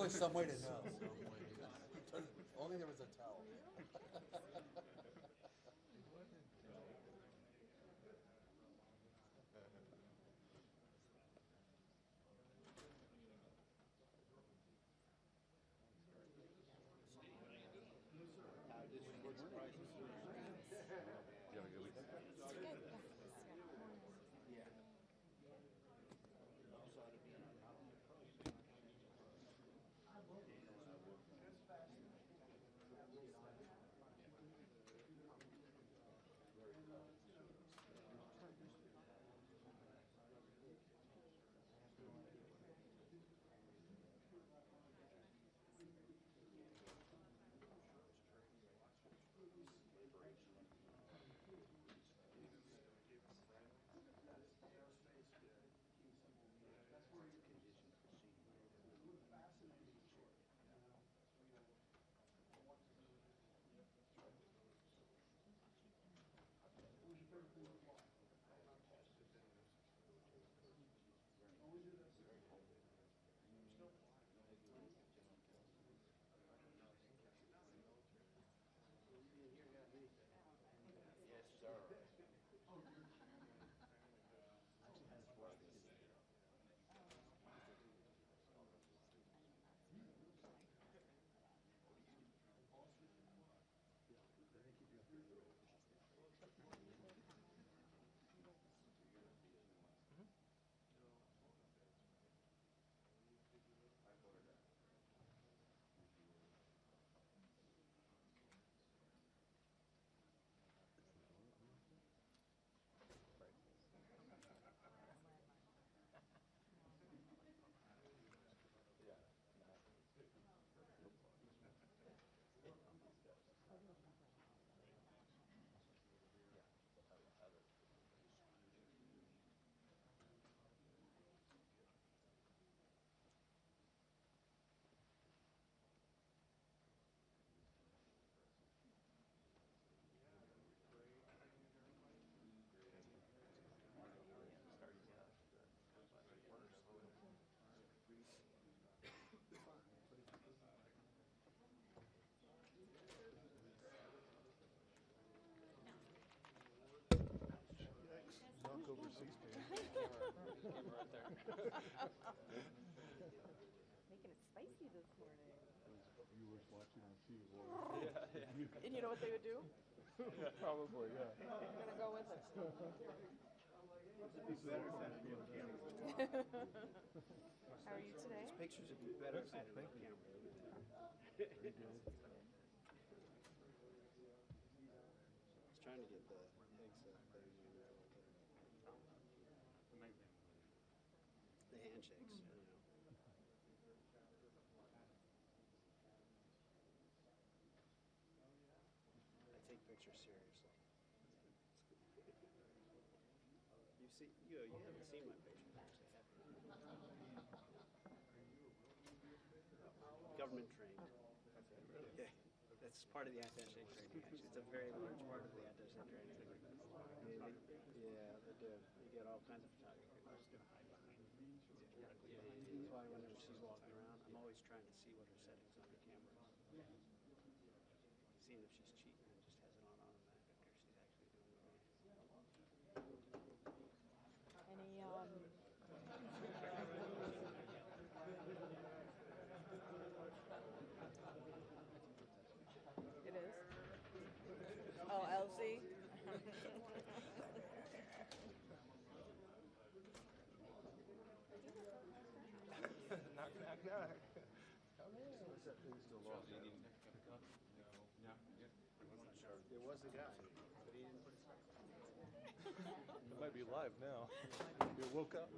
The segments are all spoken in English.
always some way to know. Only there was a towel. You have a good weekend? Knock over C-SPAN. Camera right there. Making it spicy this morning. Viewers watching on TV. Yeah. And you know what they would do? Probably, yeah. I'm gonna go with it. How are you today? These pictures would be better if I had it on Thank you. camera. Very good. I was trying to get the Hegseth thing, the handshakes, you know. I take pictures seriously. You haven't seen my pictures, actually, have you? Government trained. Yeah, that's part of the anti-shake training, actually. It's a very large part of the anti-shake training. Yeah, they do. You get all kinds of photography. That's why whenever she's walking around, I'm always trying to see what her settings on her camera is. Seeing if she's cheating and just has it on automatic or she's actually doing it right. Any It is. Oh, Elsie. Knock, knock, knock. What's that thing still off? There was a guy, but he didn't put his It might be live now. You woke up.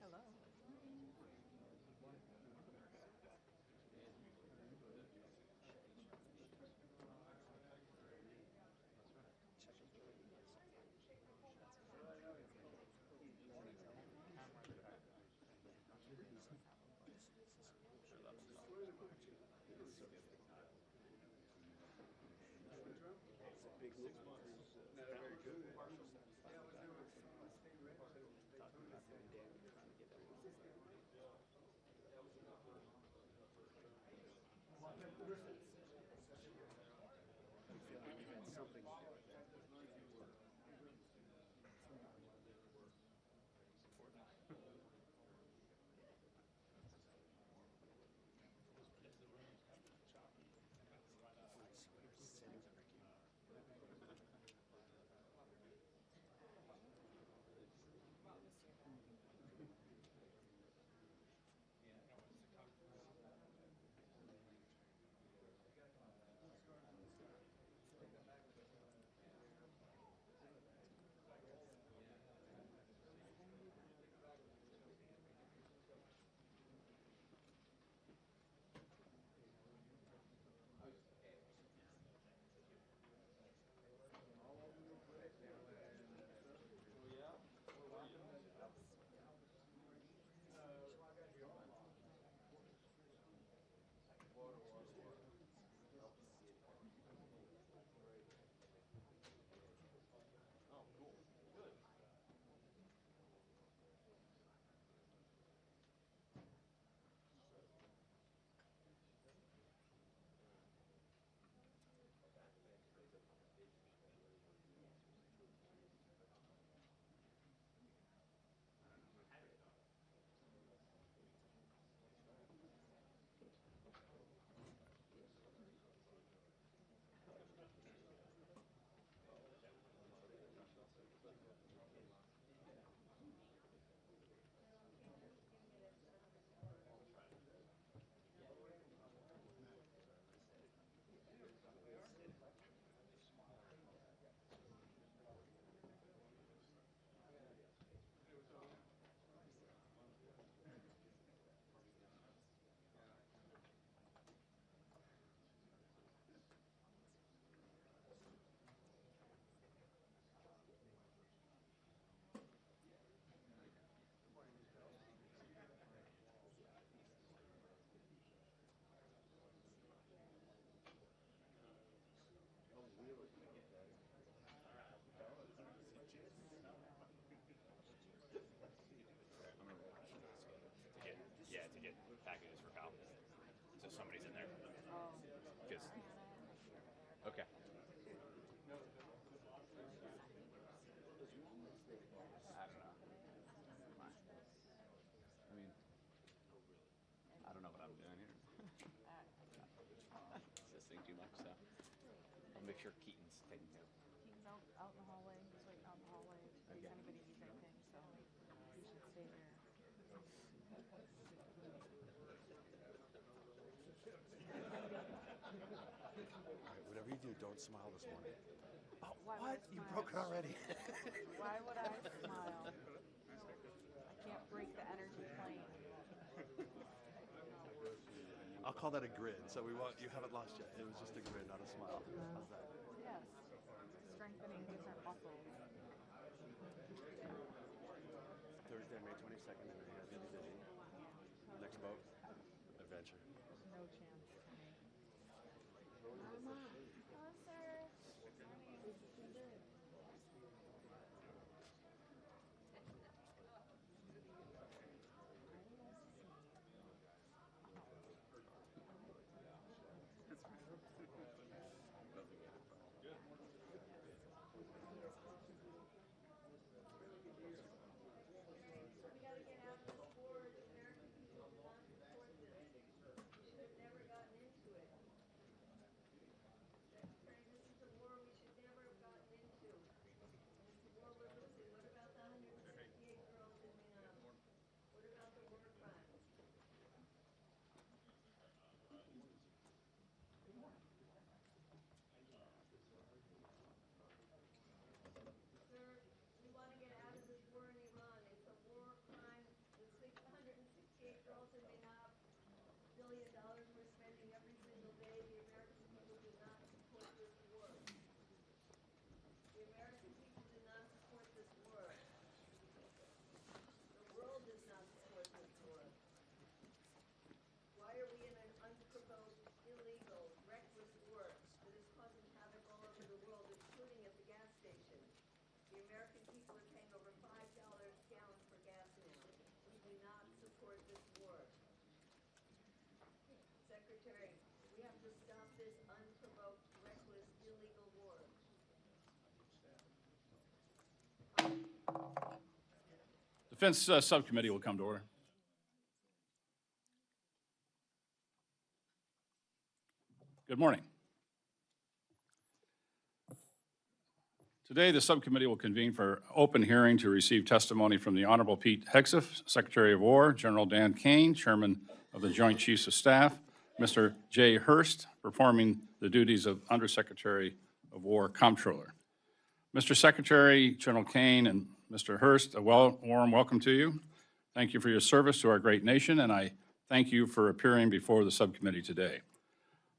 Hello. big movement through the partial satisfaction. Talking about doing damage, trying to get everyone. I'm feeling we had something to do with that. To get packages for Kyle. So somebody's in there. Because okay. I don't know. I don't know what I'm doing here. It's this thing too much, so I'll make sure Keaton's taken care of. He's out in the hallway. He's waiting out in the hallway in case anybody needs anything, so you should stay there. Whatever you do, don't smile this morning. Oh, Why what? would I You smile? broke it already. Why would I smile? I can't break the energy plane. I'll call that a grin. So you haven't lost yet. It was just a grin, not a smile. How's that? Yes. Strengthening different muscles. Thursday, May 22nd, and I have you busy. Next boat, adventure. No chance for me. Mama. Hello, sir. people are paying over $5 a gallon for gas now. We do not support this war. Secretary, we have to stop this unprovoked, reckless, illegal war. Defense Subcommittee will come to order. Good morning. Today, the subcommittee will convene for open hearing to receive testimony from the Honorable Pete Hegseth, Secretary of War, General Dan Kane, Chairman of the Joint Chiefs of Staff, Mr. Jay Hurst, performing the duties of Undersecretary of War Comptroller. Mr. Secretary, General Kane, and Mr. Hurst, a warm welcome to you. Thank you for your service to our great nation, and I thank you for appearing before the subcommittee today.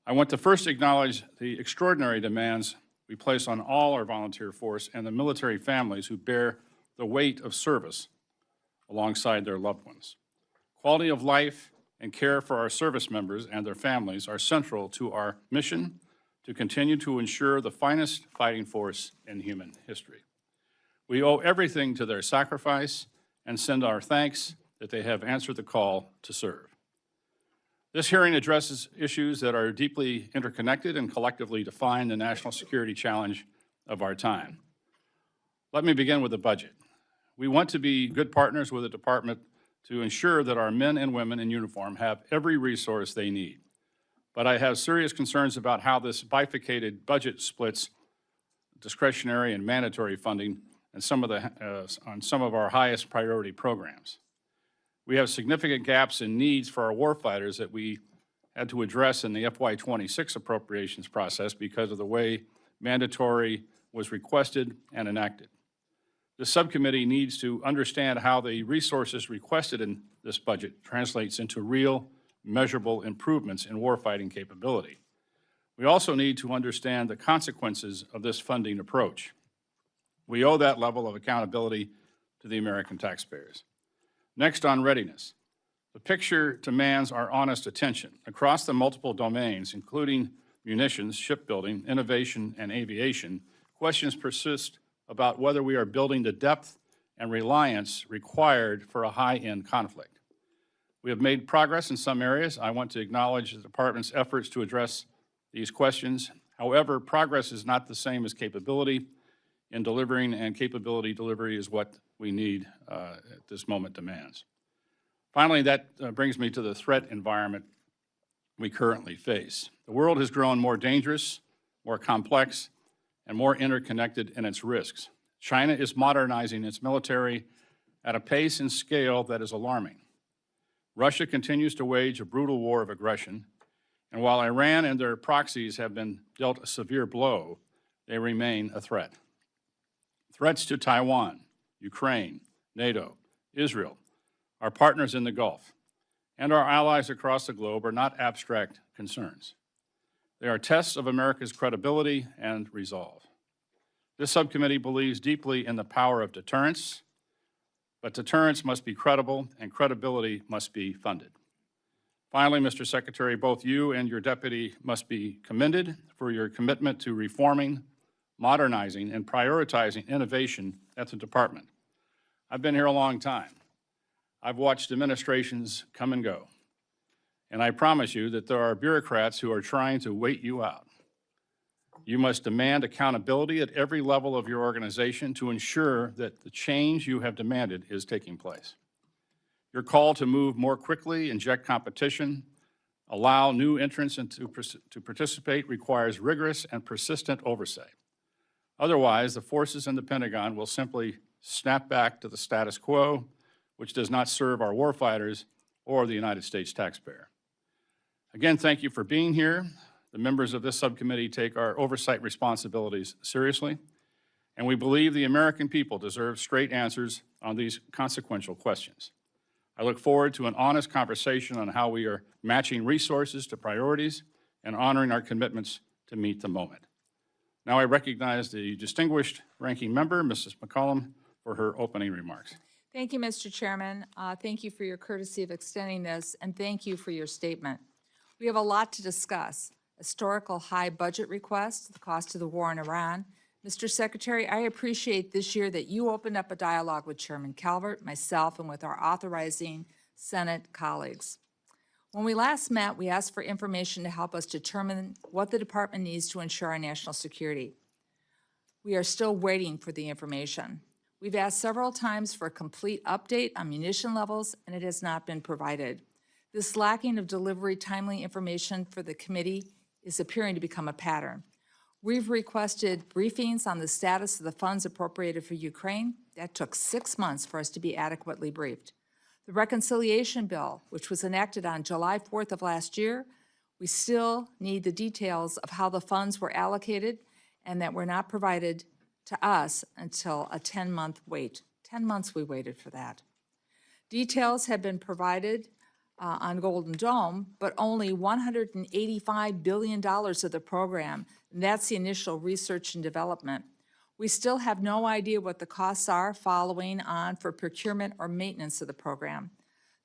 I want to first acknowledge the extraordinary demands we place on all our volunteer force and the military families who bear the weight of service alongside their loved ones. Quality of life and care for our service members and their families are central to our mission to continue to ensure the finest fighting force in human history. We owe everything to their sacrifice and send our thanks that they have answered the call to serve. This hearing addresses issues that are deeply interconnected and collectively define the national security challenge of our time. Let me begin with the budget. We want to be good partners with the department to ensure that our men and women in uniform have every resource they need. But I have serious concerns about how this bifurcated budget splits discretionary and mandatory funding and on some of our highest priority programs. We have significant gaps in needs for our warfighters that we had to address in the FY26 appropriations process because of the way mandatory was requested and enacted. The subcommittee needs to understand how the resources requested in this budget translates into real, measurable improvements in warfighting capability. We also need to understand the consequences of this funding approach. We owe that level of accountability to the American taxpayers. Next, on readiness. The picture demands our honest attention. Across the multiple domains, including munitions, shipbuilding, innovation, and aviation, questions persist about whether we are building the depth and reliance required for a high-end conflict. We have made progress in some areas. I want to acknowledge the Department's efforts to address these questions. However, progress is not the same as capability in delivering, and capability delivery is what we need at this moment demands. Finally, that brings me to the threat environment we currently face. The world has grown more dangerous, more complex, and more interconnected in its risks. China is modernizing its military at a pace and scale that is alarming. Russia continues to wage a brutal war of aggression, and while Iran and their proxies have been dealt a severe blow, they remain a threat. Threats to Taiwan, Ukraine, NATO, Israel, our partners in the Gulf, and our allies across the globe are not abstract concerns. They are tests of America's credibility and resolve. This subcommittee believes deeply in the power of deterrence, but deterrence must be credible and credibility must be funded. Finally, Mr. Secretary, both you and your deputy must be commended for your commitment to reforming, modernizing, and prioritizing innovation at the department. I've been here a long time. I've watched administrations come and go, and I promise you that there are bureaucrats who are trying to wait you out. You must demand accountability at every level of your organization to ensure that the change you have demanded is taking place. Your call to move more quickly, inject competition, allow new entrants to participate requires rigorous and persistent oversight. Otherwise, the forces in the Pentagon will simply snap back to the status quo, which does not serve our warfighters or the United States taxpayer. Again, thank you for being here. The members of this subcommittee take our oversight responsibilities seriously, and we believe the American people deserve straight answers on these consequential questions. I look forward to an honest conversation on how we are matching resources to priorities and honoring our commitments to meet the moment. Now I recognize the distinguished ranking member, Mrs. McCollum, for her opening remarks. Thank you, Mr. Chairman. Thank you for your courtesy of extending this, and thank you for your statement. We have a lot to discuss. Historical high budget requests, the cost of the war in Iran, Mr. Secretary, I appreciate this year that you opened up a dialogue with Chairman Calvert, myself, and with our authorizing Senate colleagues. When we last met, we asked for information to help us determine what the department needs to ensure our national security. We are still waiting for the information. We've asked several times for a complete update on munition levels, and it has not been provided. This lacking of delivery timely information for the committee is appearing to become a pattern. We've requested briefings on the status of the funds appropriated for Ukraine. That took 6 months for us to be adequately briefed. The reconciliation bill, which was enacted on July 4th of last year, we still need the details of how the funds were allocated and that were not provided to us until a 10-month wait. 10 months we waited for that. Details have been provided on Golden Dome, but only $185 billion of the program, and that's the initial research and development. We still have no idea what the costs are following on for procurement or maintenance of the program.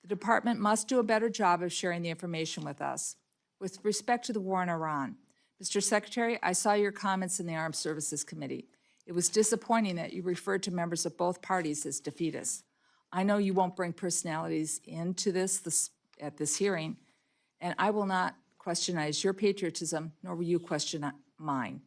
The department must do a better job of sharing the information with us. With respect to the war in Iran, Mr. Secretary, I saw your comments in the Armed Services Committee. It was disappointing that you referred to members of both parties as defeatists. I know you won't bring personalities into this at this hearing, and I will not questionize your patriotism, nor will you question mine.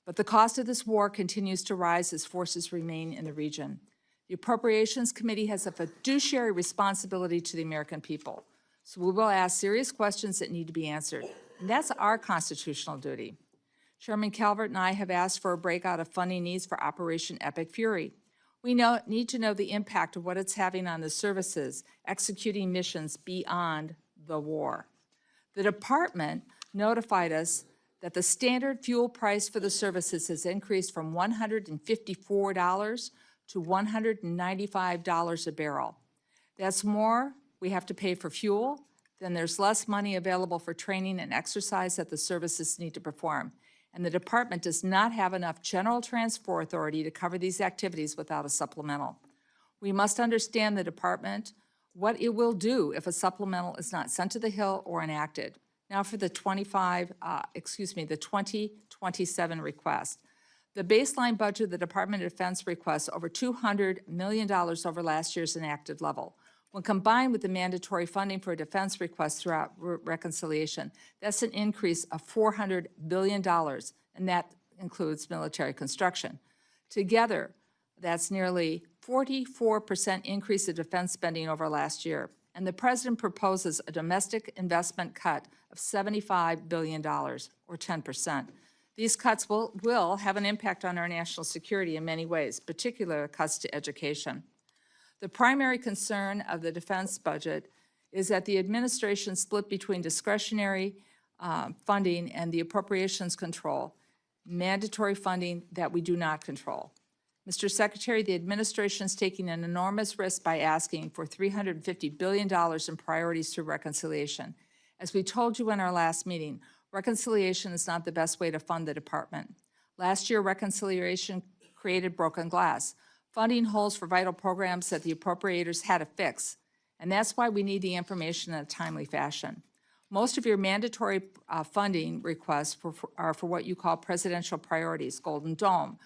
But the cost of this war continues to rise as forces remain in the region. The Appropriations Committee has a fiduciary responsibility to the American people, so we will ask serious questions that need to be answered, and that's our constitutional duty. Chairman Calvert and I have asked for a breakout of funding needs for Operation Epic Fury. We need to know the impact of what it's having on the services executing missions beyond the war. The department notified us that the standard fuel price for the services has increased from $154 to $195 a barrel. That's more we have to pay for fuel, then there's less money available for training and exercise that the services need to perform. And the department does not have enough general transport authority to cover these activities without a supplemental. We must understand the department, what it will do if a supplemental is not sent to the Hill or enacted. Now for the 2027 request. The baseline budget of the Department of Defense requests over $200 million over last year's enacted level. When combined with the mandatory funding for defense requests throughout reconciliation, that's an increase of $400 billion, and that includes military construction. Together, that's nearly 44% increase in defense spending over last year. And the President proposes a domestic investment cut of $75 billion, or 10%. These cuts will have an impact on our national security in many ways, particularly cuts to education. The primary concern of the defense budget is that the administration split between discretionary funding and the appropriations control, mandatory funding that we do not control. Mr. Secretary, the administration is taking an enormous risk by asking for $350 billion in priorities through reconciliation. As we told you in our last meeting, reconciliation is not the best way to fund the department. Last year, reconciliation created broken glass, funding holes for vital programs that the appropriators had to fix, and that's why we need the information in a timely fashion. Most of your mandatory funding requests are for what you call presidential priorities: Golden Dome,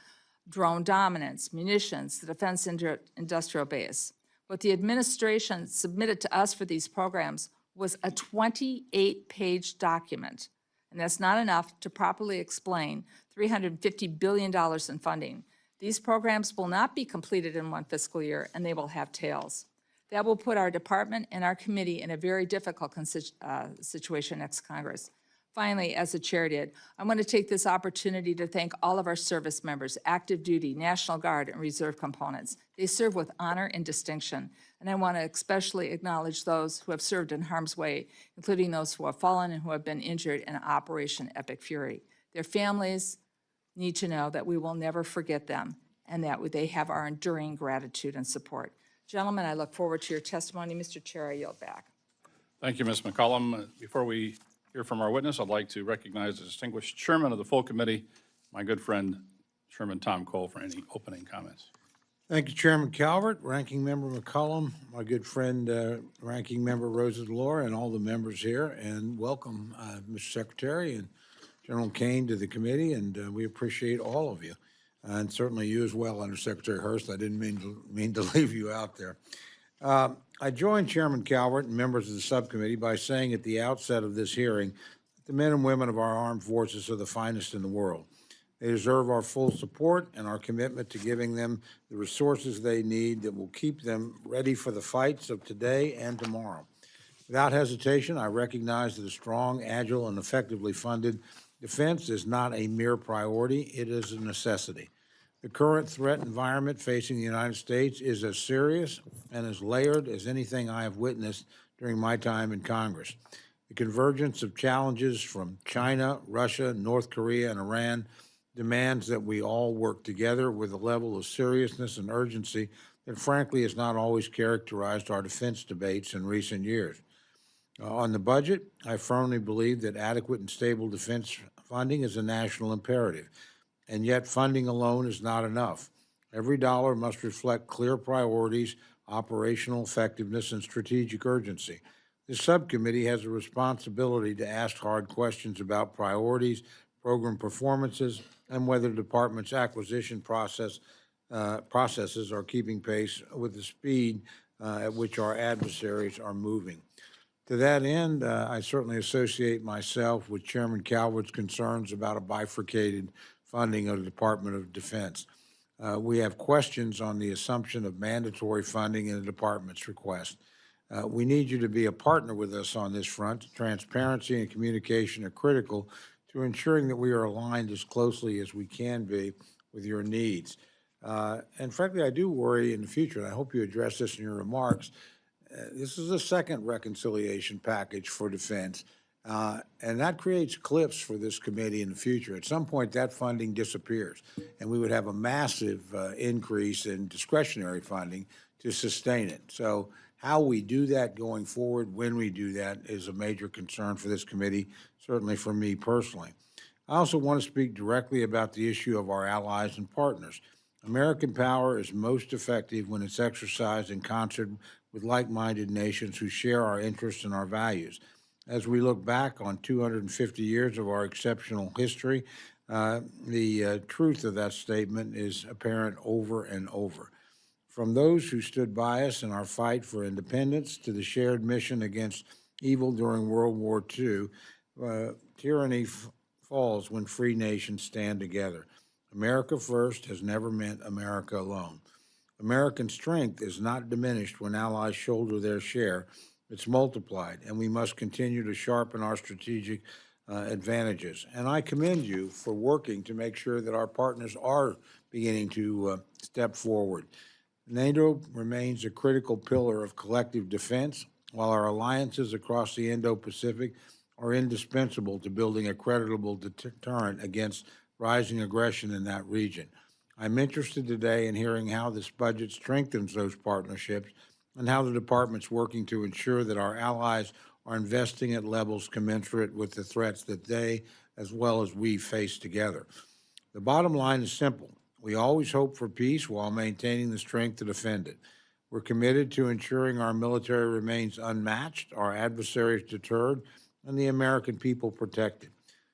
drone dominance, munitions, the defense industrial base. What the administration submitted to us for these programs was a 28-page document, and that's not enough to properly explain $350 billion in funding. These programs will not be completed in one fiscal year, and they will have tails. That will put our department and our committee in a very difficult situation next Congress. Finally, as the chair did, I want to take this opportunity to thank all of our service members, active duty, National Guard, and Reserve components. They serve with honor and distinction, and I want to especially acknowledge those who have served in harm's way, including those who have fallen and who have been injured in Operation Epic Fury. Their families need to know that we will never forget them and that they have our enduring gratitude and support. Gentlemen, I look forward to your testimony. Mr. Chair, I yield back. Thank you, Ms. McCollum. Before we hear from our witness, I'd like to recognize the distinguished chairman of the full committee, my good friend, Chairman Tom Cole, for any opening comments. Thank you, Chairman Calvert, Ranking Member McCollum, my good friend, Ranking Member Rosenlore, and all the members here, and welcome, Mr. Secretary and General Kane to the committee, and we appreciate all of you. and certainly you as well, Undersecretary Hurst. I didn't mean to leave you out there. I joined Chairman Calvert and members of the subcommittee by saying at the outset of this hearing that the men and women of our armed forces are the finest in the world. They deserve our full support and our commitment to giving them the resources they need that will keep them ready for the fights of today and tomorrow. Without hesitation, I recognize that a strong, agile, and effectively funded defense is not a mere priority, it is a necessity. The current threat environment facing the United States is as serious and as layered as anything I have witnessed during my time in Congress. The convergence of challenges from China, Russia, North Korea, and Iran demands that we all work together with a level of seriousness and urgency that frankly has not always characterized our defense debates in recent years. On the budget, I firmly believe that adequate and stable defense funding is a national imperative, and yet funding alone is not enough. Every dollar must reflect clear priorities, operational effectiveness, and strategic urgency. This subcommittee has a responsibility to ask hard questions about priorities, program performances, and whether the department's acquisition processes are keeping pace with the speed at which our adversaries are moving. To that end, I certainly associate myself with Chairman Calvert's concerns about a bifurcated funding of the Department of Defense. We have questions on the assumption of mandatory funding in the department's request. We need you to be a partner with us on this front. Transparency and communication are critical to ensuring that we are aligned as closely as we can be with your needs. And frankly, I do worry in the future, and I hope you address this in your remarks. This is a second reconciliation package for defense, and that creates cliffs for this committee in the future. At some point, that funding disappears, and we would have a massive increase in discretionary funding to sustain it. So how we do that going forward, when we do that, is a major concern for this committee, certainly for me personally. I also want to speak directly about the issue of our allies and partners. American power is most effective when it's exercised in concert with like-minded nations who share our interests and our values. As we look back on 250 years of our exceptional history, the truth of that statement is apparent over and over. From those who stood by us in our fight for independence to the shared mission against evil during World War II, tyranny falls when free nations stand together. America first has never meant America alone. American strength is not diminished when allies shoulder their share. It's multiplied, and we must continue to sharpen our strategic advantages. And I commend you for working to make sure that our partners are beginning to step forward. NATO remains a critical pillar of collective defense, while our alliances across the Indo-Pacific are indispensable to building a credible deterrent against rising aggression in that region. I'm interested today in hearing how this budget strengthens those partnerships and how the department's working to ensure that our allies are investing at levels commensurate with the threats that they, as well as we, face together. The bottom line is simple. We always hope for peace while maintaining the strength to defend it. We're committed to ensuring our military remains unmatched, our adversaries deterred, and the American people protected.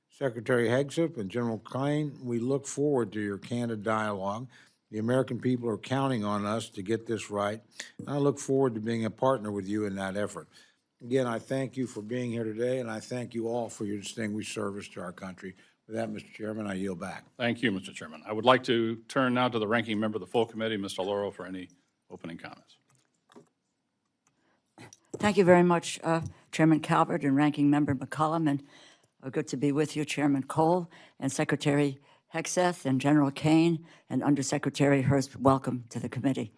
Secretary Hegseth and General Kane, we look forward to your candid dialogue. The American people are counting on us to get this right, and I look forward to being a partner with you in that effort. Again, I thank you for being here today, and I thank you all for your distinguished service to our country. With that, Mr. Chairman, I yield back. Thank you, Mr. Chairman. I would like to turn now to the ranking member of the full committee, Mr. Lauro, for any opening comments. Thank you very much, Chairman Calvert and Ranking Member McCollum, and good to be with you, Chairman Cole and Secretary Hegseth and General Kane and Undersecretary Hurst. Welcome to the committee.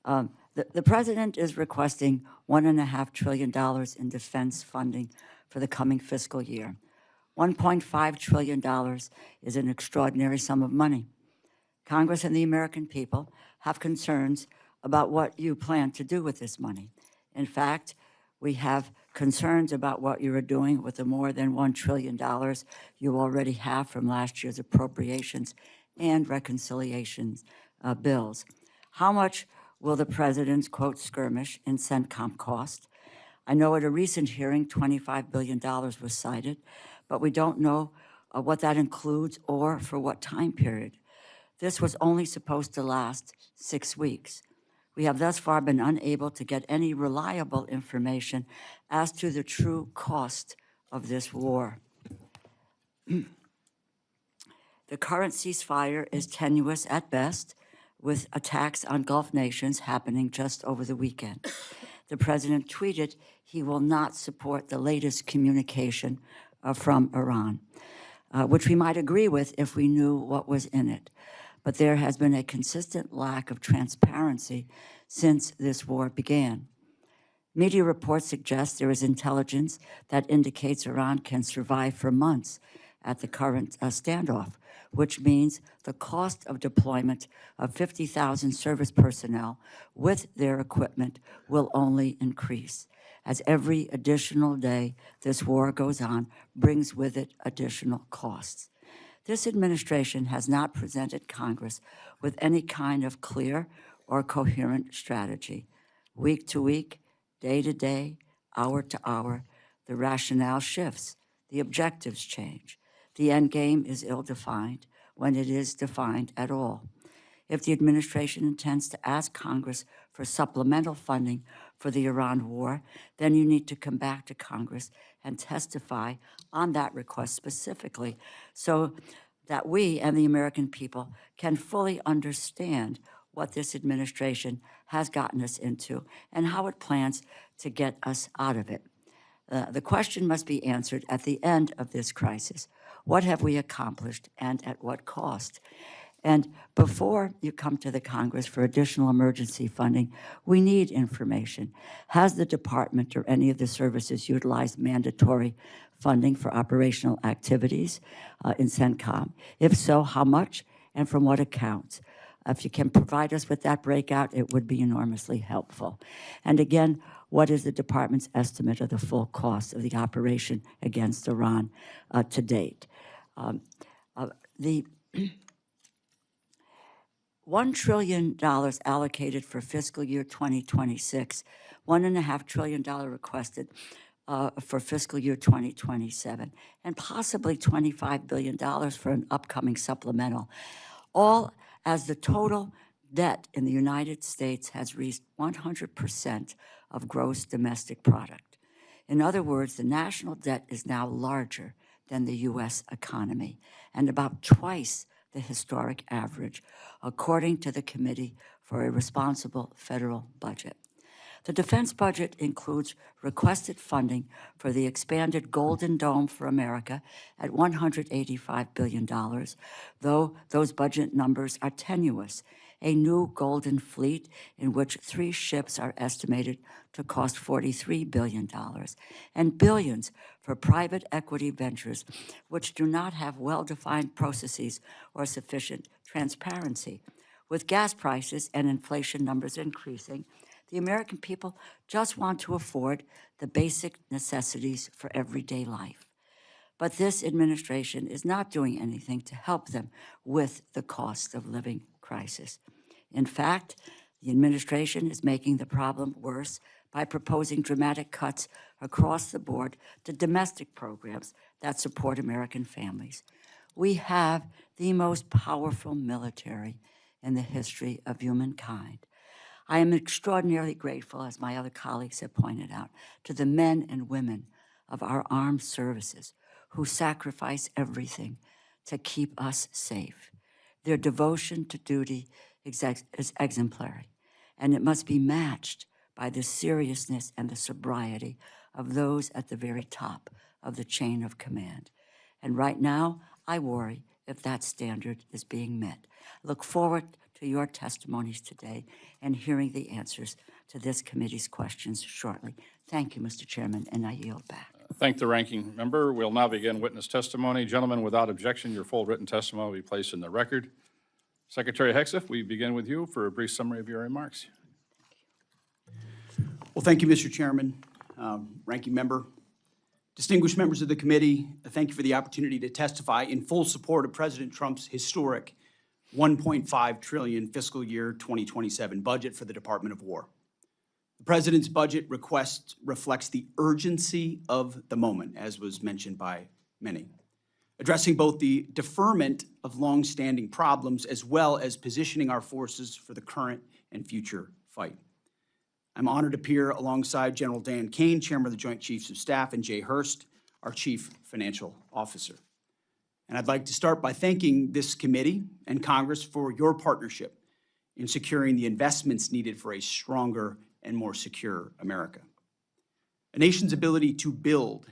The President is requesting $1.5 trillion in defense funding for the coming fiscal year. $1.5 trillion is an extraordinary sum of money. Congress and the American people have concerns about what you plan to do with this money. In fact, we have concerns about what you are doing with the more than $1 trillion you already have from last year's appropriations and reconciliations bills. How much will the President's, quote, skirmish in CENTCOM cost? I know at a recent hearing, $25 billion was cited, but we don't know what that includes or for what time period. This was only supposed to last 6 weeks. We have thus far been unable to get any reliable information as to the true cost of this war. The current ceasefire is tenuous at best, with attacks on Gulf nations happening just over the weekend. The president tweeted he will not support the latest communication from Iran, which we might agree with if we knew what was in it. But there has been a consistent lack of transparency since this war began. Media reports suggest there is intelligence that indicates Iran can survive for months at the current standoff, which means the cost of deployment of 50,000 service personnel with their equipment will only increase, as every additional day this war goes on brings with it additional costs. This administration has not presented Congress with any kind of clear or coherent strategy. Week to week, day to day, hour to hour, the rationale shifts, the objectives change. The end game is ill-defined when it is defined at all. If the administration intends to ask Congress for supplemental funding for the Iran war, then you need to come back to Congress and testify on that request specifically so that we and the American people can fully understand what this administration has gotten us into and how it plans to get us out of it. The question must be answered at the end of this crisis. What have we accomplished and at what cost? And before you come to the Congress for additional emergency funding, we need information. Has the department or any of the services utilized mandatory funding for operational activities in CENTCOM? If so, how much and from what accounts? If you can provide us with that breakout, it would be enormously helpful. And again, what is the department's estimate of the full cost of the operation against Iran to date? The $1 trillion allocated for fiscal year 2026, $1.5 trillion requested for fiscal year 2027, and possibly $25 billion for an upcoming supplemental, all as the total debt in the United States has reached 100% of gross domestic product. In other words, the national debt is now larger than the U.S. economy and about twice the historic average, according to the Committee for a Responsible Federal Budget. The defense budget includes requested funding for the expanded Golden Dome for America at $185 billion, though those budget numbers are tenuous. A new Golden Fleet, in which 3 ships are estimated to cost $43 billion, and billions for private equity ventures, which do not have well-defined processes or sufficient transparency. With gas prices and inflation numbers increasing, the American people just want to afford the basic necessities for everyday life. But this administration is not doing anything to help them with the cost of living crisis. In fact, the administration is making the problem worse by proposing dramatic cuts across the board to domestic programs that support American families. We have the most powerful military in the history of humankind. I am extraordinarily grateful, as my other colleagues have pointed out, to the men and women of our armed services who sacrifice everything to keep us safe. Their devotion to duty is exemplary, and it must be matched by the seriousness and the sobriety of those at the very top of the chain of command. And right now, I worry if that standard is being met. I look forward to your testimonies today and hearing the answers to this committee's questions shortly. Thank you, Mr. Chairman, and I yield back. Thank the ranking member. We'll now begin witness testimony. Gentlemen, without objection, your full written testimony will be placed in the record. Secretary Hegseth, we begin with you for a brief summary of your remarks. Well, thank you, Mr. Chairman, ranking member, distinguished members of the committee. Thank you for the opportunity to testify in full support of President Trump's historic $1.5 trillion fiscal year 2027 budget for the Department of War. The President's budget request reflects the urgency of the moment, as was mentioned by many. addressing both the deferment of long-standing problems as well as positioning our forces for the current and future fight. I'm honored to appear alongside General Dan Kane, Chairman of the Joint Chiefs of Staff, and Jay Hurst, our Chief Financial Officer. And I'd like to start by thanking this committee and Congress for your partnership in securing the investments needed for a stronger and more secure America. A nation's ability to build,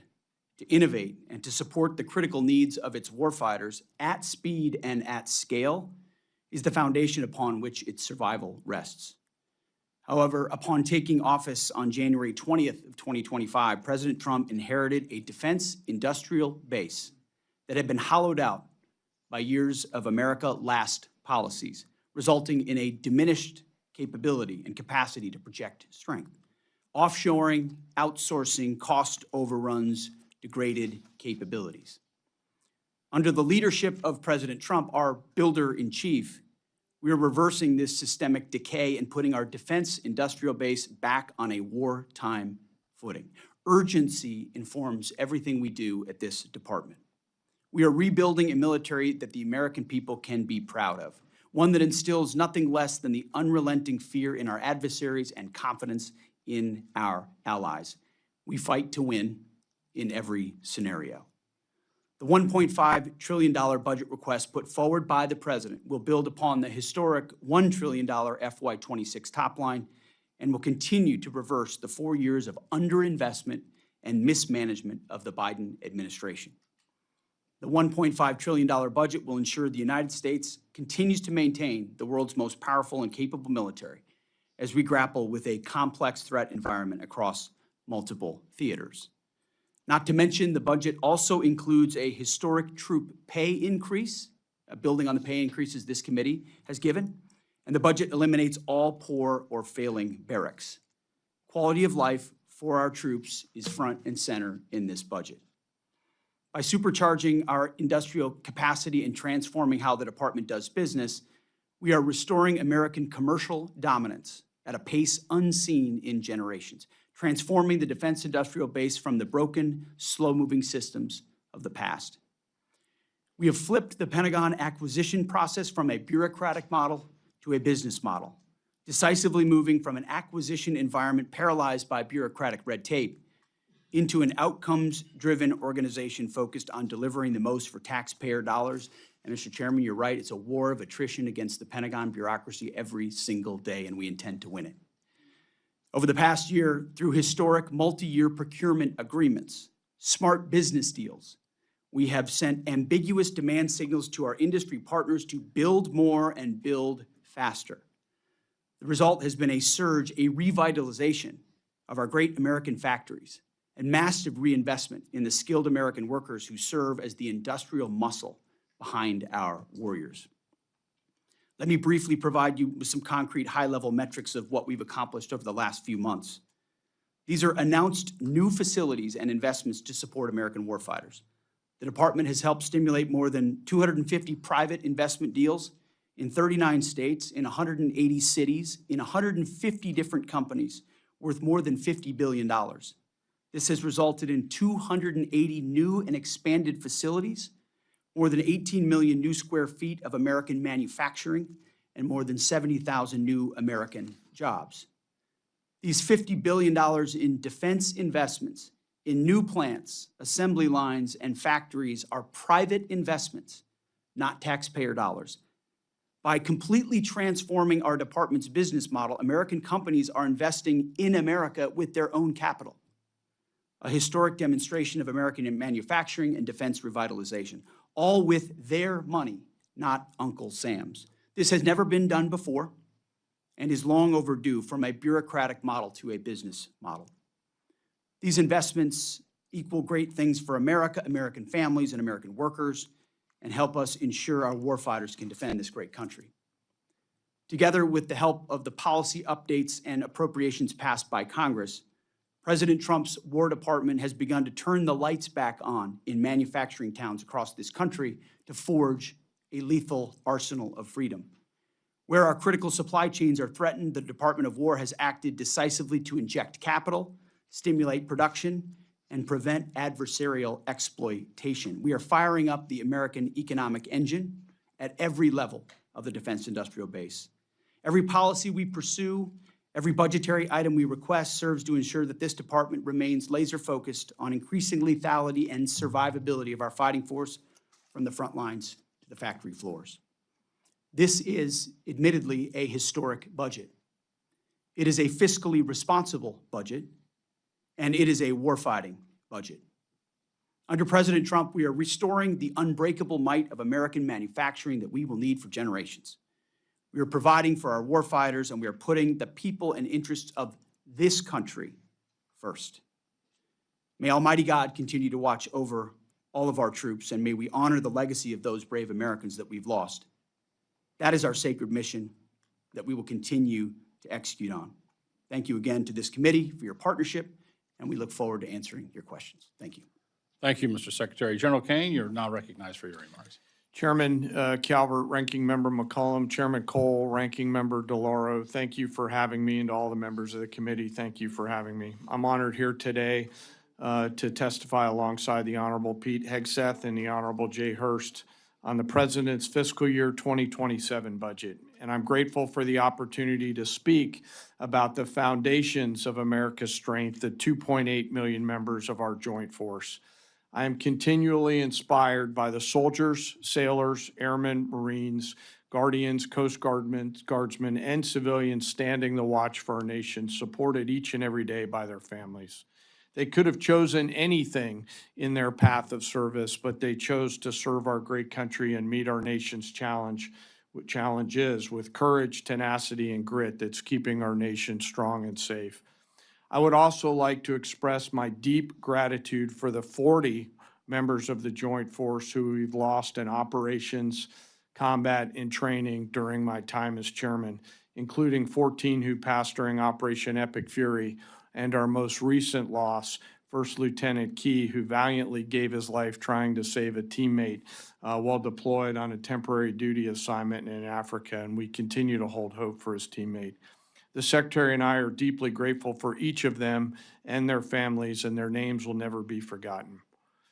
to innovate, and to support the critical needs of its warfighters at speed and at scale is the foundation upon which its survival rests. However, upon taking office on January 20th of 2025, President Trump inherited a defense industrial base that had been hollowed out by years of America last policies, resulting in a diminished capability and capacity to project strength. Offshoring, outsourcing, cost overruns, degraded capabilities. Under the leadership of President Trump, our builder-in-chief, we are reversing this systemic decay and putting our defense industrial base back on a wartime footing. Urgency informs everything we do at this department. We are rebuilding a military that the American people can be proud of, one that instills nothing less than the unrelenting fear in our adversaries and confidence in our allies. We fight to win in every scenario. The $1.5 trillion budget request put forward by the President will build upon the historic $1 trillion FY26 top line and will continue to reverse the 4 years of underinvestment and mismanagement of the Biden administration. The $1.5 trillion budget will ensure the United States continues to maintain the world's most powerful and capable military as we grapple with a complex threat environment across multiple theaters. Not to mention, the budget also includes a historic troop pay increase, building on the pay increases this committee has given, and the budget eliminates all poor or failing barracks. Quality of life for our troops is front and center in this budget. By supercharging our industrial capacity and transforming how the department does business, we are restoring American commercial dominance at a pace unseen in generations, transforming the defense industrial base from the broken, slow-moving systems of the past. We have flipped the Pentagon acquisition process from a bureaucratic model to a business model, decisively moving from an acquisition environment paralyzed by bureaucratic red tape into an outcomes-driven organization focused on delivering the most for taxpayer dollars. And Mr. Chairman, you're right, it's a war of attrition against the Pentagon bureaucracy every single day, and we intend to win it. Over the past year, through historic multi-year procurement agreements, smart business deals, we have sent ambiguous demand signals to our industry partners to build more and build faster. The result has been a surge, a revitalization of our great American factories and massive reinvestment in the skilled American workers who serve as the industrial muscle behind our warriors. Let me briefly provide you with some concrete high-level metrics of what we've accomplished over the last few months. These are announced new facilities and investments to support American warfighters. The department has helped stimulate more than 250 private investment deals in 39 states, in 180 cities, in 150 different companies, worth more than $50 billion. This has resulted in 280 new and expanded facilities, more than 18 million new square feet of American manufacturing, and more than 70,000 new American jobs. These $50 billion in defense investments in new plants, assembly lines, and factories are private investments, not taxpayer dollars. By completely transforming our department's business model, American companies are investing in America with their own capital, a historic demonstration of American manufacturing and defense revitalization, all with their money, not Uncle Sam's. This has never been done before and is long overdue from a bureaucratic model to a business model. These investments equal great things for America, American families, and American workers, and help us ensure our warfighters can defend this great country. Together with the help of the policy updates and appropriations passed by Congress, President Trump's War Department has begun to turn the lights back on in manufacturing towns across this country to forge a lethal arsenal of freedom. Where our critical supply chains are threatened, the Department of War has acted decisively to inject capital, stimulate production, and prevent adversarial exploitation. We are firing up the American economic engine at every level of the defense industrial base. Every policy we pursue, every budgetary item we request serves to ensure that this department remains laser-focused on increasing lethality and survivability of our fighting force from the front lines to the factory floors. This is admittedly a historic budget. It is a fiscally responsible budget, and it is a warfighting budget. Under President Trump, we are restoring the unbreakable might of American manufacturing that we will need for generations. We are providing for our warfighters, and we are putting the people and interests of this country first. May Almighty God continue to watch over all of our troops, and may we honor the legacy of those brave Americans that we've lost. That is our sacred mission that we will continue to execute on. Thank you again to this committee for your partnership, and we look forward to answering your questions. Thank you. Thank you, Mr. Secretary. General Kane, you're now recognized for your remarks. Chairman Calvert, Ranking Member McCollum, Chairman Cole, Ranking Member DeLauro, thank you for having me, and to all the members of the committee, thank you for having me. I'm honored here today to testify alongside the Honorable Pete Hegseth and the Honorable Jay Hurst on the President's fiscal year 2027 budget. And I'm grateful for the opportunity to speak about the foundations of America's strength, the 2.8 million members of our joint force. I am continually inspired by the soldiers, sailors, airmen, Marines, Guardians, Coast Guardsmen, and civilians standing the watch for our nation, supported each and every day by their families. They could have chosen anything in their path of service, but they chose to serve our great country and meet our nation's challenges with courage, tenacity, and grit that's keeping our nation strong and safe. I would also like to express my deep gratitude for the 40 members of the Joint Force who we've lost in operations, combat, and training during my time as chairman, including 14 who passed during Operation Epic Fury, and our most recent loss, First Lieutenant Key, who valiantly gave his life trying to save a teammate while deployed on a temporary duty assignment in Africa, and we continue to hold hope for his teammate. The Secretary and I are deeply grateful for each of them and their families, and their names will never be forgotten.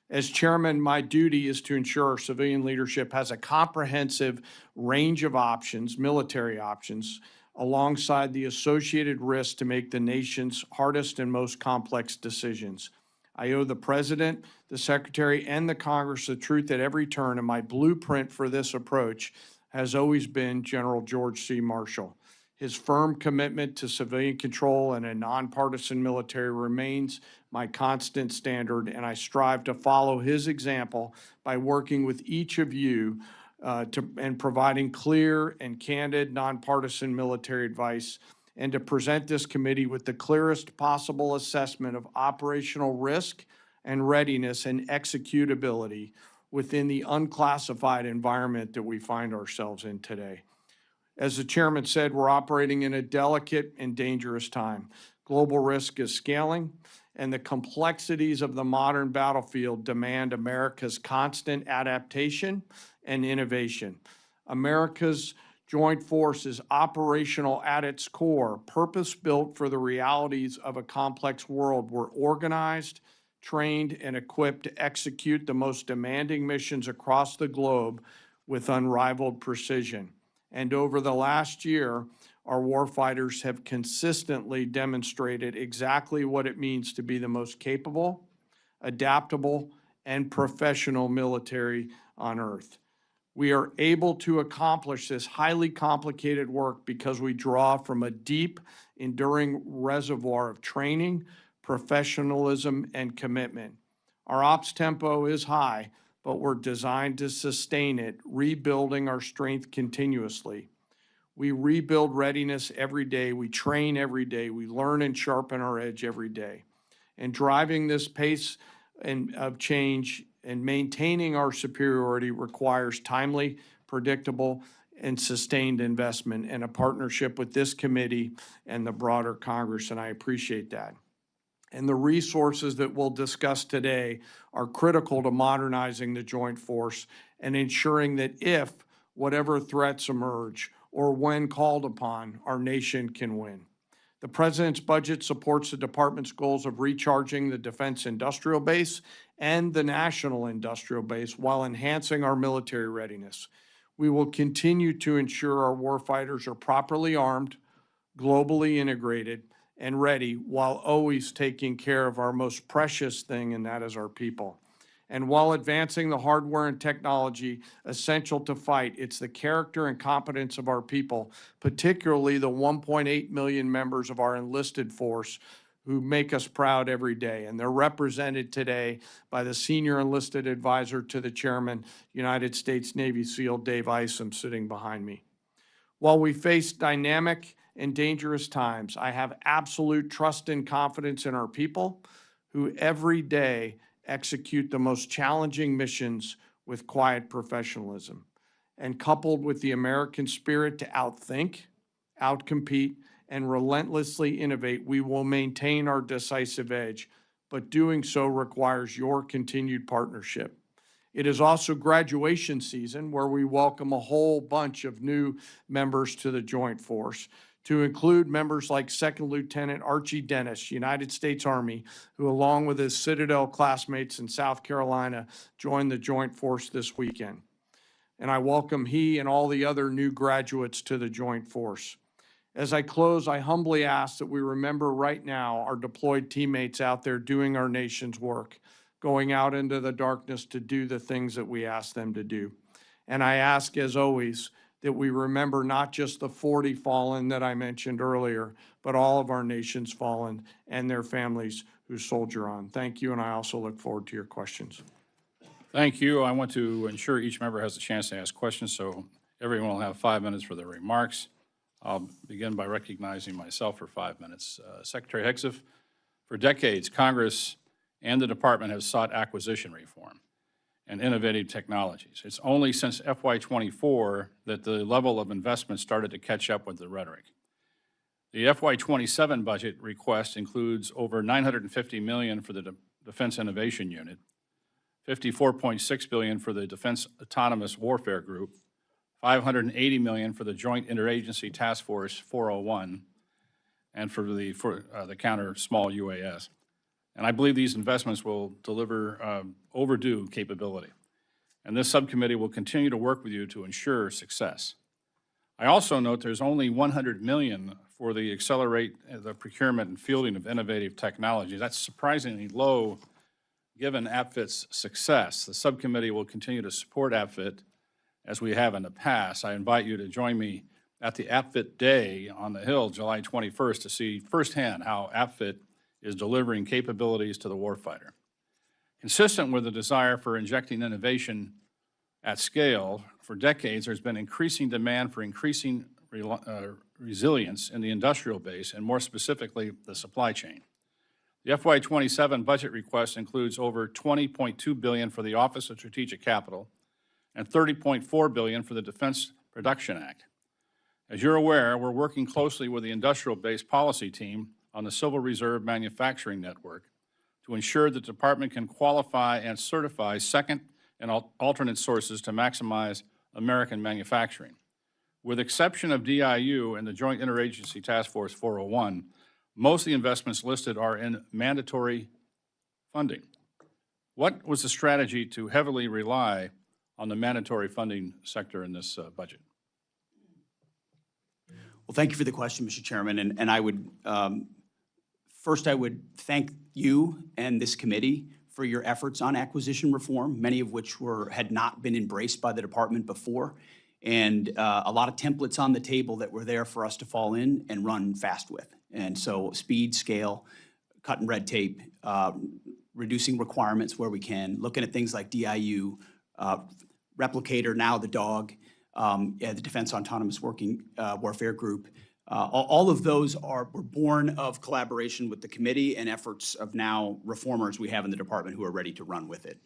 As chairman, my duty is to ensure our civilian leadership has a comprehensive range of options, military options, alongside the associated risks to make the nation's hardest and most complex decisions. I owe the President, the Secretary, and the Congress the truth at every turn, and my blueprint for this approach has always been General George C. Marshall. His firm commitment to civilian control and a nonpartisan military remains my constant standard, and I strive to follow his example by working with each of you and providing clear and candid nonpartisan military advice, and to present this committee with the clearest possible assessment of operational risk and readiness and executability within the unclassified environment that we find ourselves in today. As the chairman said, we're operating in a delicate and dangerous time. Global risk is scaling, and the complexities of the modern battlefield demand America's constant adaptation and innovation. America's joint force is operational at its core, purpose-built for the realities of a complex world. We're organized, trained, and equipped to execute the most demanding missions across the globe with unrivaled precision. And over the last year, our warfighters have consistently demonstrated exactly what it means to be the most capable, adaptable, and professional military on earth. We are able to accomplish this highly complicated work because we draw from a deep, enduring reservoir of training, professionalism, and commitment. Our ops tempo is high, but we're designed to sustain it, rebuilding our strength continuously. We rebuild readiness every day, we train every day, we learn and sharpen our edge every day. And driving this pace of change and maintaining our superiority requires timely, predictable, and sustained investment and a partnership with this committee and the broader Congress, and I appreciate that. And the resources that we'll discuss today are critical to modernizing the joint force and ensuring that if whatever threats emerge or when called upon, our nation can win. The President's budget supports the Department's goals of recharging the defense industrial base and the national industrial base while enhancing our military readiness. We will continue to ensure our warfighters are properly armed, globally integrated, and ready while always taking care of our most precious thing, and that is our people. And while advancing the hardware and technology essential to fight, it's the character and competence of our people, particularly the 1.8 million members of our enlisted force who make us proud every day. And they're represented today by the Senior Enlisted Advisor to the Chairman, United States Navy SEAL Dave Isom, sitting behind me. While we face dynamic and dangerous times, I have absolute trust and confidence in our people who every day execute the most challenging missions with quiet professionalism. And coupled with the American spirit to outthink, outcompete, and relentlessly innovate, we will maintain our decisive edge, but doing so requires your continued partnership. It is also graduation season, where we welcome a whole bunch of new members to the Joint Force, to include members like Second Lieutenant Archie Dennis, United States Army, who along with his Citadel classmates in South Carolina joined the Joint Force this weekend. And I welcome he and all the other new graduates to the Joint Force. As I close, I humbly ask that we remember right now our deployed teammates out there doing our nation's work, going out into the darkness to do the things that we ask them to do. And I ask, as always, that we remember not just the 40 fallen that I mentioned earlier, but all of our nation's fallen and their families who soldier on. Thank you, and I also look forward to your questions. Thank you. I want to ensure each member has a chance to ask questions, so everyone will have 5 minutes for their remarks. I'll begin by recognizing myself for 5 minutes. Secretary Hegseth, for decades, Congress and the Department have sought acquisition reform and innovative technologies. It's only since FY24 that the level of investment started to catch up with the rhetoric. The FY27 budget request includes over $950 million for the Defense Innovation Unit, $54.6 billion for the Defense Autonomous Warfare Group, $580 million for the Joint Interagency Task Force 401, and for the counter small UAS. And I believe these investments will deliver overdue capability. And this subcommittee will continue to work with you to ensure success. I also note there's only $100 million for the accelerate the procurement and fielding of innovative technology. That's surprisingly low given APFIT's success. The subcommittee will continue to support APFIT as we have in the past. I invite you to join me at the APFIT Day on the Hill, July 21st, to see firsthand how APFIT is delivering capabilities to the warfighter. Consistent with the desire for injecting innovation at scale, for decades there's been increasing demand for increasing resilience in the industrial base, and more specifically, the supply chain. The FY27 budget request includes over $20.2 billion for the Office of Strategic Capital and $30.4 billion for the Defense Production Act. As you're aware, we're working closely with the industrial base policy team on the Civil Reserve Manufacturing Network to ensure the department can qualify and certify second and alternate sources to maximize American manufacturing. With exception of DIU and the Joint Interagency Task Force 401, most of the investments listed are in mandatory funding. What was the strategy to heavily rely on the mandatory funding sector in this budget? Well, thank you for the question, Mr. Chairman. And I would, first, I would thank you and this committee for your efforts on acquisition reform, many of which had not been embraced by the department before, and a lot of templates on the table that were there for us to fall in and run fast with. And so speed, scale, cutting red tape, reducing requirements where we can, looking at things like DIU, Replicator, now the dog, the Defense Autonomous Warfare Group. All of those were born of collaboration with the committee and efforts of now reformers we have in the department who are ready to run with it.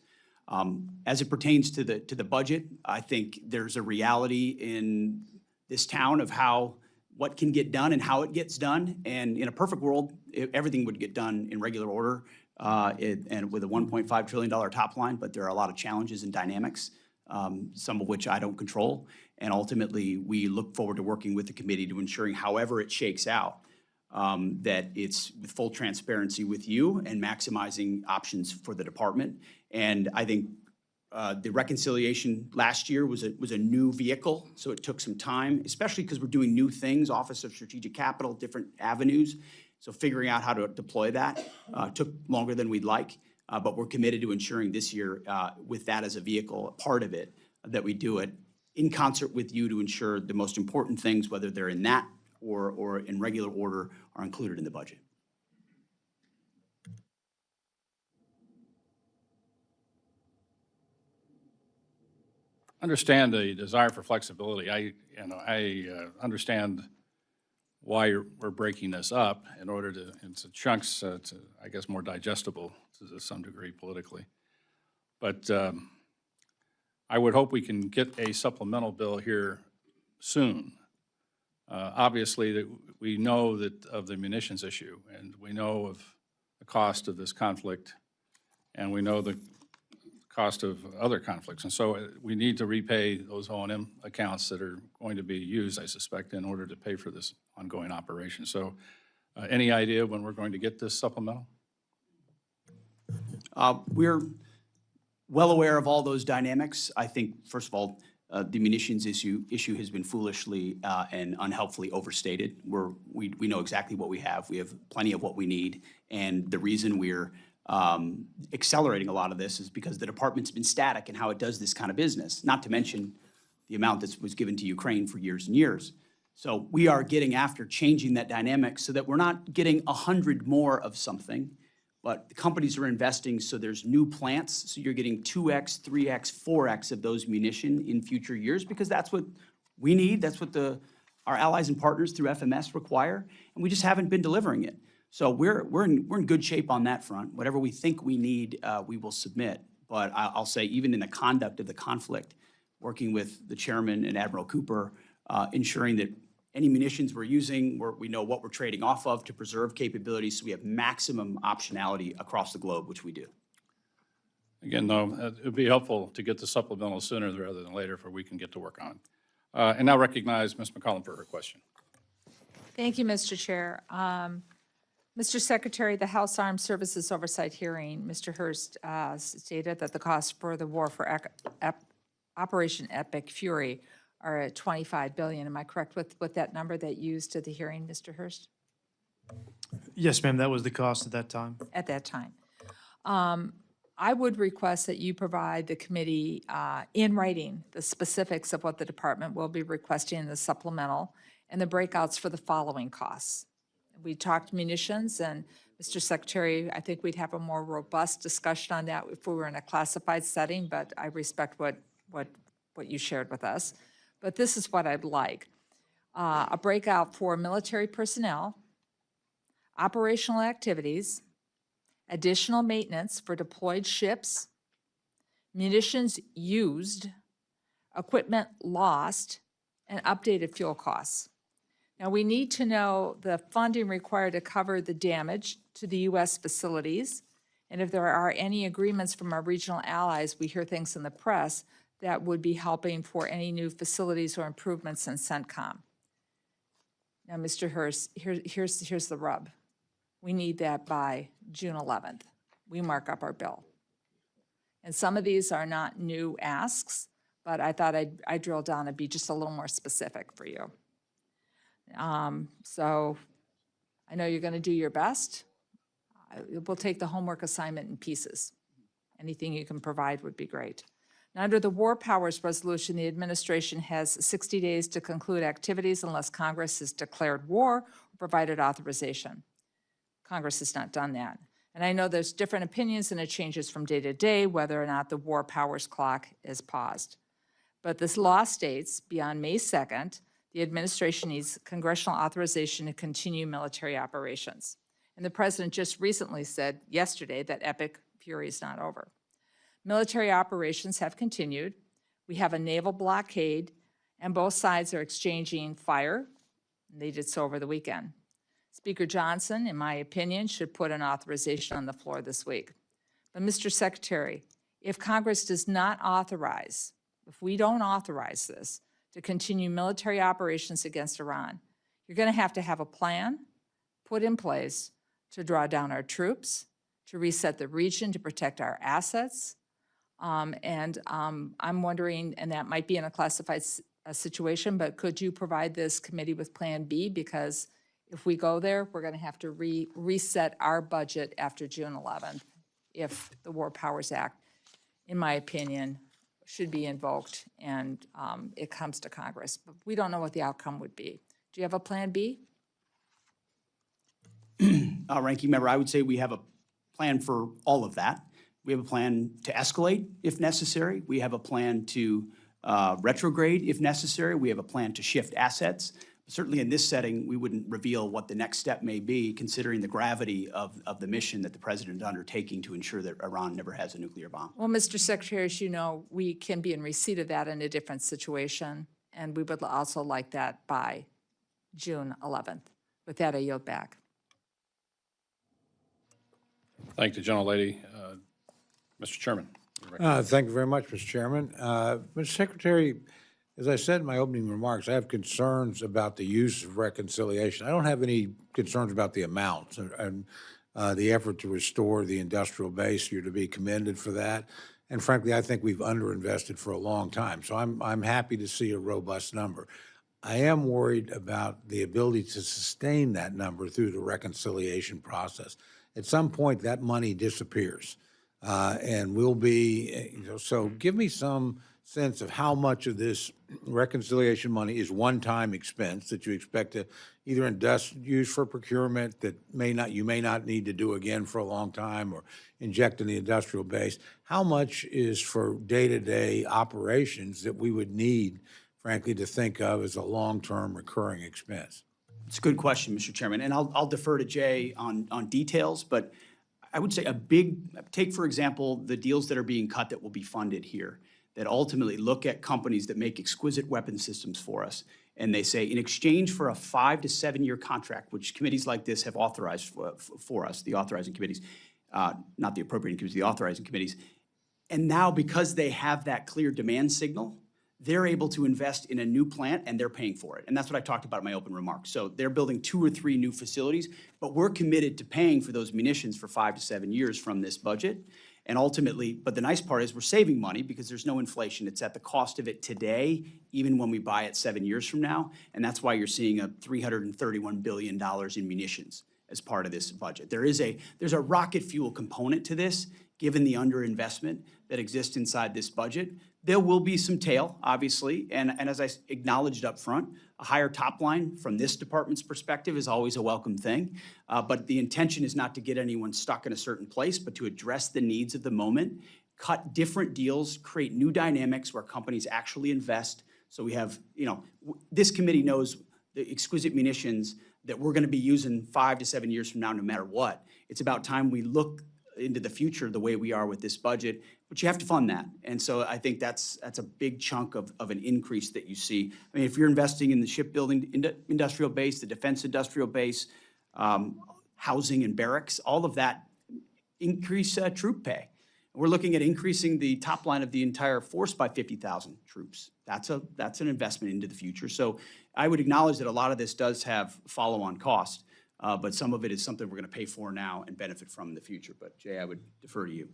As it pertains to the budget, I think there's a reality in this town of what can get done and how it gets done. And in a perfect world, everything would get done in regular order and with a $1.5 trillion top line, but there are a lot of challenges and dynamics, some of which I don't control. And ultimately, we look forward to working with the committee to ensuring however it shakes out, that it's with full transparency with you and maximizing options for the department. And I think the reconciliation last year was a new vehicle, so it took some time, especially because we're doing new things, Office of Strategic Capital, different avenues. So figuring out how to deploy that took longer than we'd like, but we're committed to ensuring this year, with that as a vehicle, part of it, that we do it in concert with you to ensure the most important things, whether they're in that or in regular order, are included in the budget. Understand the desire for flexibility. I understand why we're breaking this up in order to, into chunks, to, I guess, more digestible to some degree politically. But I would hope we can get a supplemental bill here soon. Obviously, that we know that of the munitions issue, and we know of the cost of this conflict, and we know the cost of other conflicts. And so we need to repay those O&M accounts that are going to be used, I suspect, in order to pay for this ongoing operation. So any idea when we're going to get this supplemental? We're well aware of all those dynamics. I think, first of all, the munitions issue has been foolishly and unhelpfully overstated. We know exactly what we have. We have plenty of what we need. And the reason we're accelerating a lot of this is because the department's been static in how it does this kind of business, not to mention the amount that was given to Ukraine for years and years. So we are getting after changing that dynamic so that we're not getting 100 more of something, but the companies are investing so there's new plants, so you're getting 2x, 3x, 4x of those munition in future years, because that's what we need, that's what our allies and partners through FMS require, and we just haven't been delivering it. So we're in good shape on that front. Whatever we think we need, we will submit. But I'll say, even in the conduct of the conflict, working with the chairman and Admiral Cooper, ensuring that any munitions we're using, we know what we're trading off of to preserve capabilities, so we have maximum optionality across the globe, which we do. Again, though, it would be helpful to get the supplemental sooner rather than later, for we can get to work on it. And now recognize Ms. McCollum for her question. Thank you, Mr. Chair. Mr. Secretary, the House Armed Services Oversight Hearing, Mr. Hearst stated that the cost for the war for Operation Epic Fury are at $25 billion. Am I correct with that number that you used at the hearing, Mr. Hearst? Yes, ma'am, that was the cost at that time. At that time. I would request that you provide the committee in writing the specifics of what the department will be requesting in the supplemental and the breakouts for the following costs. We talked munitions, and Mr. Secretary, I think we'd have a more robust discussion on that if we were in a classified setting, but I respect what you shared with us. But this is what I'd like. A breakout for military personnel, operational activities, additional maintenance for deployed ships, munitions used, equipment lost, and updated fuel costs. Now, we need to know the funding required to cover the damage to the U.S. facilities, and if there are any agreements from our regional allies, we hear things in the press, that would be helping for any new facilities or improvements in CENTCOM. Now, Mr. Hearst, here's the rub. We need that by June 11th. We mark up our bill. And some of these are not new asks, but I thought I'd drill down and be just a little more specific for you. So I know you're going to do your best. We'll take the homework assignment in pieces. Anything you can provide would be great. Now, under the War Powers Resolution, the administration has 60 days to conclude activities unless Congress has declared war or provided authorization. Congress has not done that. And I know there's different opinions and it changes from day to day whether or not the War Powers clock is paused. But this law states beyond May 2nd, the administration needs congressional authorization to continue military operations. And the president just recently said yesterday that Epic Fury is not over. Military operations have continued. We have a naval blockade, and both sides are exchanging fire. They did so over the weekend. Speaker Johnson, in my opinion, should put an authorization on the floor this week. But Mr. Secretary, if Congress does not authorize, if we don't authorize this, to continue military operations against Iran, you're going to have a plan, put in place to draw down our troops, to reset the region, to protect our assets. I'm wondering, and that might be in a classified situation, but could you provide this committee with Plan B? Because if we go there, we're going to have to reset our budget after June 11th if the War Powers Act, in my opinion, should be invoked and it comes to Congress. But we don't know what the outcome would be. Do you have a Plan B? Ranking Member, I would say we have a plan for all of that. We have a plan to escalate if necessary. We have a plan to retrograde if necessary. We have a plan to shift assets. Certainly in this setting, we wouldn't reveal what the next step may be, considering the gravity of the mission that the president is undertaking to ensure that Iran never has a nuclear bomb. Well, Mr. Secretary, as you know, we can be in receipt of that in a different situation, and we would also like that by June 11th. With that, I yield back. Thank the gentlelady. Mr. Chairman. Thank you very much, Mr. Chairman. Mr. Secretary, as I said in my opening remarks, I have concerns about the use of reconciliation. I don't have any concerns about the amounts and the effort to restore the industrial base. You're to be commended for that. And frankly, I think we've underinvested for a long time. So I'm happy to see a robust number. I am worried about the ability to sustain that number through the reconciliation process. At some point, that money disappears. And we'll be, so give me some sense of how much of this reconciliation money is one-time expense that you expect to either use for procurement that you may not need to do again for a long time or inject in the industrial base. How much is for day-to-day operations that we would need, frankly, to think of as a long-term recurring expense? It's a good question, Mr. Chairman, and I'll defer to Jay on details, but I would say take, for example, the deals that are being cut that will be funded here, that ultimately look at companies that make exquisite weapon systems for us. And they say, in exchange for a 5 to 7 year contract, which committees like this have authorized for us, the authorizing committees, not the appropriating committees, the authorizing committees. And now, because they have that clear demand signal, they're able to invest in a new plant and they're paying for it. And that's what I talked about in my open remarks. So they're building 2 or 3 new facilities, but we're committed to paying for those munitions for 5 to 7 years from this budget. And ultimately, but the nice part is we're saving money because there's no inflation. It's at the cost of it today, even when we buy it 7 years from now. And that's why you're seeing a $331 billion in munitions as part of this budget. There's a rocket fuel component to this, given the underinvestment that exists inside this budget. There will be some tail, obviously, and as I acknowledged up front, a higher top line from this department's perspective is always a welcome thing. But the intention is not to get anyone stuck in a certain place, but to address the needs of the moment, cut different deals, create new dynamics where companies actually invest. So we have, this committee knows the exquisite munitions that we're going to be using 5 to 7 years from now, no matter what. It's about time we look into the future the way we are with this budget, but you have to fund that. And so I think that's a big chunk of an increase that you see. I mean, if you're investing in the shipbuilding industrial base, the defense industrial base, housing and barracks, all of that increase troop pay. We're looking at increasing the top line of the entire force by 50,000 troops. That's an investment into the future. So I would acknowledge that a lot of this does have follow-on cost. But some of it is something we're going to pay for now and benefit from in the future. But Jay, I would defer to you.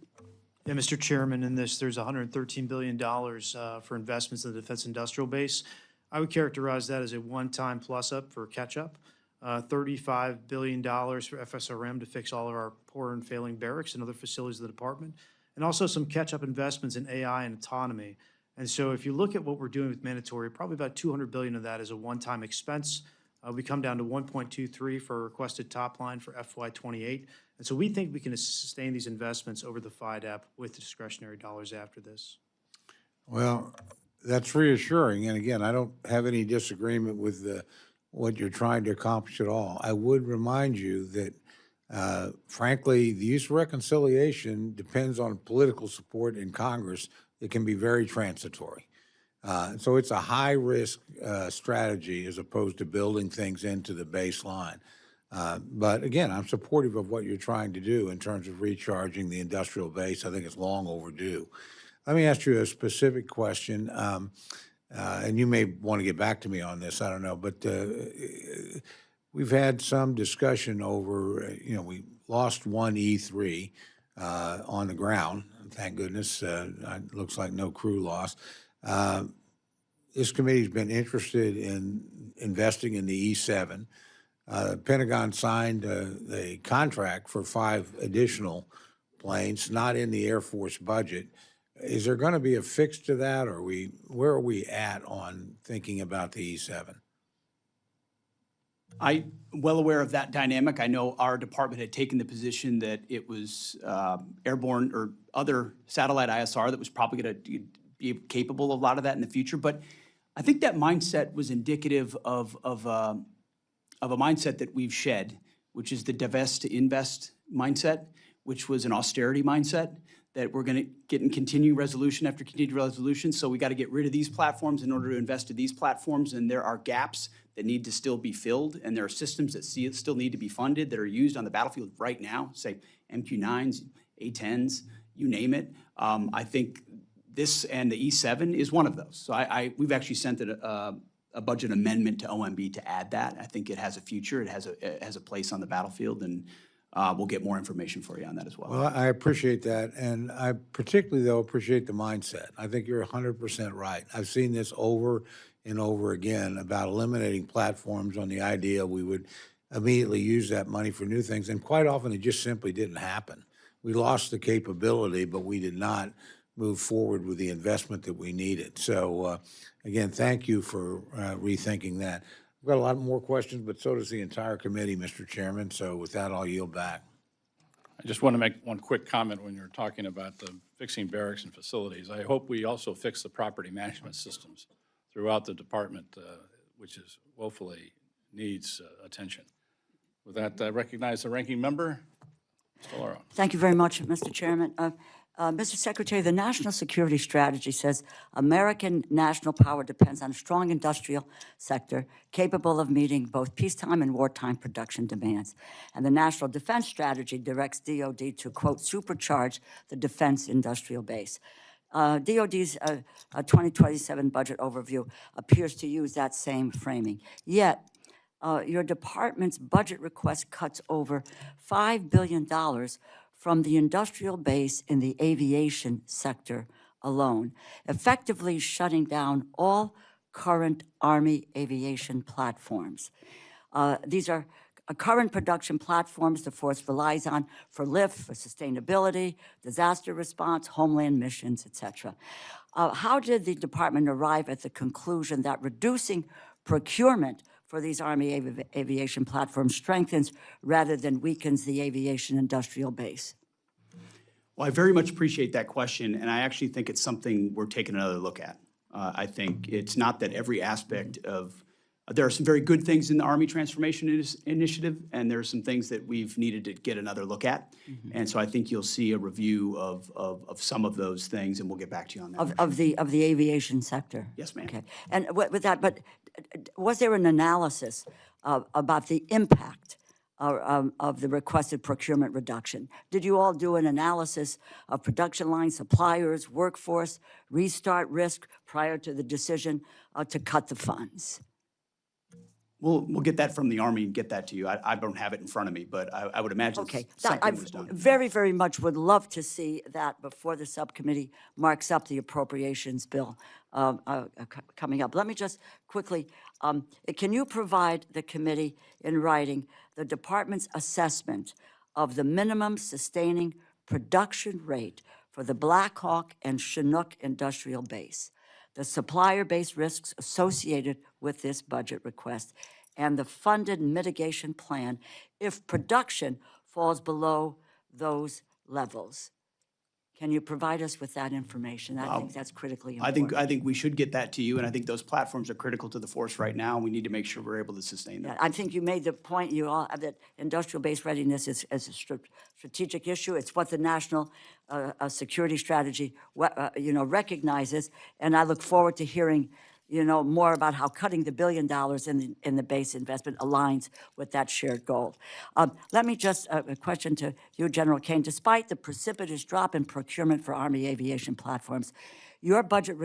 Yeah, Mr. Chairman, in this, there's $113 billion for investments in the defense industrial base. I would characterize that as a one-time plus-up for catch-up. $35 billion for FSRM to fix all of our poor and failing barracks and other facilities of the department, and also some catch-up investments in AI and autonomy. And so if you look at what we're doing with mandatory, probably about $200 billion of that is a one-time expense. We come down to 1.23 for a requested top line for FY28. And so we think we can sustain these investments over the FIDAP with the discretionary dollars after this. Well, that's reassuring. And again, I don't have any disagreement with what you're trying to accomplish at all. I would remind you that, frankly, the use of reconciliation depends on political support in Congress. It can be very transitory. So it's a high-risk strategy as opposed to building things into the baseline. But again, I'm supportive of what you're trying to do in terms of recharging the industrial base. I think it's long overdue. Let me ask you a specific question, and you may want to get back to me on this, I don't know, but we've had some discussion over, we lost one E3 on the ground. Thank goodness. It looks like no crew loss. This committee's been interested in investing in the E7. The Pentagon signed a contract for 5 additional planes, not in the Air Force budget. Is there going to be a fix to that, or where are we at on thinking about the E7? I'm well aware of that dynamic. I know our department had taken the position that it was airborne or other satellite ISR that was probably going to be capable of a lot of that in the future. But I think that mindset was indicative of a mindset that we've shed, which is the divest to invest mindset, which was an austerity mindset, that we're going to get in continuing resolution after continued resolution. So we got to get rid of these platforms in order to invest in these platforms. And there are gaps that need to still be filled. And there are systems that still need to be funded that are used on the battlefield right now, say MQ-9s, A-10s, you name it. I think this and the E7 is one of those. So we've actually sent a budget amendment to OMB to add that. I think it has a future. It has a place on the battlefield, and we'll get more information for you on that as well. Well, I appreciate that, and I particularly, though, appreciate the mindset. I think you're 100% right. I've seen this over and over again about eliminating platforms on the idea we would immediately use that money for new things, and quite often it just simply didn't happen. We lost the capability, but we did not move forward with the investment that we needed. So, again, thank you for rethinking that. I've got a lot more questions, but so does the entire committee, Mr. Chairman. So with that, I'll yield back. I just want to make one quick comment when you're talking about the fixing barracks and facilities. I hope we also fix the property management systems throughout the department, which is woefully needs attention. With that, I recognize the ranking member, Mr. Lauro. Thank you very much, Mr. Chairman. Mr. Secretary, the national security strategy says American national power depends on a strong industrial sector capable of meeting both peacetime and wartime production demands. And the national defense strategy directs DOD to, quote, supercharge the defense industrial base. DOD's 2027 budget overview appears to use that same framing. Yet, your department's budget request cuts over $5 billion from the industrial base in the aviation sector alone, effectively shutting down all current Army aviation platforms. These are current production platforms the force relies on for lift, for sustainability, disaster response, homeland missions, etc. How did the department arrive at the conclusion that reducing procurement for these Army aviation platforms strengthens rather than weakens the aviation industrial base? Well, I very much appreciate that question, and I actually think it's something we're taking another look at. I think it's not that every aspect of there are some very good things in the Army Transformation Initiative, and there are some things that we've needed to get another look at. Mm-hmm. And so I think you'll see a review of some of those things, and we'll get back to you on that. Of the aviation sector? Yes, ma'am. Okay. And with that, but was there an analysis about the impact of the requested procurement reduction? Did you all do an analysis of production line suppliers, workforce, restart risk prior to the decision to cut the funds? We'll get that from the Army and get that to you. I don't have it in front of me, but I would imagine something was done. Very, very much would love to see that before the subcommittee marks up the appropriations bill coming up. Let me just quickly, can you provide the committee in writing the department's assessment of the minimum sustaining production rate for the Black Hawk and Chinook industrial base, the supplier-based risks associated with this budget request, and the funded mitigation plan if production falls below those levels? Can you provide us with that information? I think that's critically important. I think we should get that to you, and I think those platforms are critical to the force right now, and we need to make sure we're able to sustain them. Yeah, I think you made the point, you all, that industrial base readiness is a strategic issue. It's what the national security strategy recognizes, and I look forward to hearing more about how cutting the $1 billion in the base investment aligns with that shared goal. Let me just, a question to you, General Kane. Despite the precipitous drop in procurement for Army aviation platforms, Your budget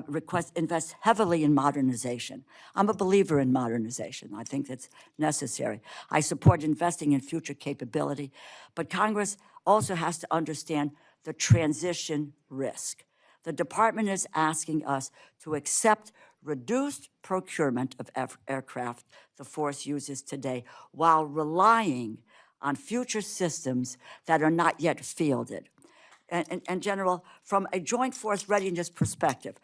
request invests heavily in modernization. I'm a believer in modernization. I think that's necessary. I support investing in future capability, but Congress also has to understand the transition risk. The department is asking us to accept reduced procurement of aircraft the force uses today while relying on future systems that are not yet fielded. And General, from a joint force readiness perspective,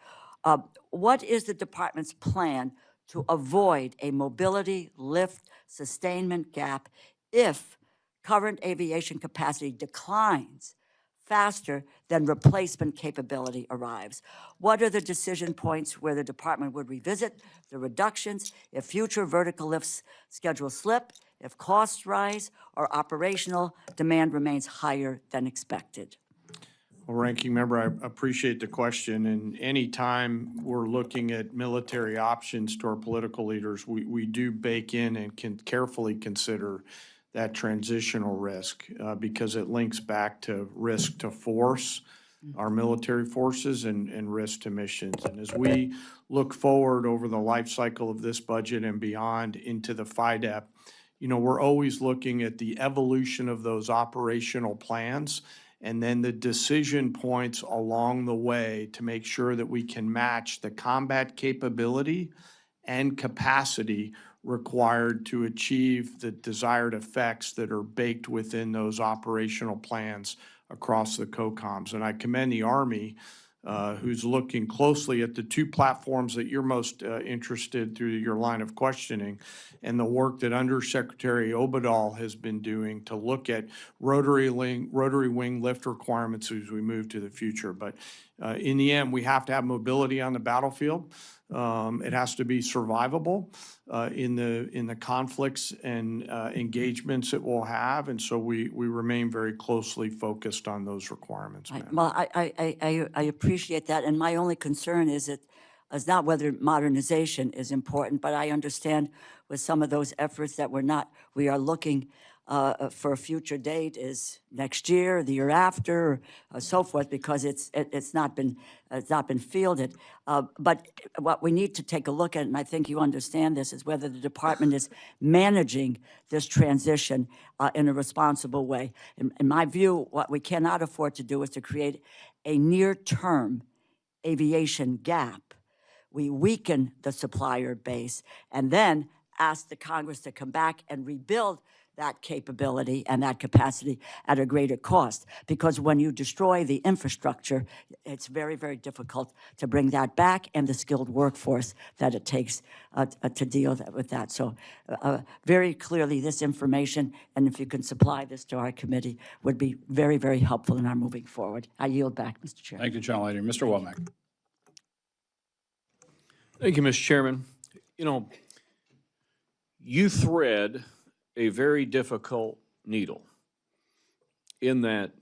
what is the department's plan to avoid a mobility, lift, sustainment gap if current aviation capacity declines faster than replacement capability arrives? What are the decision points where the department would revisit the reductions if future vertical lifts schedules slip, if costs rise, or operational demand remains higher than expected? Well, Ranking Member, I appreciate the question. And anytime we're looking at military options to our political leaders, we do bake in and can carefully consider that transitional risk because it links back to risk to force, our military forces, and risk to missions. And as we look forward over the life cycle of this budget and beyond into the FYDP, you know, we're always looking at the evolution of those operational plans and then the decision points along the way to make sure that we can match the combat capability and capacity required to achieve the desired effects that are baked within those operational plans across the COCOMs. And I commend the Army, who's looking closely at the two platforms that you're most interested through your line of questioning, and the work that Undersecretary Obadal has been doing to look at rotary wing lift requirements as we move to the future. But in the end, we have to have mobility on the battlefield. It has to be survivable in the conflicts and engagements it will have, and so we remain very closely focused on those requirements. Well, I appreciate that, and my only concern is not whether modernization is important, but I understand with some of those efforts that we are looking for a future date is next year, the year after, so forth, because it's not been fielded. But what we need to take a look at, and I think you understand this, is whether the department is managing this transition in a responsible way. In my view, what we cannot afford to do is to create a near-term aviation gap. We weaken the supplier base and then ask the Congress to come back and rebuild that capability and that capacity at a greater cost. Because when you destroy the infrastructure, it's very, very difficult to bring that back and the skilled workforce that it takes to deal with that. So very clearly this information, and if you can supply this to our committee, would be very, very helpful in our moving forward. I yield back, Mr. Chair. Thank you, General Leader. Mr. Womack. Thank you, Mr. Chairman. You know, you thread a very difficult needle in that,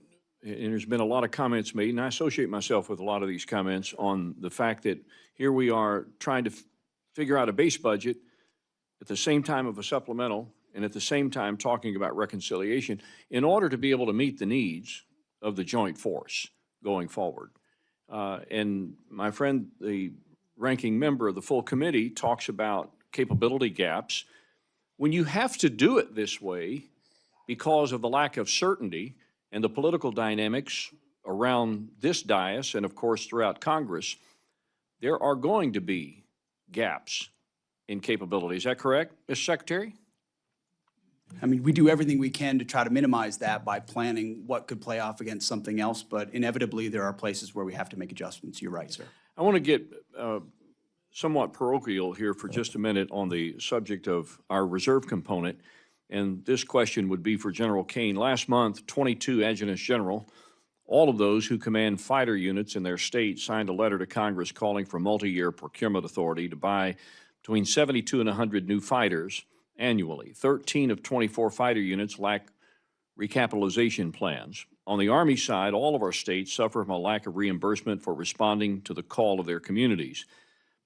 and there's been a lot of comments made, and I associate myself with a lot of these comments on the fact that here we are trying to figure out a base budget at the same time of a supplemental and at the same time talking about reconciliation in order to be able to meet the needs of the joint force going forward. And my friend, the ranking member of the full committee, talks about capability gaps. When you have to do it this way because of the lack of certainty and the political dynamics around this dais and, of course, throughout Congress, there are going to be gaps in capability. Is that correct, Mr. Secretary? I mean, we do everything we can to try to minimize that by planning what could play off against something else, but inevitably there are places where we have to make adjustments. You're right, sir. I want to get somewhat parochial here for just a minute on the subject of our reserve component, and this question would be for General Kane. Last month, 22 adjutants general, all of those who command fighter units in their state, signed a letter to Congress calling for multi-year procurement authority to buy between 72 and 100 new fighters annually. 13 of 24 fighter units lack recapitalization plans. On the Army side, all of our states suffer from a lack of reimbursement for responding to the call of their communities.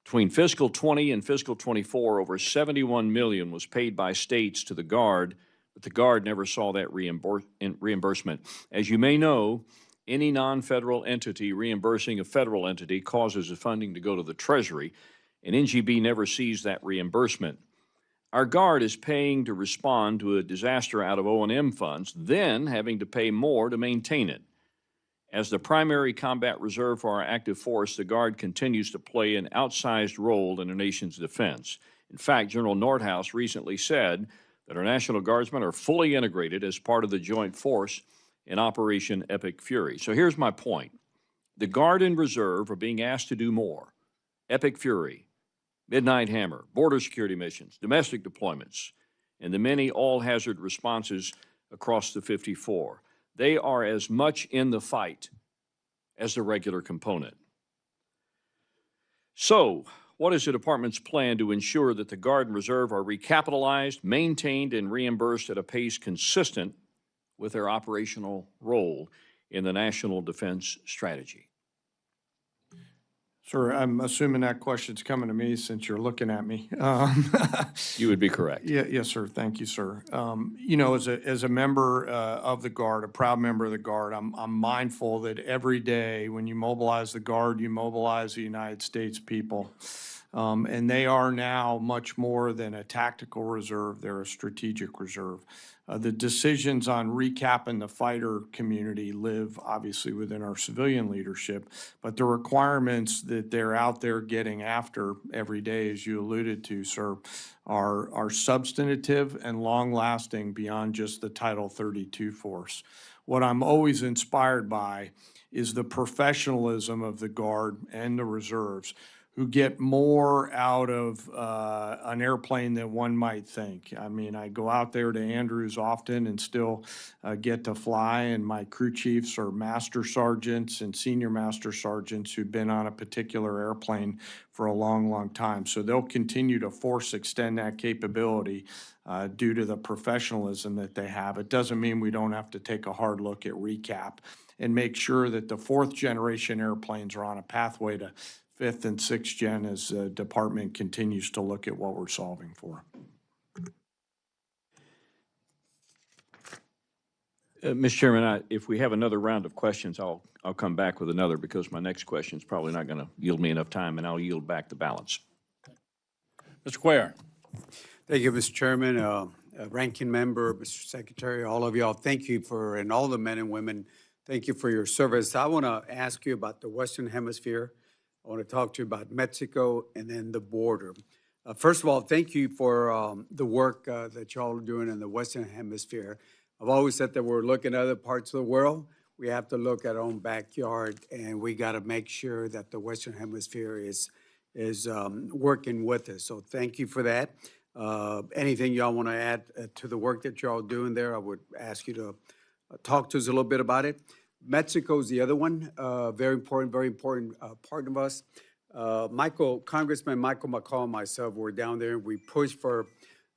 Between fiscal 20 and fiscal 24, over $71 million was paid by states to the Guard, but the Guard never saw that reimbursement. As you may know, any non-federal entity reimbursing a federal entity causes the funding to go to the Treasury, and NGB never sees that reimbursement. Our Guard is paying to respond to a disaster out of O&M funds, then having to pay more to maintain it. As the primary combat reserve for our active force, the Guard continues to play an outsized role in the nation's defense. In fact, General Nordhaus recently said that our National Guardsmen are fully integrated as part of the joint force in Operation Epic Fury. So here's my point. The Guard and Reserve are being asked to do more. Epic Fury, Midnight Hammer, border security missions, domestic deployments, and the many all-hazard responses across the 54. They are as much in the fight as the regular component. So, what is the department's plan to ensure that the Guard and Reserve are recapitalized, maintained, and reimbursed at a pace consistent with their operational role in the national defense strategy? Sir, I'm assuming that question's coming to me since you're looking at me. You would be correct. Yeah, yes, sir. Thank you, sir. You know, as a member of the Guard, a proud member of the Guard, I'm mindful that every day when you mobilize the Guard, you mobilize the United States people. And they are now much more than a tactical reserve. They're a strategic reserve. The decisions on recapping the fighter community live obviously within our civilian leadership, but the requirements that they're out there getting after every day, as you alluded to, sir, are substantive and long-lasting beyond just the Title 32 force. What I'm always inspired by is the professionalism of the Guard and the reserves, who get more out of an airplane than one might think. I mean, I go out there to Andrews often and still get to fly, and my crew chiefs are master sergeants and senior master sergeants who've been on a particular airplane for a long, long time. So they'll continue to force extend that capability due to the professionalism that they have. It doesn't mean we don't have to take a hard look at recap and make sure that the fourth generation airplanes are on a pathway to fifth and sixth gen as the department continues to look at what we're solving for. Mr. Chairman, if we have another round of questions, I'll come back with another because my next question is probably not going to yield me enough time, and I'll yield back the balance. Mr. Cuellar. Thank you, Mr. Chairman, Ranking Member, Mr. Secretary, all of y'all. Thank you for, and all the men and women, thank you for your service. I want to ask you about the Western Hemisphere. I want to talk to you about Mexico and then the border. First of all, thank you for the work that y'all are doing in the Western Hemisphere. I've always said that we're looking at other parts of the world. We have to look at our own backyard, and we got to make sure that the Western Hemisphere is working with us. So thank you for that. Anything y'all want to add to the work that y'all doing there, I would ask you to talk to us a little bit about it. Mexico is the other one, very important part of us. Congressman Michael McCall and myself were down there. We pushed for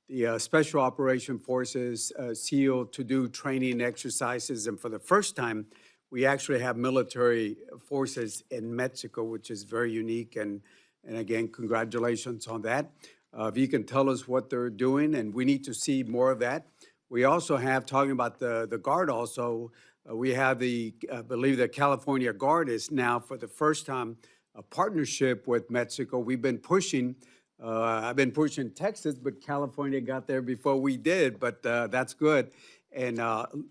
the Special Operation Forces, SEAL, to do training exercises. And for the first time, we actually have military forces in Mexico, which is very unique. And again, congratulations on that. If you can tell us what they're doing, and we need to see more of that. We also have, talking about the Guard also, we have I believe the California Guard is now for the first time a partnership with Mexico. We've been pushing, I've been pushing Texas, but California got there before we did, but that's good. And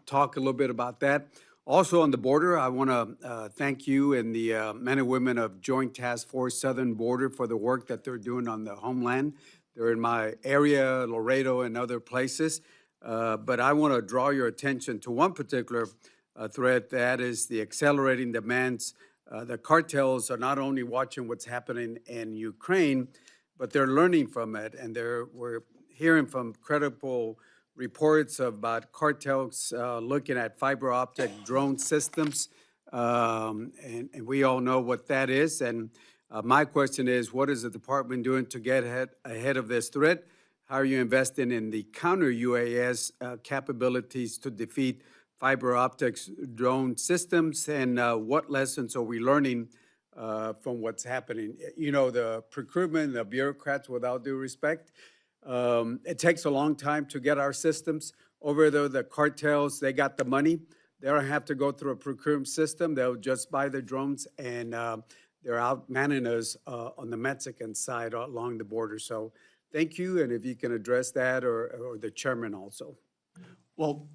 talk a little bit about that. Also on the border, I want to thank you and the men and women of Joint Task Force Southern Border for the work that they're doing on the homeland. They're in my area, Laredo and other places. But I want to draw your attention to one particular threat, that is the accelerating demands. The cartels are not only watching what's happening in Ukraine, but they're learning from it. And we're hearing from credible reports about cartels looking at fiber optic drone systems. And we all know what that is. And my question is, what is the department doing to get ahead of this threat? How are you investing in the counter-UAS capabilities to defeat fiber optics drone systems? And what lessons are we learning from what's happening? You know, the procurement, the bureaucrats, without due respect, it takes a long time to get our systems over there. The cartels, they got the money. They don't have to go through a procurement system. They'll just buy the drones, and they're out manning us on the Mexican side along the border. So thank you, and if you can address that, or the chairman also. Well,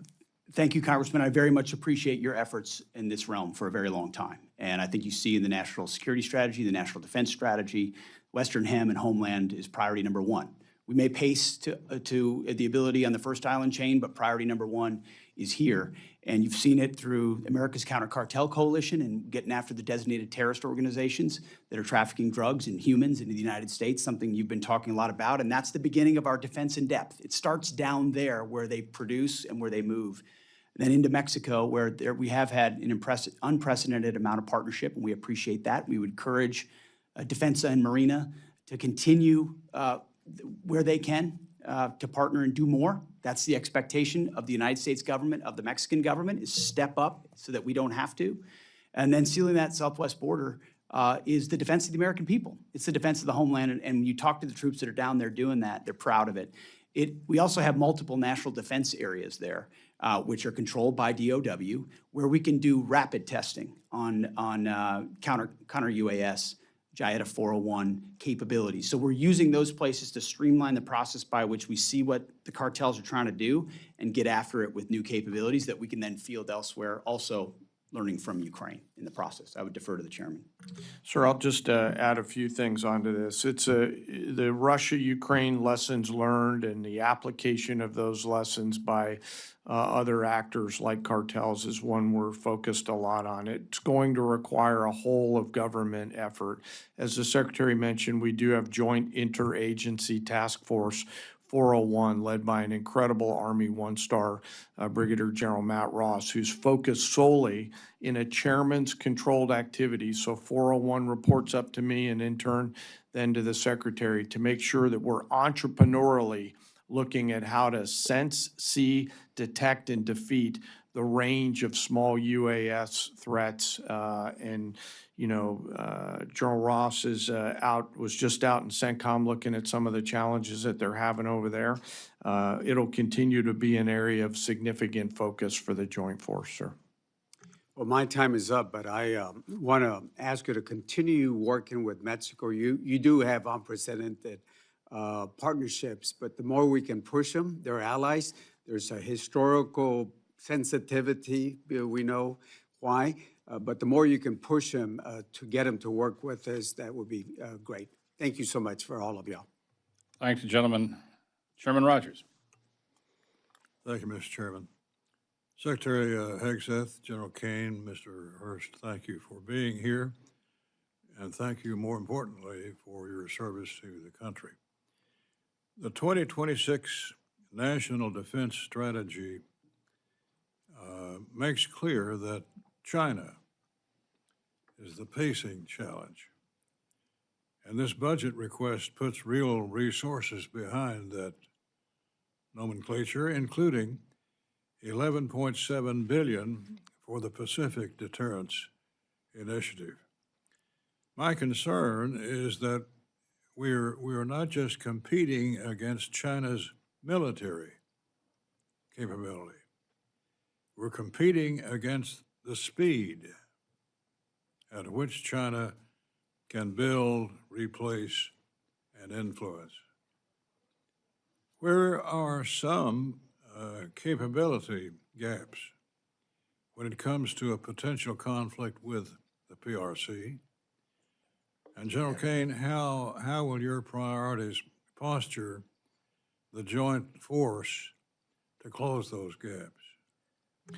thank you, Congressman. I very much appreciate your efforts in this realm for a very long time. And I think you see in the national security strategy, the national defense strategy, Western Hem and Homeland is priority number one. We may pace to the ability on the first island chain, but priority number one is here. And you've seen it through America's Counter Cartel Coalition and getting after the designated terrorist organizations that are trafficking drugs and humans into the United States, something you've been talking a lot about. And that's the beginning of our defense in depth. It starts down there where they produce and where they move. And then into Mexico, where we have had an unprecedented amount of partnership, and we appreciate that. We would encourage Defensa and Marina to continue where they can to partner and do more. That's the expectation of the United States government, of the Mexican government, is step up so that we don't have to. And then sealing that southwest border is the defense of the American people. It's the defense of the homeland. And when you talk to the troops that are down there doing that, they're proud of it. We also have multiple national defense areas there, which are controlled by DOW, where we can do rapid testing on counter UAS, JIETA 401 capabilities. So we're using those places to streamline the process by which we see what the cartels are trying to do and get after it with new capabilities that we can then field elsewhere, also learning from Ukraine in the process. I would defer to the chairman. Sir, I'll just add a few things onto this. It's the Russia-Ukraine lessons learned and the application of those lessons by other actors like cartels is one we're focused a lot on. It's going to require a whole of government effort. As the Secretary mentioned, we do have Joint Interagency Task Force 401, led by an incredible Army one-star Brigadier General Matt Ross, who's focused solely in a chairman's controlled activity. So 401 reports up to me and in turn then to the Secretary to make sure that we're entrepreneurially looking at how to sense, see, detect, and defeat the range of small UAS threats. General Ross was just out in CENTCOM looking at some of the challenges that they're having over there. It'll continue to be an area of significant focus for the Joint Force, sir. Well, my time is up, but I want to ask you to continue working with Mexico. You do have unprecedented partnerships, but the more we can push them, they're allies. There's a historical sensitivity, we know why, but the more you can push them to get them to work with us, that would be great. Thank you so much for all of y'all. Thank you, gentlemen. Chairman Rogers. Thank you, Mr. Chairman. Secretary Hegseth, General Kane, Mr. Hurst, thank you for being here, and thank you, more importantly, for your service to the country. The 2026 National Defense Strategy makes clear that China is the pacing challenge. And this budget request puts real resources behind that nomenclature, including $11.7 billion for the Pacific Deterrence Initiative. My concern is that we're not just competing against China's military capability. We're competing against the speed at which China can build, replace, and influence. Where are some capability gaps when it comes to a potential conflict with the PRC? And General Kane, how will your priorities posture the joint force to close those gaps?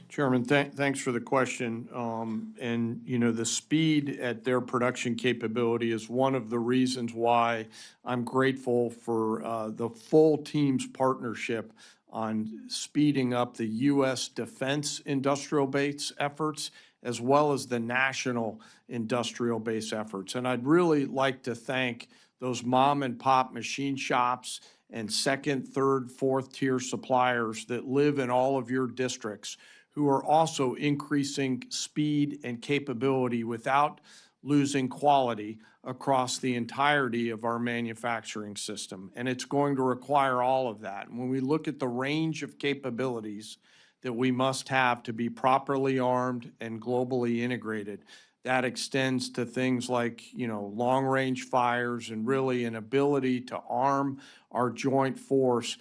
Chairman, thanks for the question. The speed at their production capability is one of the reasons why I'm grateful for the full team's partnership on speeding up the U.S. defense industrial base efforts as well as the national industrial base efforts. And I'd really like to thank those mom and pop machine shops and second, third, fourth tier suppliers that live in all of your districts who are also increasing speed and capability without losing quality across the entirety of our manufacturing system. And it's going to require all of that. And when we look at the range of capabilities that we must have to be properly armed and globally integrated. That extends to things like, long-range fires and really an ability to arm our joint force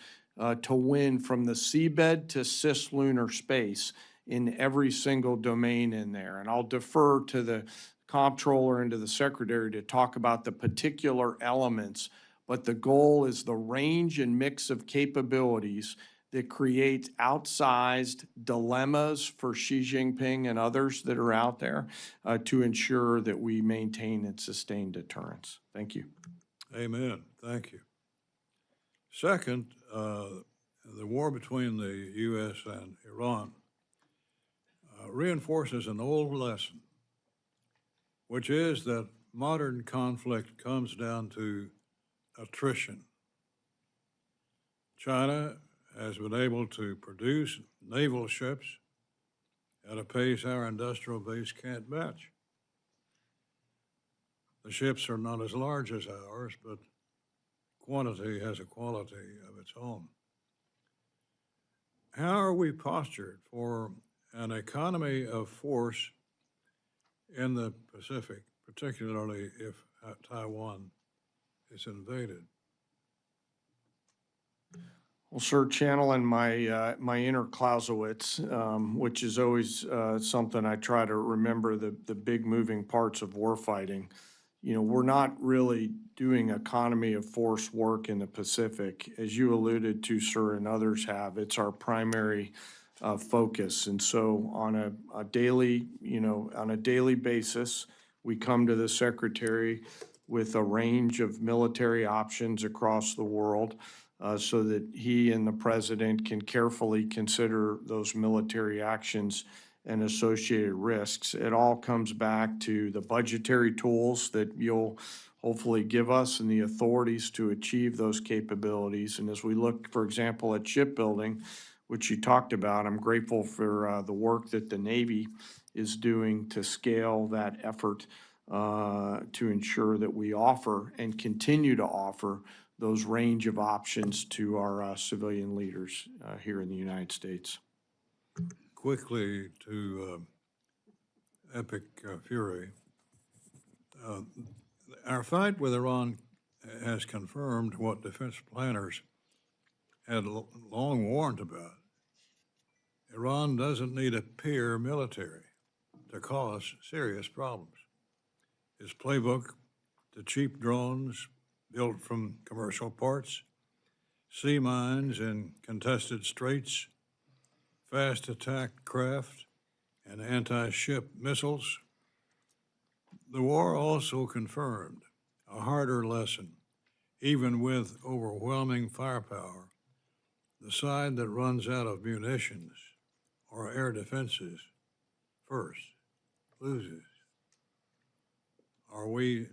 to win from the seabed to cislunar space in every single domain in there. And I'll defer to the comptroller and to the secretary to talk about the particular elements, but the goal is the range and mix of capabilities that creates outsized dilemmas for Xi Jinping and others that are out there to ensure that we maintain and sustain deterrence. Thank you. Amen. Thank you. Second, the war between the U.S. and Iran reinforces an old lesson, which is that modern conflict comes down to attrition. China has been able to produce naval ships at a pace our industrial base can't match. The ships are not as large as ours, but quantity has a quality of its own. How are we postured for an economy of force in the Pacific, particularly if Taiwan is invaded? Well, sir, channeling my my inner Clausewitz, which is always something I try to remember, the big moving parts of warfighting. We're not really doing economy of force work in the Pacific. As you alluded to, sir, and others have, it's our primary focus. And so on a daily, on a daily basis, we come to the secretary with a range of military options across the world so that he and the president can carefully consider those military actions and associated risks. It all comes back to the budgetary tools that you'll hopefully give us and the authorities to achieve those capabilities. And as we look, for example, at shipbuilding, which you talked about, I'm grateful for the work that the Navy is doing to scale that effort to ensure that we offer and continue to offer those range of options to our civilian leaders here in the United States. Quickly to epic fury. Our fight with Iran has confirmed what defense planners had long warned about. Iran doesn't need a peer military to cause serious problems. His playbook to cheap drones built from commercial parts, sea mines in contested straits, fast attack craft, and anti-ship missiles. The war also confirmed a harder lesson. Even with overwhelming firepower, the side that runs out of munitions or air defenses first loses. Are we,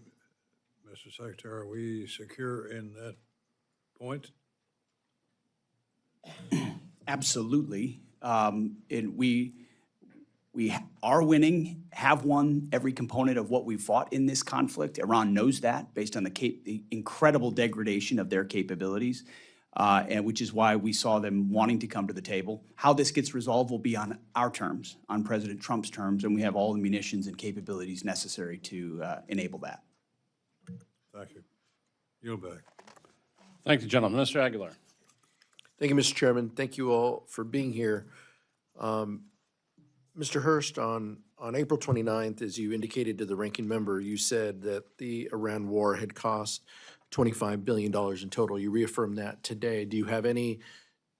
Mr. Secretary, are we secure in that point? Absolutely. And we are winning, have won every component of what we fought in this conflict. Iran knows that based on the incredible degradation of their capabilities, and which is why we saw them wanting to come to the table. How this gets resolved will be on our terms, on President Trump's terms, and we have all the munitions and capabilities necessary to enable that. Thank you. Yield back. Thank you, gentlemen. Mr. Aguilar. Thank you, Mr. Chairman. Thank you all for being here. Mr. Hurst, on April 29th, as you indicated to the ranking member, you said that the Iran war had cost $25 billion in total. You reaffirmed that today. Do you have any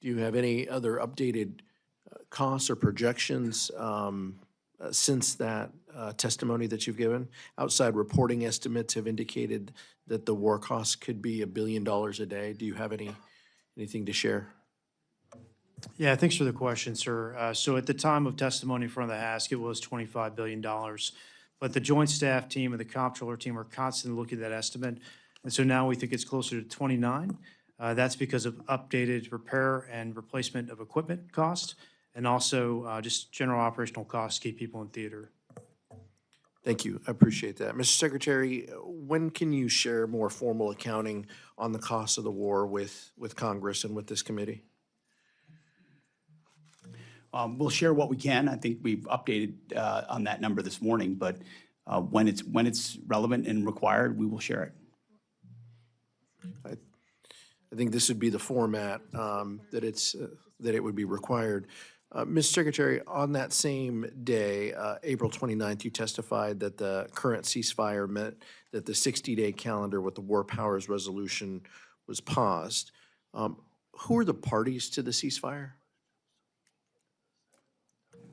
other updated costs or projections since that testimony that you've given? Outside reporting estimates have indicated that the war costs could be $1 billion a day. Do you have anything to share? Yeah, thanks for the question, sir. So at the time of testimony in front of the Ask, it was $25 billion. But the Joint Staff Team and the Comptroller Team are constantly looking at that estimate. And so now we think it's closer to 29. That's because of updated repair and replacement of equipment costs and also just general operational costs to keep people in theater. Thank you. I appreciate that. Mr. Secretary, when can you share more formal accounting on the cost of the war with Congress and with this committee? We'll share what we can. I think we've updated on that number this morning, but when it's relevant and required, we will share it. I think this would be the format that it would be required. Mr. Secretary, on that same day, April 29th, you testified that the current ceasefire meant that the 60-day calendar with the War Powers Resolution was paused. Who are the parties to the ceasefire?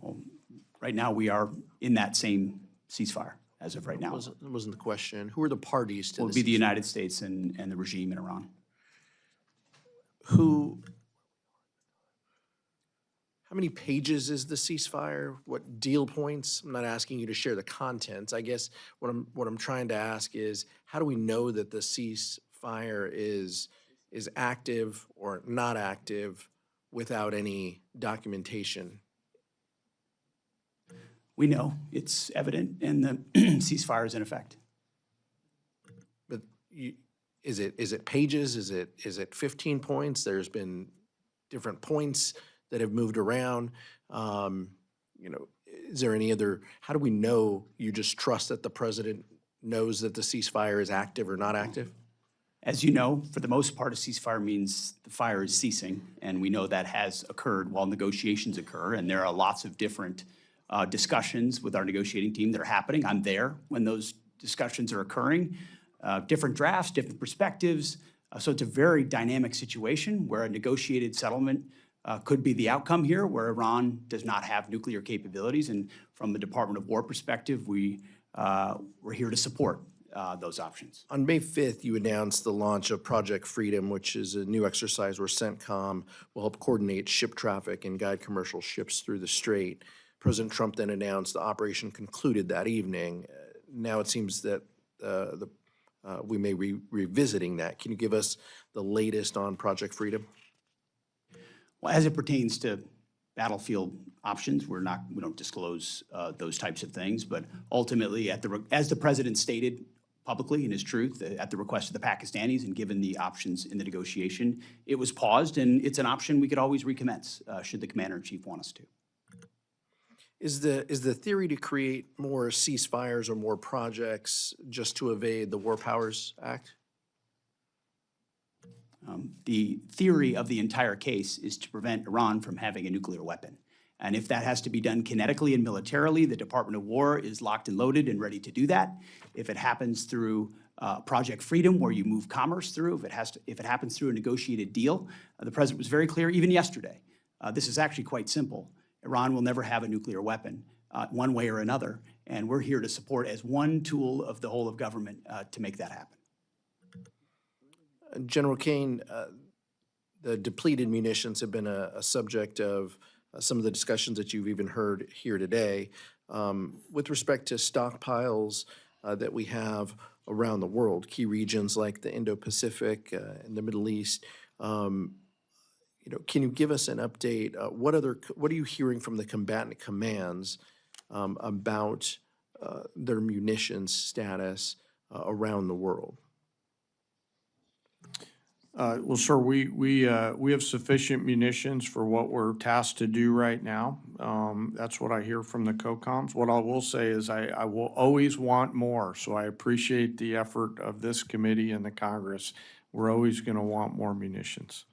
Well, right now, we are in that same ceasefire as of right now. That wasn't the question. Who are the parties to It would the be the ceasefire? United States and the regime in Iran. How many pages is the ceasefire? What deal points? I'm not asking you to share the contents. I guess what I'm trying to ask is, how do we know that the ceasefire is active or not active without any documentation? We know it's evident, and the ceasefire is in effect. But is it pages? Is it 15 points? There's been different points that have moved around. Is there any other? How do we know you just trust that the president knows that the ceasefire is active or not active? As you know, for the most part, a ceasefire means the fire is ceasing, and we know that has occurred while negotiations occur, and there are lots of different discussions with our negotiating team that are happening. I'm there when those discussions are occurring, different drafts, different perspectives. So it's a very dynamic situation where a negotiated settlement could be the outcome here, where Iran does not have nuclear capabilities. And from the Department of War perspective, we're here to support those options. On May 5th, you announced the launch of Project Freedom, which is a new exercise where CENTCOM will help coordinate ship traffic and guide commercial ships through the strait. President Trump then announced the operation concluded that evening. Now it seems that we may be revisiting that. Can you give us the latest on Project Freedom? Well, as it pertains to battlefield options, we don't disclose those types of things. But ultimately, as the president stated publicly in his truth, at the request of the Pakistanis and given the options in the negotiation, it was paused, and it's an option we could always recommence should the commander-in-chief want us to. Is the theory to create more ceasefires or more projects just to evade the War Powers Act? The theory of the entire case is to prevent Iran from having a nuclear weapon. And if that has to be done kinetically and militarily, the Department of War is locked and loaded and ready to do that. If it happens through Project Freedom, where you move commerce through, if it happens through a negotiated deal, the president was very clear, even yesterday. This is actually quite simple. Iran will never have a nuclear weapon one way or another, and we're here to support as one tool of the whole of government to make that happen. General Kane, the depleted munitions have been a subject of some of the discussions that you've even heard here today. With respect to stockpiles that we have around the world, key regions like the Indo-Pacific and the Middle East, can you give us an update? What are you hearing from the combatant commands about their munitions status around the world? Well, sir, we have sufficient munitions for what we're tasked to do right now. That's what I hear from the COCOMs. What I will say is I will always want more, so I appreciate the effort of this committee and the Congress. We're always going to want more munitions.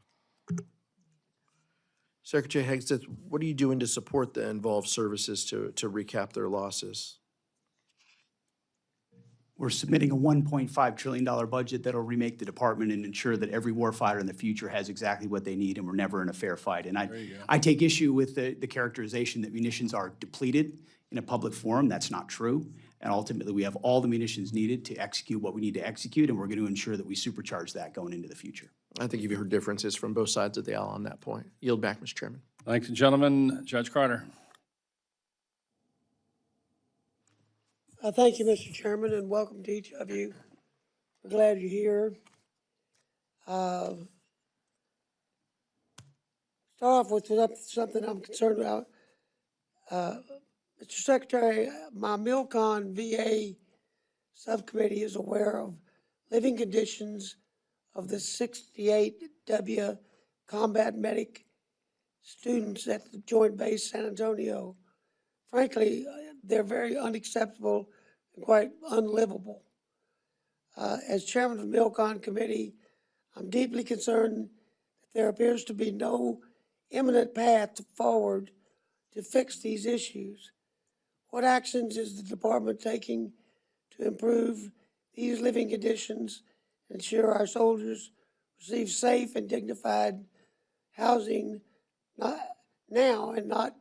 Secretary Hegseth, what are you doing to support the involved services to recap their losses? We're submitting a $1.5 trillion budget that'll remake the department and ensure that every warfighter in the future has exactly what they need, and we're never in a fair fight. And I take issue with the characterization that munitions are depleted in a public forum. That's not true. And ultimately, we have all the munitions needed to execute what we need to execute, and we're going to ensure that we supercharge that going into the future. I think you've heard differences from both sides of the aisle on that point. Yield back, Mr. Chairman. Thank you, gentlemen. Judge Carter. Thank you, Mr. Chairman, and welcome to each of you. We're glad you're here. Start off with something I'm concerned about. Mr. Secretary, my MILCON VA subcommittee is aware of living conditions of the 68W combat medic students at the Joint Base San Antonio. Frankly, they're very unacceptable and quite unlivable. As chairman of the MilCon committee, I'm deeply concerned that there appears to be no imminent path forward to fix these issues. What actions is the department taking to improve these living conditions and ensure our soldiers receive safe and dignified housing, not now and not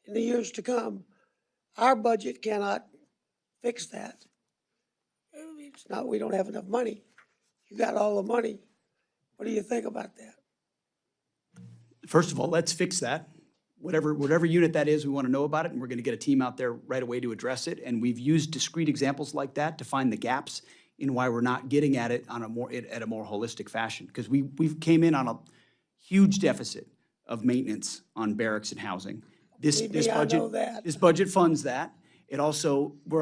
in the years to come? Our budget cannot fix that. It's not, we don't have enough money. You got all the money. What do you think about that? First of all, let's fix that. Whatever unit that is, we want to know about it, and we're going to get a team out there right away to address it. And we've used discrete examples like that to find the gaps in why we're not getting at it on a more holistic fashion. Because we've came in on a huge deficit of maintenance on barracks and housing. This budget funds that. We're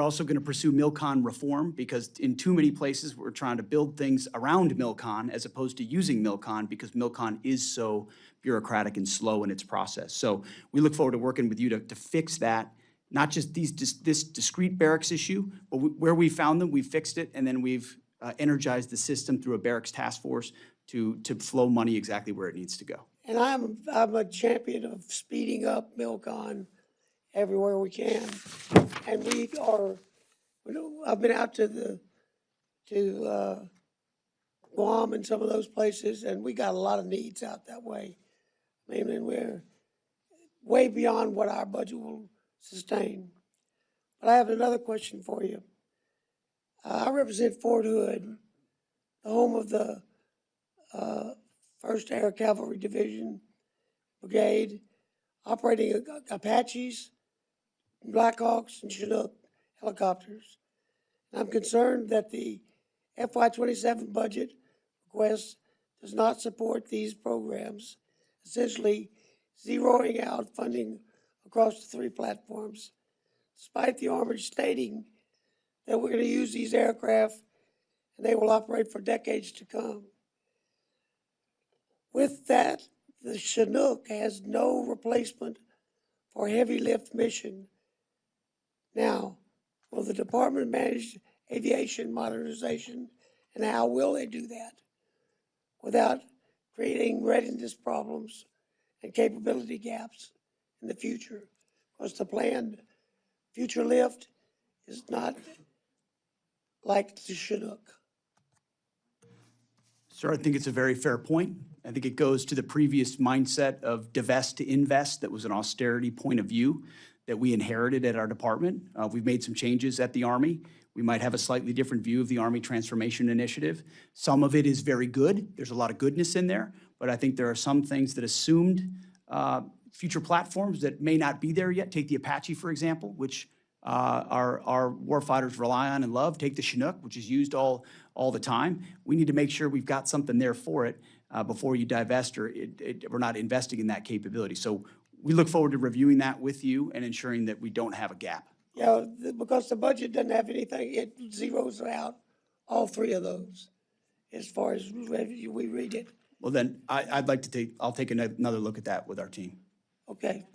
also going to pursue MilCon reform, because in too many places we're trying to build things around MilCon as opposed to using MilCon, because MilCon is so bureaucratic and slow in its process. So we look forward to working with you to fix that, not just this discrete barracks issue, but where we found them, we fixed it, and then we've energized the system through a barracks task force to flow money exactly where it needs to go. And I'm a champion of speeding up MilCon everywhere we can. And I've been out to Guam and some of those places, and we got a lot of needs out that way. I mean, and we're way beyond what our budget will sustain. But I have another question for you. I represent Fort Hood, the home of the 1st Air Cavalry Division Brigade, operating Apaches, Blackhawks, and Chinook helicopters. And I'm concerned that the FY27 budget request does not support these programs, essentially zeroing out funding across the 3 platforms, despite the Army stating that we're going to use these aircraft and they will operate for decades to come. With that, the Chinook has no replacement for heavy lift mission. Now, will the department manage aviation modernization, and how will they do that without creating readiness problems and capability gaps in the future? Because the planned future lift is not like the Chinook. Sir, I think it's a very fair point. I think it goes to the previous mindset of divest to invest. That was an austerity point of view that we inherited at our department. We've made some changes at the Army. We might have a slightly different view of the Army Transformation Initiative. Some of it is very good. There's a lot of goodness in there, but I think there are some things that assumed future platforms that may not be there yet. Take the Apache, for example, which our warfighters rely on and love. Take the Chinook, which is used all the time. We need to make sure we've got something there for it before you divest, or we're not investing in that capability. So we look forward to reviewing that with you and ensuring that we don't have a gap. Yeah, because the budget doesn't have anything, it zeroes out all 3 of those as far as we read it. Well, then I'll take another look at that with our team. Okay,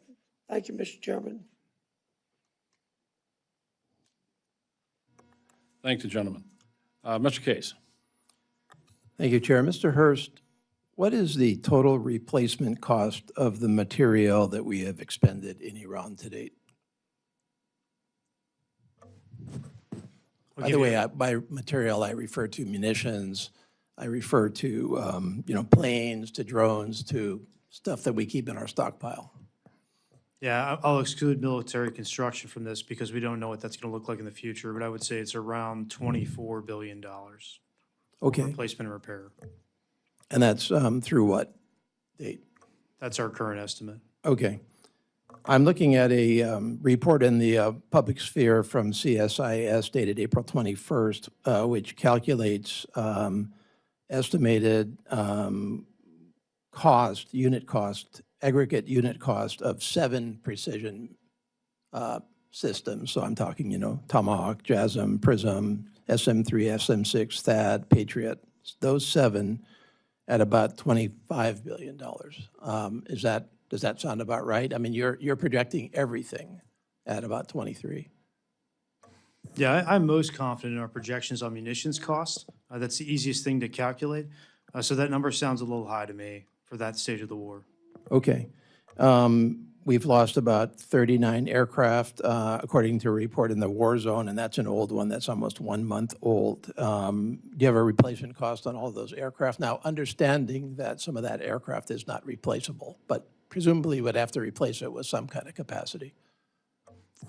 thank you, Mr. Chairman. Thank you, gentlemen. Mr. Case. Thank you, Chair. Mr. Hurst, what is the total replacement cost of the material that we have expended in Iran to date? By the way, by material, I refer to munitions. I refer to, planes, to drones, to stuff that we keep in our stockpile. Yeah, I'll exclude military construction from this because we don't know what that's going to look like in the future, but I would say it's around $24 billion. Okay. Replacement and repair. And that's through what date? That's our current estimate. Okay. I'm looking at a report in the public sphere from CSIS dated April 21st, which calculates estimated aggregate unit cost of 7 precision systems. So I'm talking, Tomahawk, JASSM, PRISM, SM-3, SM-6, THAAD, Patriot, those 7 at about $25 billion. Is that Does that sound about right? I mean, you're projecting everything at about 23. Yeah, I'm most confident in our projections on munitions costs. That's the easiest thing to calculate. So that number sounds a little high to me for that stage of the war. Okay. We've lost about 39 aircraft, according to a report in the war zone, and that's an old one. That's almost 1 month old. Do you have a replacement cost on all of those aircraft? Now, understanding that some of that aircraft is not replaceable, but presumably you would have to replace it with some kind of capacity.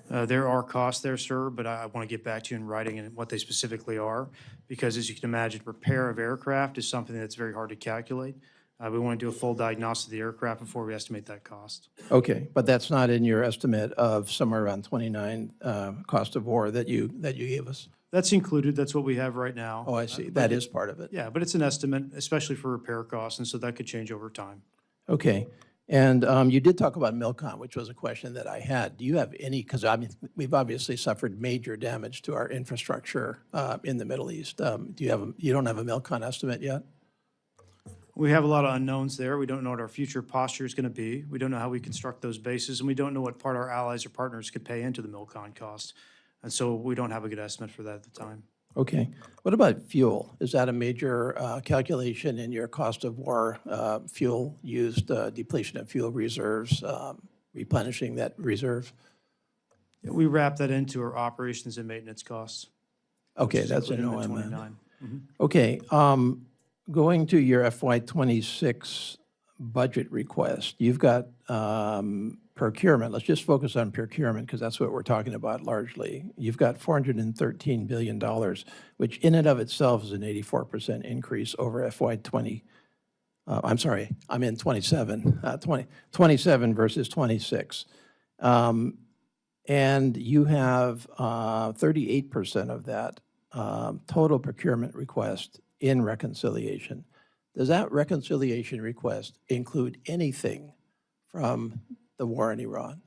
There are costs there, sir, but I want to get back to you in writing and what they specifically are, because as you can imagine, repair of aircraft is something that's very hard to calculate. We want to do a full diagnosis of the aircraft before we estimate that cost. Okay, but that's not in your estimate of somewhere around 29 cost of war that you gave us? That's included. That's what we have right now. Oh, I see. That is part of it. Yeah, but it's an estimate, especially for repair costs, and so that could change over time. Okay. And you did talk about MILCON, which was a question that I had. Do you have any, because I mean, we've obviously suffered major damage to our infrastructure in the Middle East. You don't have a MILCON estimate yet? We have a lot of unknowns there. We don't know what our future posture is going to be. We don't know how we construct those bases, and we don't know what part our allies or partners could pay into the MILCON cost. And so we don't have a good estimate for that at the time. Okay. What about fuel? Is that a major calculation in your cost of war, fuel used, depletion of fuel reserves, replenishing that reserve? Yeah, we wrap that into our operations and maintenance costs. Okay, that's an included in the OM. 29. Okay. Going to your FY26 budget request, you've got procurement. Let's just focus on procurement because that's what we're talking about largely. You've got $413 billion, which in and of itself is an 84% increase over FY20. I'm sorry, I'm in 27, 27 versus 26. And you have 38% of that total procurement request in reconciliation. Does that reconciliation request include anything from the war in Iran?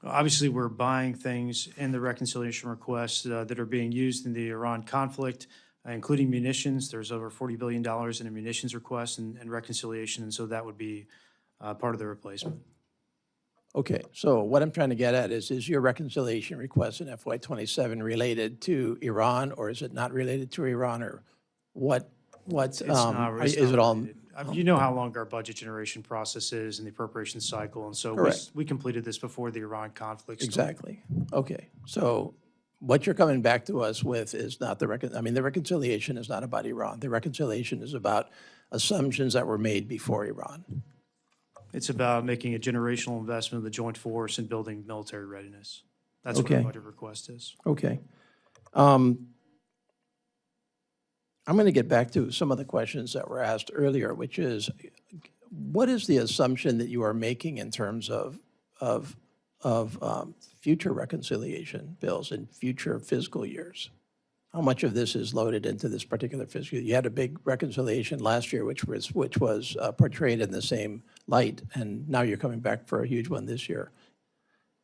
Obviously, we're buying things in the reconciliation requests that are being used in the Iran conflict, including munitions. There's over $40 billion in a munitions request and reconciliation, and so that would be part of the replacement. Okay, so what I'm trying to get at is your reconciliation request in FY27 related to Iran, or is it not related to Iran, or what? Is it all? You know how long our budget generation process is and the appropriation cycle, and so we completed this before the Iran conflict started. Exactly. Okay, so what you're coming back to us with is not the reconciliation is not about Iran. The reconciliation is about assumptions that were made before Iran. It's about making a generational investment in the joint force and building military readiness. That's what Okay. our budget request is. Okay. I'm going to get back to some of the questions that were asked earlier, which is, what is the assumption that you are making in terms of future reconciliation bills in future fiscal years? How much of this is loaded into this particular fiscal year? You had a big reconciliation last year, which was portrayed in the same light, and now you're coming back for a huge one this year.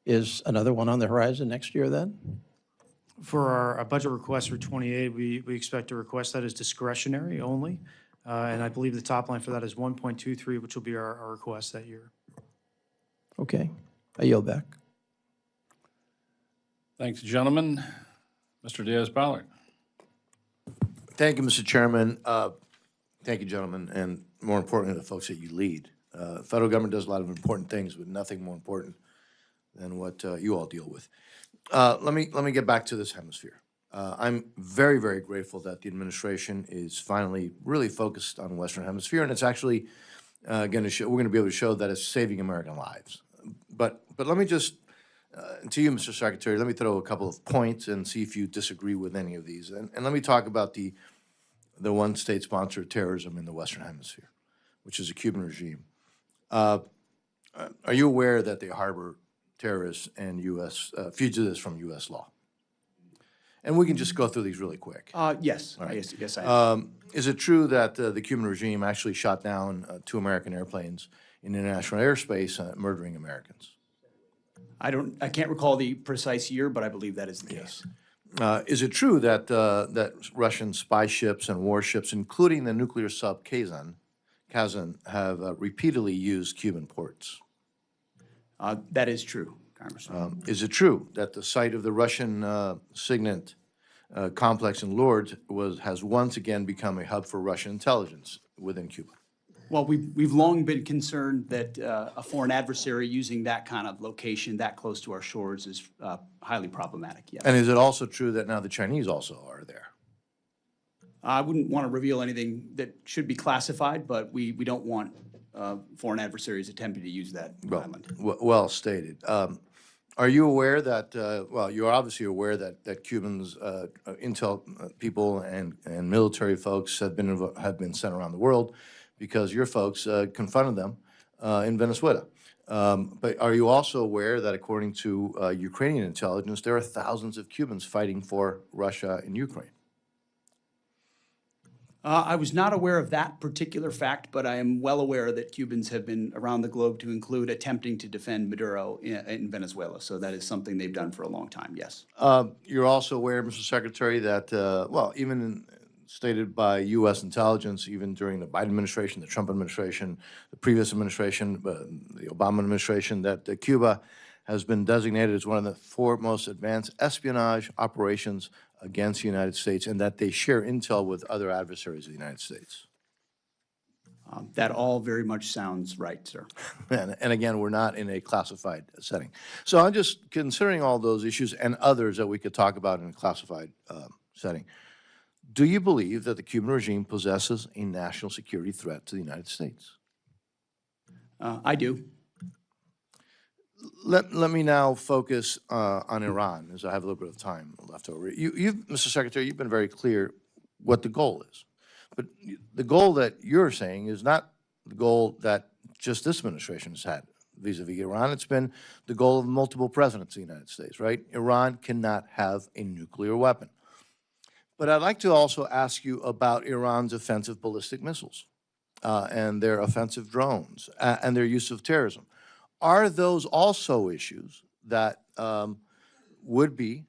Is another one on the horizon next year then? For our budget request for 28, we expect to request that as discretionary only. And I believe the top line for that is 1.23, which will be our request that year. Okay. I yield back. Thanks, gentlemen. Mr. Diaz-Balart. Thank you, Mr. Chairman. Thank you, gentlemen, and more importantly, the folks that you lead. The federal government does a lot of important things, but nothing more important than what you all deal with. Let me get back to this hemisphere. I'm very, very grateful that the administration is finally really focused on the Western Hemisphere, and it's actually going to show. We're going to be able to show that it's saving American lives. But let me just to you, Mr. Secretary, let me throw a couple of points and see if you disagree with any of these. And let me talk about the one state sponsor of terrorism in the Western Hemisphere, which is the Cuban regime. Are you aware that they harbor terrorists and U.S. Fugitives from U.S. law? And we can just go through these really quick. Yes. All right. Yes, I am. Is it true that the Cuban regime actually shot down 2 American airplanes in international airspace, murdering Americans? I can't recall the precise year, but I believe that is the case. Is it true that that Russian spy ships and warships, including the nuclear sub Kazan, have repeatedly used Cuban ports. That is true, Congressman. Is it true that the site of the Russian Signet complex in Lourdes has once again become a hub for Russian intelligence within Cuba? Well, we've long been concerned that a foreign adversary using that kind of location that close to our shores is highly problematic, yes. And is it also true that now the Chinese also are there? I wouldn't want to reveal anything that should be classified, but we don't want foreign adversaries attempting to use that island. Well stated. Are you aware that, well, you're obviously aware that Cubans, intel people and military folks have been sent around the world because your folks confronted them in Venezuela. But are you also aware that according to Ukrainian intelligence, there are thousands of Cubans fighting for Russia in Ukraine? I was not aware of that particular fact, but I am well aware that Cubans have been around the globe, to include attempting to defend Maduro in Venezuela. So that is something they've done for a long time, yes. You're also aware, Mr. Secretary, that, well, even stated by U.S. intelligence, even during the Biden administration, the Trump administration, the previous administration, the Obama administration, that Cuba has been designated as one of the 4 most advanced espionage operations against the United States, and that they share intel with other adversaries of the United States. That all very much sounds right, sir. And again, we're not in a classified setting. So I'm just considering all those issues and others that we could talk about in a classified setting. Do you believe that the Cuban regime possesses a national security threat to the United States? I do. Let me now focus on Iran, as I have a little bit of time left over. Mr. Secretary, you've been very clear what the goal is. But the goal that you're saying is not the goal that just this administration has had vis-a-vis Iran. It's been the goal of multiple presidents of the United States, right? Iran cannot have a nuclear weapon. But I'd like to also ask you about Iran's offensive ballistic missiles and their offensive drones and their use of terrorism. Are those also issues that would be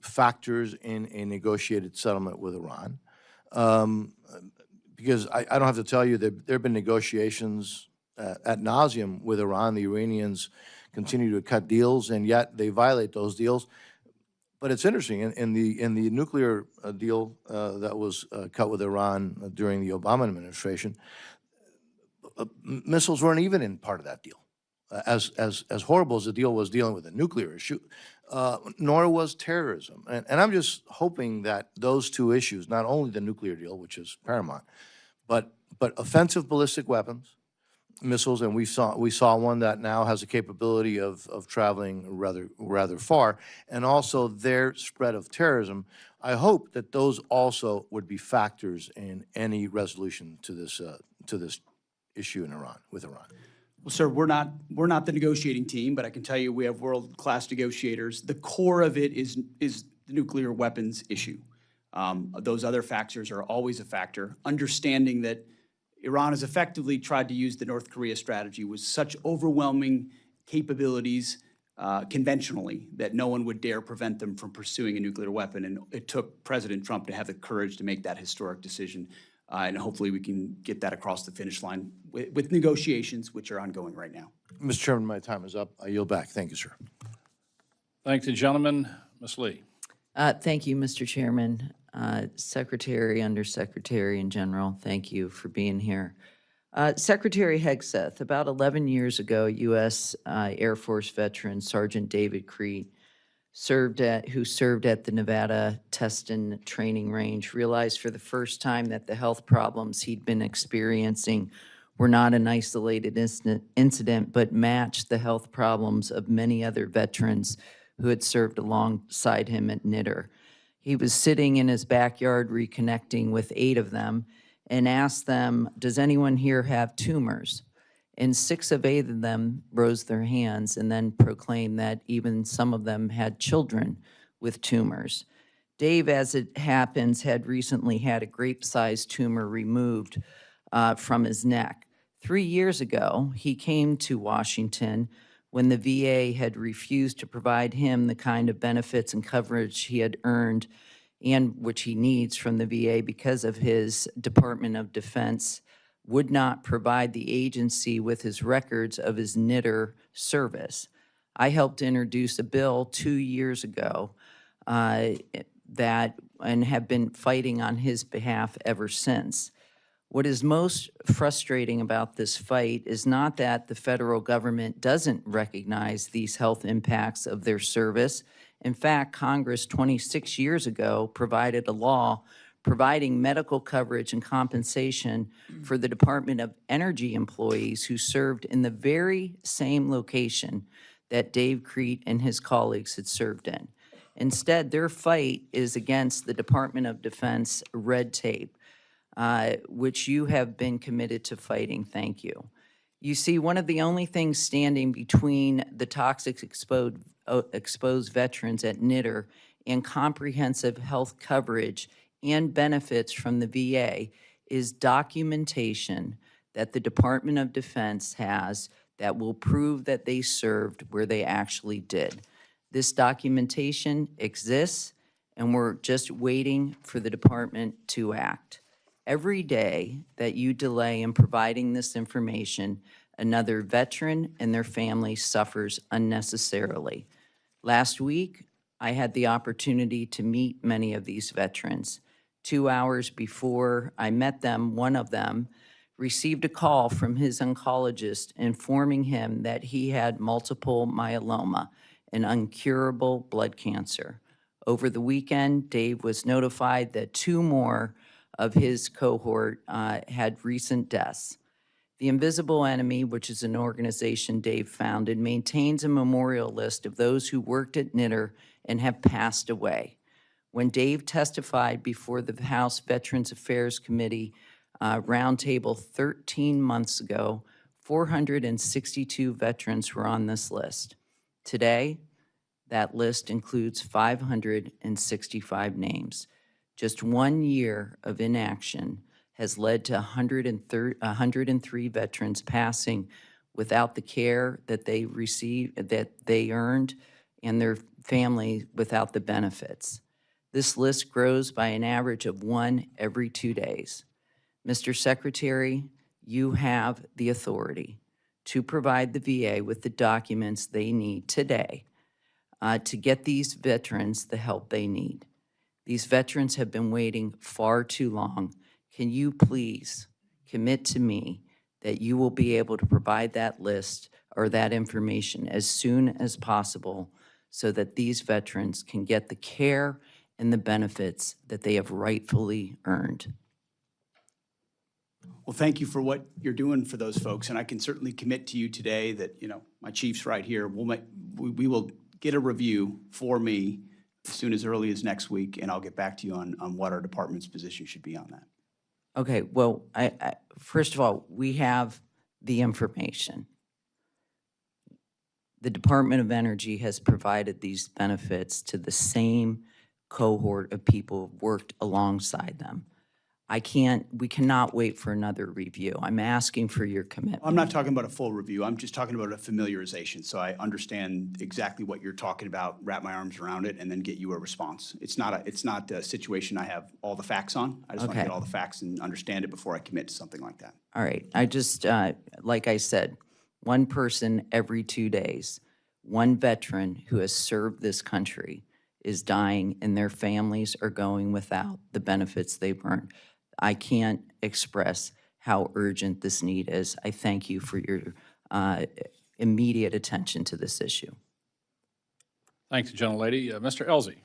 factors in a negotiated settlement with Iran? Because I don't have to tell you that there have been negotiations ad nauseum with Iran. The Iranians continue to cut deals, and yet they violate those deals. But it's interesting, in the nuclear deal that was cut with Iran during the Obama administration, missiles weren't even in part of that deal. As horrible as the deal was dealing with the nuclear issue, nor was terrorism. And I'm just hoping that those two issues, not only the nuclear deal, which is paramount, but offensive ballistic weapons, missiles, and we saw one that now has a capability of traveling rather far, and also their spread of terrorism. I hope that those also would be factors in any resolution to this issue in Iran, with Iran. Well, sir, we're not the negotiating team, but I can tell you we have world-class negotiators. The core of it is the nuclear weapons issue. Those other factors are always a factor. Understanding that Iran has effectively tried to use the North Korea strategy with such overwhelming capabilities conventionally that no one would dare prevent them from pursuing a nuclear weapon. And it took President Trump to have the courage to make that historic decision. And hopefully we can get that across the finish line with negotiations, which are ongoing right now. Mr. Chairman, my time is up. I yield back. Thank you, sir. Thank the gentleman. Ms. Lee. Thank you, Mr. Chairman. Secretary, Undersecretary, and General, thank you for being here. Secretary Hegseth, about 11 years ago, U.S. Air Force veteran Sergeant David Crete, who served at the Nevada Test and Training Range, realized for the first time that the health problems he'd been experiencing were not an isolated incident, but matched the health problems of many other veterans who had served alongside him at NITR. He was sitting in his backyard reconnecting with 8 of them and asked them, does anyone here have tumors? And 6 of 8 of them rose their hands and then proclaimed that even some of them had children with tumors. Dave, as it happens, had recently had a grape-sized tumor removed from his neck. 3 years ago, he came to Washington when the VA had refused to provide him the kind of benefits and coverage he had earned and which he needs from the VA because of his Department of Defense would not provide the agency with his records of his knitter service. I helped introduce a bill 2 years ago and have been fighting on his behalf ever since. What is most frustrating about this fight is not that the federal government doesn't recognize these health impacts of their service. In fact, Congress 26 years ago provided a law providing medical coverage and compensation for the Department of Energy employees who served in the very same location that Dave Crete and his colleagues had served in. Instead, their fight is against the Department of Defense red tape, which you have been committed to fighting. Thank you. You see, one of the only things standing between the toxic exposed veterans at knitter and comprehensive health coverage and benefits from the VA is documentation that the Department of Defense has that will prove that they served where they actually did. This documentation exists, and we're just waiting for the department to act. Every day that you delay in providing this information, another veteran and their family suffers unnecessarily. Last week, I had the opportunity to meet many of these veterans. 2 hours before I met them, one of them received a call from his oncologist informing him that he had multiple myeloma, an incurable blood cancer. Over the weekend, Dave was notified that 2 more of his cohort had recent deaths. The Invisible Enemy, which is an organization Dave founded, maintains a memorial list of those who worked at knitter and have passed away. When Dave testified before the House Veterans Affairs Committee roundtable 13 months ago, 462 veterans were on this list. Today, that list includes 565 names. Just 1 year of inaction has led to 103 veterans passing without the care that they received, that they earned, and their family without the benefits. This list grows by an average of 1 every 2 days. Mr. Secretary, you have the authority to provide the VA with the documents they need today to get these veterans the help they need. These veterans have been waiting far too long. Can you please commit to me that you will be able to provide that list or that information as soon as possible so that these veterans can get the care and the benefits that they have rightfully earned? Well, thank you for what you're doing for those folks, and I can certainly commit to you today that, you know, my chief's right here. We will get a review for me as soon as early as next week, and I'll get back to you on what our department's position should be on that. Okay, well, first of all, we have the information. The Department of Energy has provided these benefits to the same cohort of people who've worked alongside them. We cannot wait for another review. I'm asking for your commitment. I'm not talking about a full review. I'm just talking about a familiarization, so I understand exactly what you're talking about, wrap my arms around it, and then get you a response. It's not a situation I have all the facts on. I just want to get all the facts and understand it before I commit to something like that. All right. I just, like I said, 1 person every 2 days, 1 veteran who has served this country is dying, and their families are going without the benefits they've earned. I can't express how urgent this need is. I thank you for your immediate attention to this issue. Thanks, gentlelady. Mr. Elzey.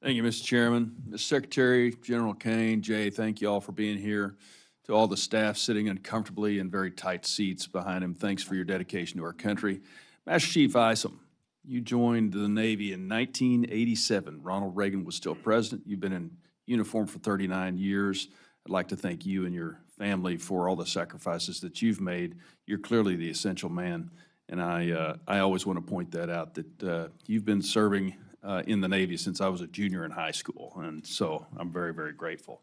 Thank you, Mr. Chairman. Mr. Secretary, General Kane, Jay, thank you all for being here. To all the staff sitting uncomfortably in very tight seats behind him, thanks for your dedication to our country. Master Chief Isom, you joined the Navy in 1987. Ronald Reagan was still president. You've been in uniform for 39 years. I'd like to thank you and your family for all the sacrifices that you've made. You're clearly the essential man, and I always want to point that out, that you've been serving in the Navy since I was a junior in high school, and so I'm very, very grateful.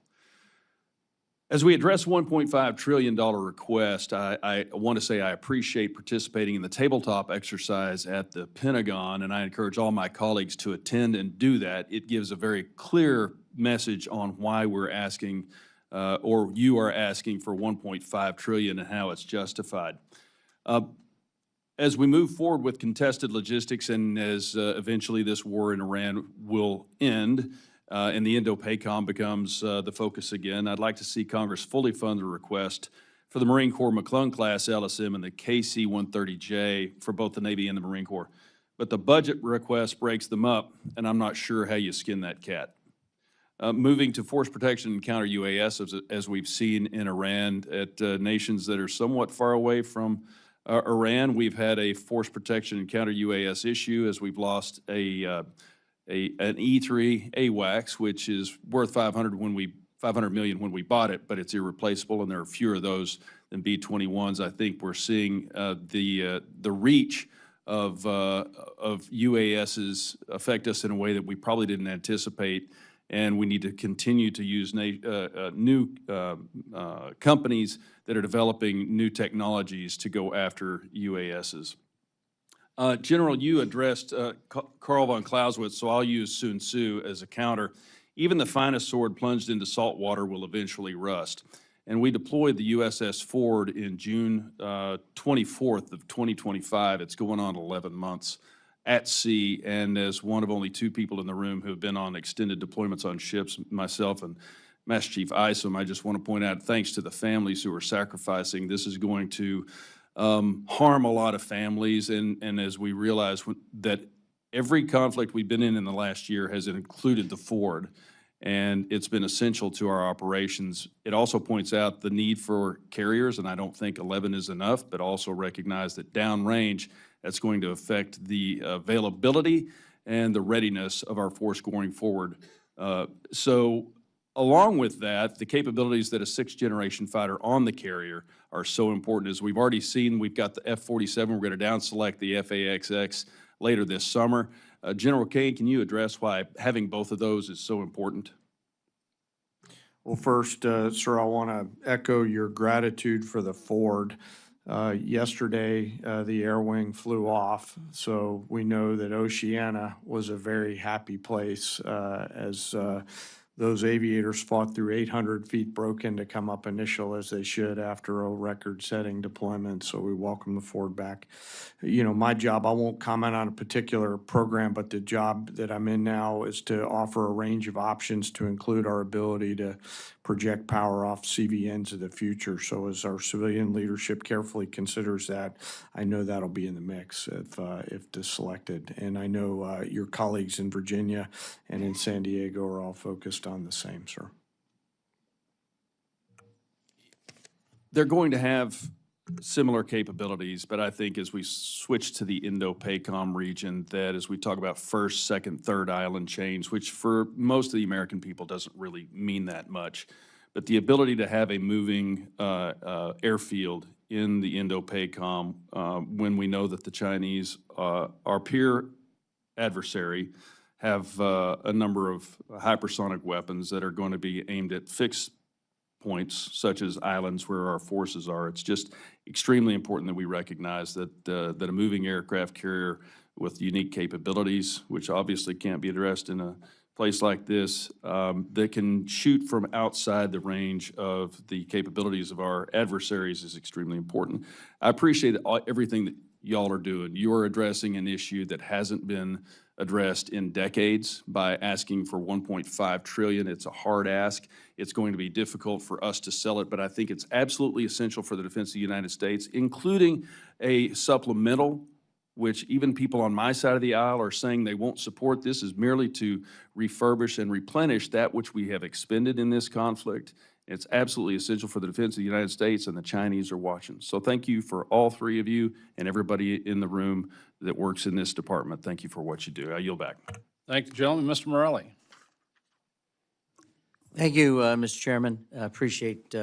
As we address $1.5 trillion request, I want to say I appreciate participating in the tabletop exercise at the Pentagon, and I encourage all my colleagues to attend and do that. It gives a very clear message on why we're asking or you are asking for 1.5 trillion and how it's justified. As we move forward with contested logistics and as eventually this war in Iran will end and the Indo-PACOM becomes the focus again, I'd like to see Congress fully fund the request for the Marine Corps McClellan-class LSM and the KC-130J for both the Navy and the Marine Corps. But the budget request breaks them up, and I'm not sure how you skin that cat. Moving to force protection and counter UAS, as we've seen in Iran, at nations that are somewhat far away from Iran, we've had a force protection and counter UAS issue as we've lost an E3 AWACS, which is worth $500 million when we bought it, but it's irreplaceable, and there are fewer of those than B-21s. I think we're seeing the reach of UASs affect us in a way that we probably didn't anticipate, and we need to continue to use new companies that are developing new technologies to go after UASs. General, you addressed Karl von Clausewitz, so I'll use Sun Tzu as a counter. Even the finest sword plunged into salt water will eventually rust. And we deployed the USS Ford in June 24th of 2025. It's going on 11 months at sea, and as one of only 2 people in the room who have been on extended deployments on ships, myself and Master Chief Isom, I just want to point out, thanks to the families who are sacrificing, this is going to harm a lot of families, and as we realize that every conflict we've been in the last year has included the Ford, and it's been essential to our operations. It also points out the need for carriers, and I don't think 11 is enough, but also recognize that downrange, that's going to affect the availability and the readiness of our force going forward. So along with that, the capabilities that a 6th-generation fighter on the carrier are so important. As we've already seen, we've got the F-47. We're going to down-select the FA-XX later this summer. General Kane, can you address why having both of those is so important? Well, first, sir, I want to echo your gratitude for the Ford. Yesterday, the air wing flew off, so we know that Oceana was a very happy place as those aviators fought through 800 feet broken to come up initial as they should after a record-setting deployment, so we welcome the Ford back. You know, my job, I won't comment on a particular program, but the job that I'm in now is to offer a range of options to include our ability to project power off CVNs of the future. So as our civilian leadership carefully considers that, I know that'll be in the mix if selected. And I know your colleagues in Virginia and in San Diego are all focused on the same, sir. They're going to have similar capabilities, but I think as we switch to the Indo-PACOM region, that as we talk about first, second, third island chains, which for most of the American people doesn't really mean that much, but the ability to have a moving airfield in the Indo-PACOM when we know that the Chinese, our peer adversary, have a number of hypersonic weapons that are going to be aimed at fixed points, such as islands where our forces are. It's just extremely important that we recognize that that a moving aircraft carrier with unique capabilities, which obviously can't be addressed in a place like this, that can shoot from outside the range of the capabilities of our adversaries is extremely important. I appreciate everything that y'all are doing. You are addressing an issue that hasn't been addressed in decades by asking for 1.5 trillion. It's a hard ask. It's going to be difficult for us to sell it, but I think it's absolutely essential for the defense of the United States, including a supplemental, which even people on my side of the aisle are saying they won't support. This is merely to refurbish and replenish that which we have expended in this conflict. It's absolutely essential for the defense of the United States, and the Chinese are watching. So thank you for all 3 of you and everybody in the room that works in this department. Thank you for what you do. I yield back. Thank you, gentlemen. Mr. Morelli. Thank you, Mr. Chairman. I appreciate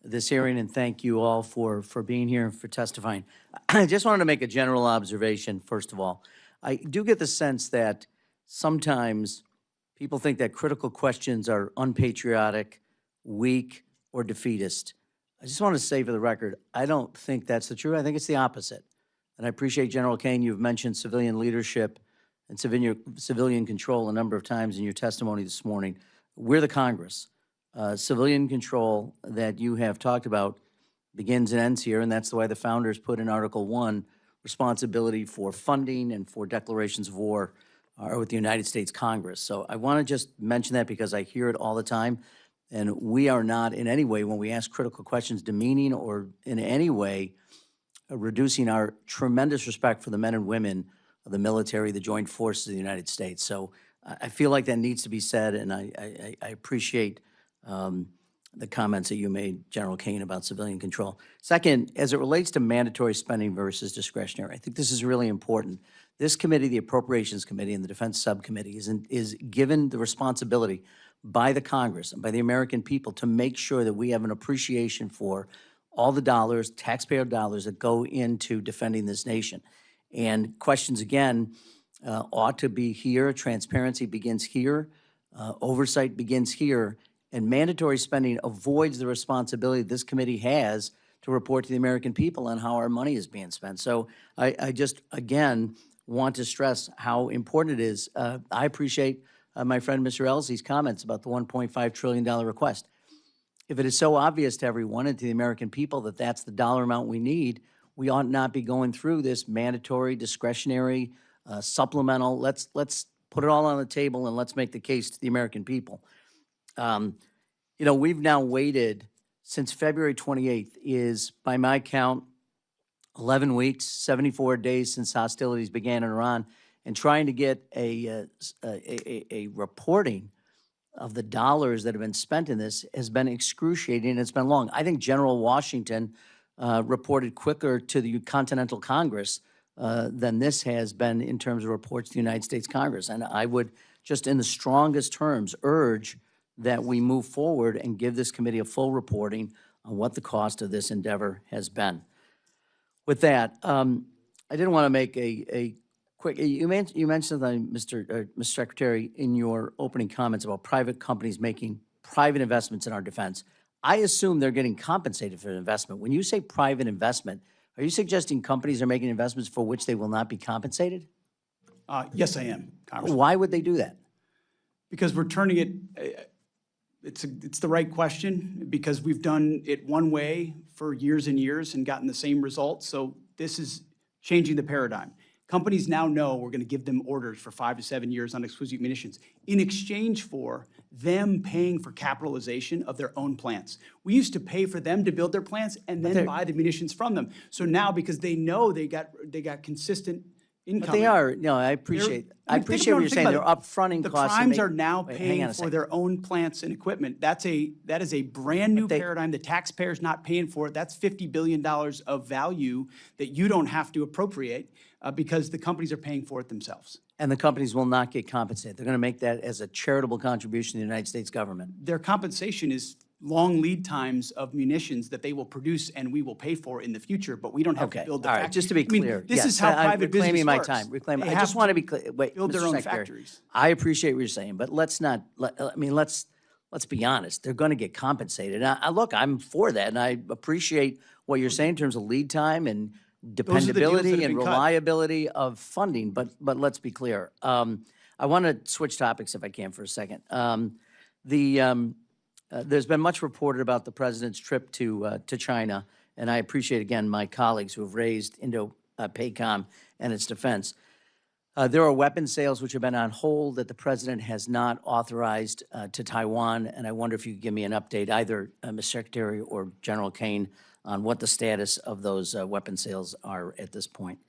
this hearing, and thank you all for being here and for testifying. I just wanted to make a general observation, first of all. I do get the sense that sometimes people think that critical questions are unpatriotic, weak, or defeatist. I just want to say for the record, I don't think that's the truth. I think it's the opposite. And I appreciate, General Kane, you've mentioned civilian leadership and civilian control a number of times in your testimony this morning. We're the Congress. civilian control that you have talked about begins and ends here, and that's why the founders put in Article 1 responsibility for funding and for declarations of war are with the United States Congress. So I want to just mention that because I hear it all the time, and we are not in any way, when we ask critical questions, demeaning or in any way reducing our tremendous respect for the men and women of the military, the joint forces of the United States. So I feel like that needs to be said, and I appreciate the comments that you made, General Kane, about civilian control. Second, as it relates to mandatory spending versus discretionary, I think this is really important. This committee, the Appropriations Committee and the Defense Subcommittee, is given the responsibility by the Congress and by the American people to make sure that we have an appreciation for all the dollars, taxpayer dollars, that go into defending this nation. And questions, again, ought to be here. Transparency begins here. Oversight begins here. And mandatory spending avoids the responsibility this committee has to report to the American people on how our money is being spent. So I just, again, want to stress how important it is. I appreciate my friend Mr. Elsey's comments about the $1.5 trillion request. If it is so obvious to everyone and to the American people that that's the dollar amount we need, we ought not be going through this mandatory, discretionary, supplemental. Let's put it all on the table and let's make the case to the American people. You know, we've now waited since February 28th is, by my count, 11 weeks, 74 days since hostilities began in Iran, and trying to get a reporting of the dollars that have been spent in this has been excruciating, and it's been long. I think General Washington reported quicker to the Continental Congress than this has been in terms of reports to the United States Congress. And I would just in the strongest terms urge that we move forward and give this committee a full reporting on what the cost of this endeavor has been. With that, I didn't want to make a quick, you mentioned something, Mr. Secretary, in your opening comments about private companies making private investments in our defense. I assume they're getting compensated for the investment. When you say private investment, are you suggesting companies are making investments for which they will not be compensated? Yes, I am, Congressman. Why would they do that? Because we're turning it, it's the right question, because we've done it one way for years and years and gotten the same results. So this is changing the paradigm. Companies now know we're going to give them orders for 5 to 7 years on exquisite munitions in exchange for them paying for capitalization of their own plants. We used to pay for them to build their plants and then buy the munitions from them. So now, because they know they got consistent income. But they are, no, I appreciate what you're saying. They're upfronting the costs. The primes are now paying for their own plants and equipment. That is a brand new paradigm. The taxpayer's not paying for it. That's $50 billion of value that you don't have to appropriate because the companies are paying for it themselves. And the companies will not get compensated. They're going to make that as a charitable contribution to the United States government. Their compensation is long lead times of munitions that they will produce and we will pay for in the future, but we don't have to build the factory. All right, just to be clear. This is how private business reclaiming my works. time. Reclaiming. They I just have want to be clear. Wait, build Mr. their own Secretary, factories. I appreciate what you're saying, but let's not, let's be honest. They're going to get compensated. Look, I'm for that, and I appreciate what you're saying in terms of lead time and dependability and reliability of funding, but let's be clear. I want to switch topics if I can for a second. There's been much reported about the president's trip to China, and I appreciate, again, my colleagues who have raised Indo-PACOM and its defense. There are weapon sales which have been on hold that the president has not authorized to Taiwan, and I wonder if you could give me an update, either Mr. Secretary or General Kane, on what the status of those weapon sales are at this point.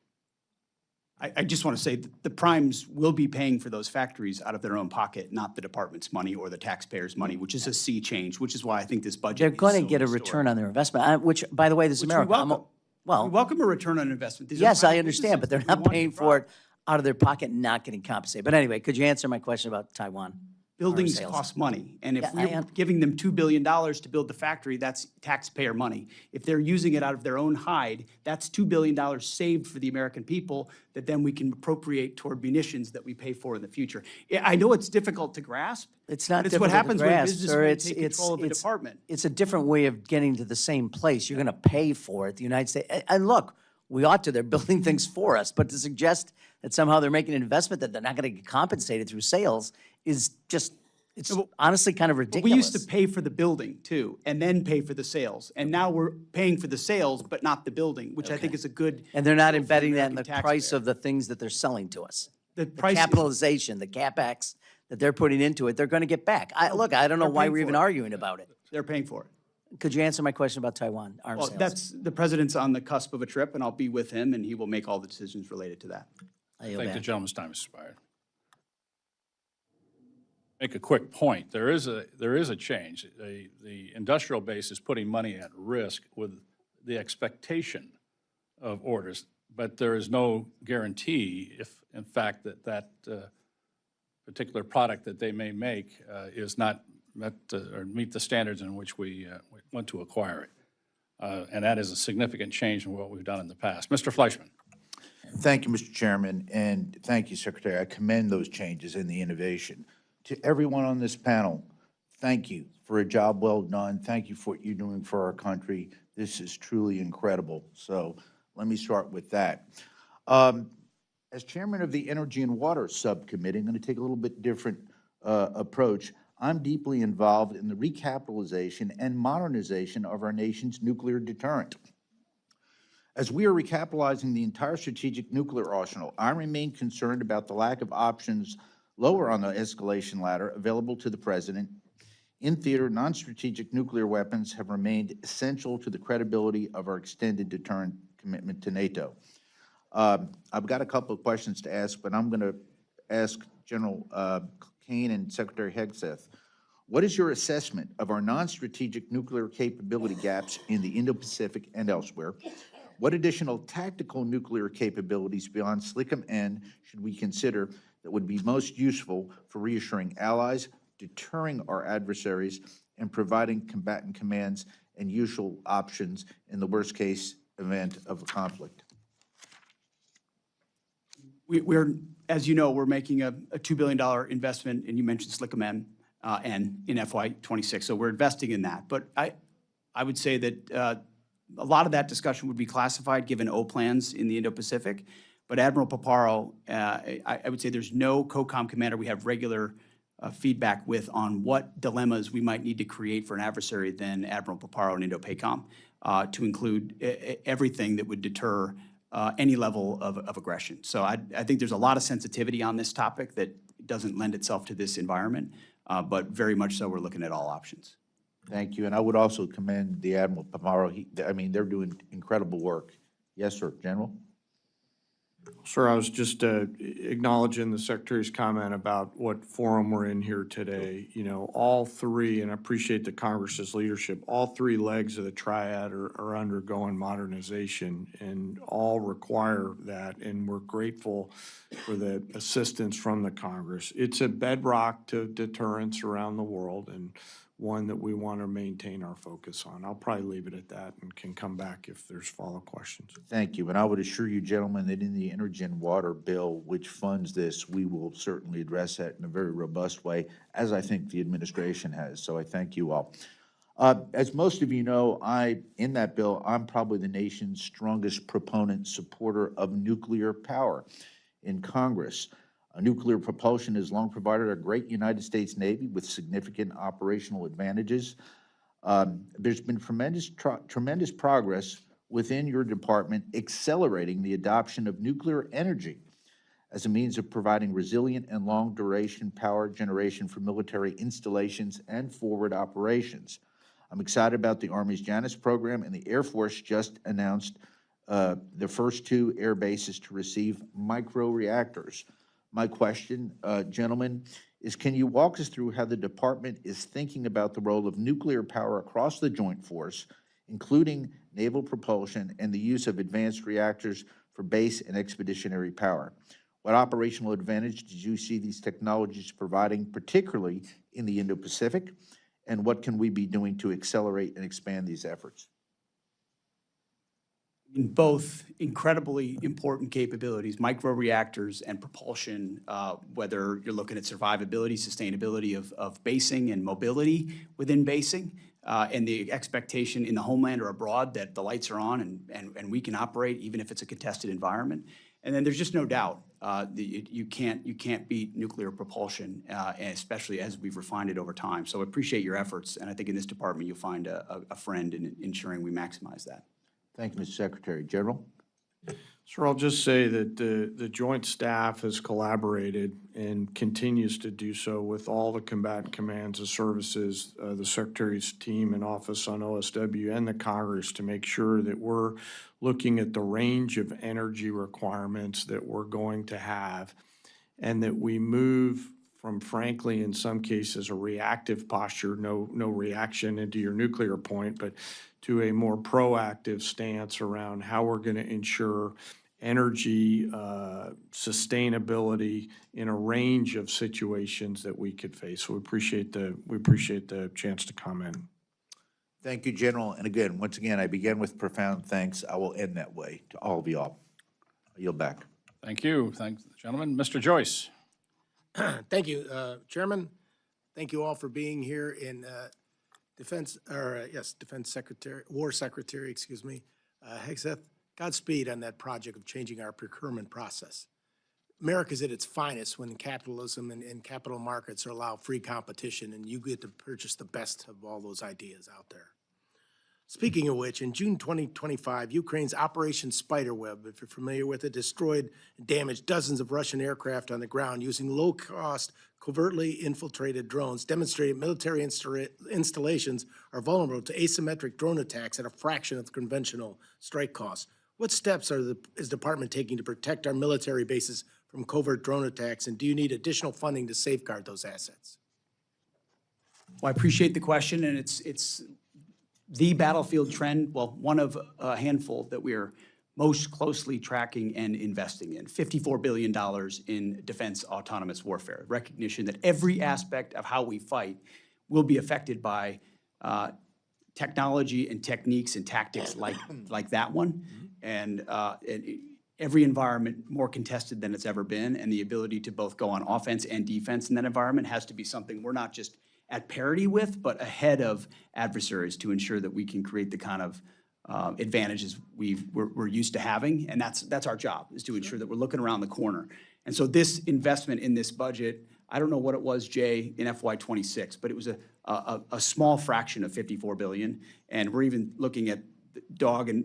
I just want to say that the primes will be paying for those factories out of their own pocket, not the department's money or the taxpayers' money, which is a sea change, which is why I think this budget They're going to get a return on their investment, which, by the way, this is America. We welcome a return on investment. Yes, I understand, but they're not paying for it out of their pocket and not getting compensated. But anyway, could you answer my question about Taiwan? Buildings cost money, and if we're giving them $2 billion to build the factory, that's taxpayer money. If they're using it out of their own hide, that's $2 billion saved for the American people that then we can appropriate toward munitions that we pay for in the future. I know it's difficult to grasp. It's not but it's difficult what happens to grasp, when businessmen take control of the it's, department. It's a different way of getting to the same place. You're going to pay for it, the United States. And look, we ought to. They're building things for us. But to suggest that somehow they're making an investment that they're not going to get compensated through sales is just It's honestly kind of But ridiculous. we used to pay for the building too, and then pay for the sales. And now we're paying for the sales, but not the building, which I think is a good. And they're not deal for embedding that in the American price taxpayer. of the things that they're selling to us. The The price. capitalization, the CapEx that they're putting into it, they're going to get back. Look, I don't know They're why paying we're for even it. arguing about it. They're paying for it. Could you answer my question about Taiwan arms Well, sales? that's, the president's on the cusp of a trip, and I'll be with him, and he will make all the decisions related to that. I I yield think the back. gentleman's time has expired. Make a quick point. There is a change. The industrial base is putting money at risk with the expectation of orders, but there is no guarantee if, in fact, that particular product that they may make is not met or meet the standards in which we want to acquire it. And that is a significant change from what we've done in the past. Mr. Fleischman. Thank you, Mr. Chairman, and thank you, Secretary. I commend those changes and the innovation. To everyone on this panel, thank you for a job well done. Thank you for what you're doing for our country. This is truly incredible. So let me start with that. As chairman of the Energy and Water Subcommittee, I'm going to take a little bit different approach. I'm deeply involved in the recapitalization and modernization of our nation's nuclear deterrent. As we are recapitalizing the entire strategic nuclear arsenal, I remain concerned about the lack of options lower on the escalation ladder available to the president. In theater, non-strategic nuclear weapons have remained essential to the credibility of our extended deterrent commitment to NATO. I've got a couple of questions to ask, but I'm going to ask General Kane and Secretary Hegseth. What is your assessment of our non-strategic nuclear capability gaps in the Indo-Pacific and elsewhere? What additional tactical nuclear capabilities beyond SLICM-N should we consider that would be most useful for reassuring allies, deterring our adversaries, and providing combatant commands and usual options in the worst-case event of a conflict? We're, as you know, we're making a $2 billion investment, and you mentioned SLICM-N and in FY26, so we're investing in that. But I would say that a lot of that discussion would be classified given O plans in the Indo-Pacific. But Admiral Paparo, I would say there's no COCOM commander we have regular feedback with on what dilemmas we might need to create for an adversary than Admiral Paparo and Indo-PACOM, to include everything that would deter any level of aggression. So I think there's a lot of sensitivity on this topic that doesn't lend itself to this environment, but very much so we're looking at all options. Thank you, and I would also commend the Admiral Paparo. I mean, they're doing incredible work. Yes, sir, General? Sir, I was just acknowledging the Secretary's comment about what forum we're in here today. You know, all three, and I appreciate the Congress's leadership, all three legs of the triad are undergoing modernization and all require that, and we're grateful for the assistance from the Congress. It's a bedrock to deterrence around the world and one that we want to maintain our focus on. I'll probably leave it at that and can come back if there's follow-up questions. Thank you, and I would assure you, gentlemen, that in the Energy and Water Bill, which funds this, we will certainly address that in a very robust way, as I think the administration has, so I thank you all. As most of you know, in that bill, I'm probably the nation's strongest proponent, supporter of nuclear power in Congress. Nuclear propulsion has long provided a great United States Navy with significant operational advantages. There's been tremendous progress within your department accelerating the adoption of nuclear energy as a means of providing resilient and long-duration power generation for military installations and forward operations. I'm excited about the Army's Janus program, and the Air Force just announced the first 2 air bases to receive microreactors. My question, gentlemen, is can you walk us through how the department is thinking about the role of nuclear power across the joint force, including naval propulsion and the use of advanced reactors for base and expeditionary power? What operational advantage did you see these technologies providing, particularly in the Indo-Pacific, and what can we be doing to accelerate and expand these efforts? In both incredibly important capabilities, microreactors and propulsion, whether you're looking at survivability, sustainability of basing and mobility within basing, and the expectation in the homeland or abroad that the lights are on and we can operate even if it's a contested environment. And then there's just no doubt you can't beat nuclear propulsion, and especially as we've refined it over time. So I appreciate your efforts, and I think in this department you'll find a friend in ensuring we maximize that. Thank you, Mr. Secretary. General? Sir, I'll just say that the joint staff has collaborated and continues to do so with all the combatant commands and services, the Secretary's team and Office on OSW and the Congress to make sure that we're looking at the range of energy requirements that we're going to have and that we move from, frankly, in some cases, a reactive posture, no reaction into your nuclear point, but to a more proactive stance around how we're going to ensure energy sustainability in a range of situations that we could face. So we appreciate the chance to comment. Thank you, General. And again, once again, I begin with profound thanks. I will end that way to all of y'all. I yield back. Thank you. Thanks, gentlemen. Mr. Joyce. Thank you, Chairman. Thank you all for being here in Defense Secretary, War Secretary, excuse me, Hegseth. Godspeed on that project of changing our procurement process. America's at its finest when capitalism and capital markets allow free competition, and you get to purchase the best of all those ideas out there. Speaking of which, in June 2025, Ukraine's Operation Spiderweb, if you're familiar with it, destroyed and damaged dozens of Russian aircraft on the ground using low-cost, covertly infiltrated drones, demonstrating military installations are vulnerable to asymmetric drone attacks at a fraction of the conventional strike costs. What steps is the department taking to protect our military bases from covert drone attacks, and do you need additional funding to safeguard those assets? Well, I appreciate the question, and it's the battlefield trend, well, one of a handful that we are most closely tracking and investing in. $54 billion in defense autonomous warfare, recognition that every aspect of how we fight will be affected by technology and techniques and tactics like that one. And every environment more contested than it's ever been, and the ability to both go on offense and defense in that environment has to be something we're not just at parity with, but ahead of adversaries to ensure that we can create the kind of advantages we're used to having. And that's our job, is to ensure that we're looking around the corner. And so this investment in this budget, I don't know what it was, Jay, in FY26, but it was a small fraction of $54 billion. And we're even looking at DOG and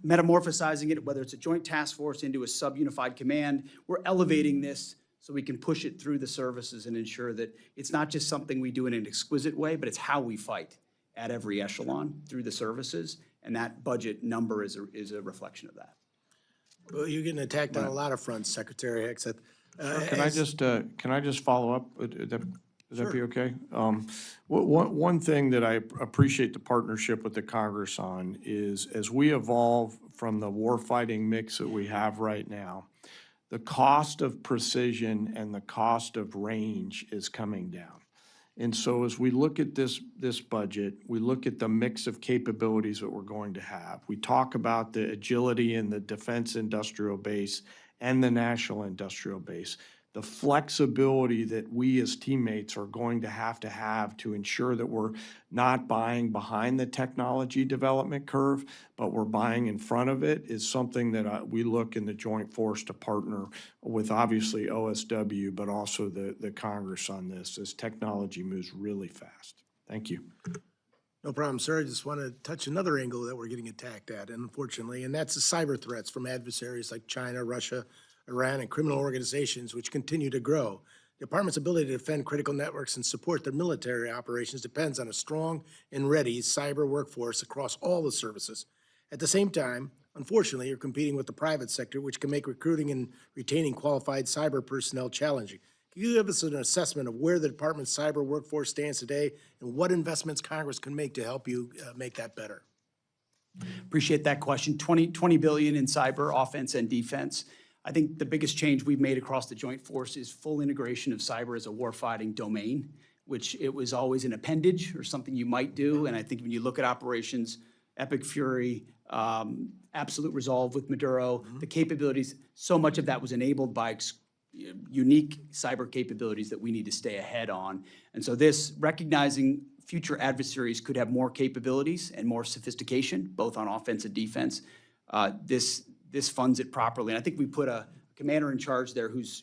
metamorphosizing it, whether it's a joint task force into a sub-unified command. We're elevating this so we can push it through the services and ensure that it's not just something we do in an exquisite way, but it's how we fight at every echelon through the services. And that budget number is a reflection of that. Well, you're getting attacked on a lot of fronts, Secretary Hegseth. Can I just follow up? Would that be okay? One thing that I appreciate the partnership with the Congress on is, as we evolve from the warfighting mix that we have right now, the cost of precision and the cost of range is coming down. And so as we look at this budget, we look at the mix of capabilities that we're going to have. We talk about the agility in the defense industrial base and the national industrial base, the flexibility that we as teammates are going to have to ensure that we're not buying behind the technology development curve, but we're buying in front of it, is something that we look in the joint force to partner with, obviously OSW, but also the Congress on this, as technology moves really fast. Thank you. No problem, sir. I just want to touch another angle that we're getting attacked at, unfortunately, and that's the cyber threats from adversaries like China, Russia, Iran, and criminal organizations, which continue to grow. The department's ability to defend critical networks and support their military operations depends on a strong and ready cyber workforce across all the services. At the same time, unfortunately, you're competing with the private sector, which can make recruiting and retaining qualified cyber personnel challenging. Can you give us an assessment of where the department's cyber workforce stands today and what investments Congress can make to help you make that better? Appreciate that question. $20 billion in cyber, offense and defense. I think the biggest change we've made across the joint force is full integration of cyber as a warfighting domain, which it was always an appendage or something you might do. And I think when you look at operations, Epic Fury, Absolute Resolve with Maduro, the capabilities, so much of that was enabled by unique cyber capabilities that we need to stay ahead on. And so this, recognizing future adversaries could have more capabilities and more sophistication, both on offense and defense, this funds it properly. And I think we put a commander in charge there who's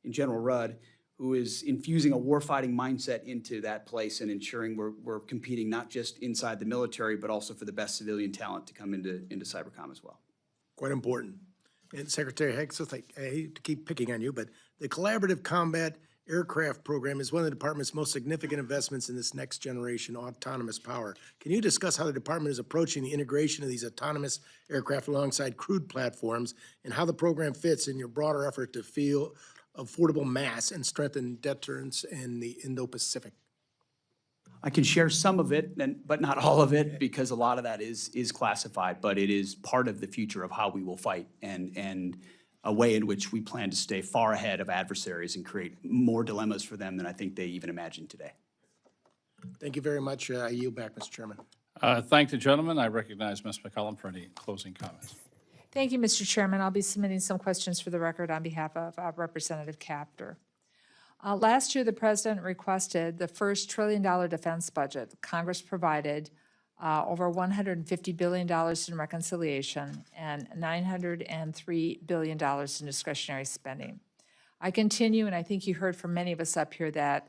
in General Rudd, who is infusing a warfighting mindset into that place and ensuring we're competing not just inside the military, but also for the best civilian talent to come into cybercom as well. Quite important. And Secretary Hegseth, I hate to keep picking on you, but the Collaborative Combat Aircraft Program is one of the department's most significant investments in this next generation autonomous power. Can you discuss how the department is approaching the integration of these autonomous aircraft alongside crewed platforms and how the program fits in your broader effort to field affordable mass and strengthen deterrence in the Indo-Pacific? I can share some of it, but not all of it, because a lot of that is classified, but it is part of the future of how we will fight and a way in which we plan to stay far ahead of adversaries and create more dilemmas for them than I think they even imagine today. Thank you very much. I yield back, Mr. Chairman. Thank the gentleman. I recognize Ms. McCollum for any closing comments. Thank you, Mr. Chairman. I'll be submitting some questions for the record on behalf of Representative Capter. Last year, the President requested the first $1 trillion defense budget. Congress provided over $150 billion in reconciliation and $903 billion in discretionary spending. I continue, and I think you heard from many of us up here, that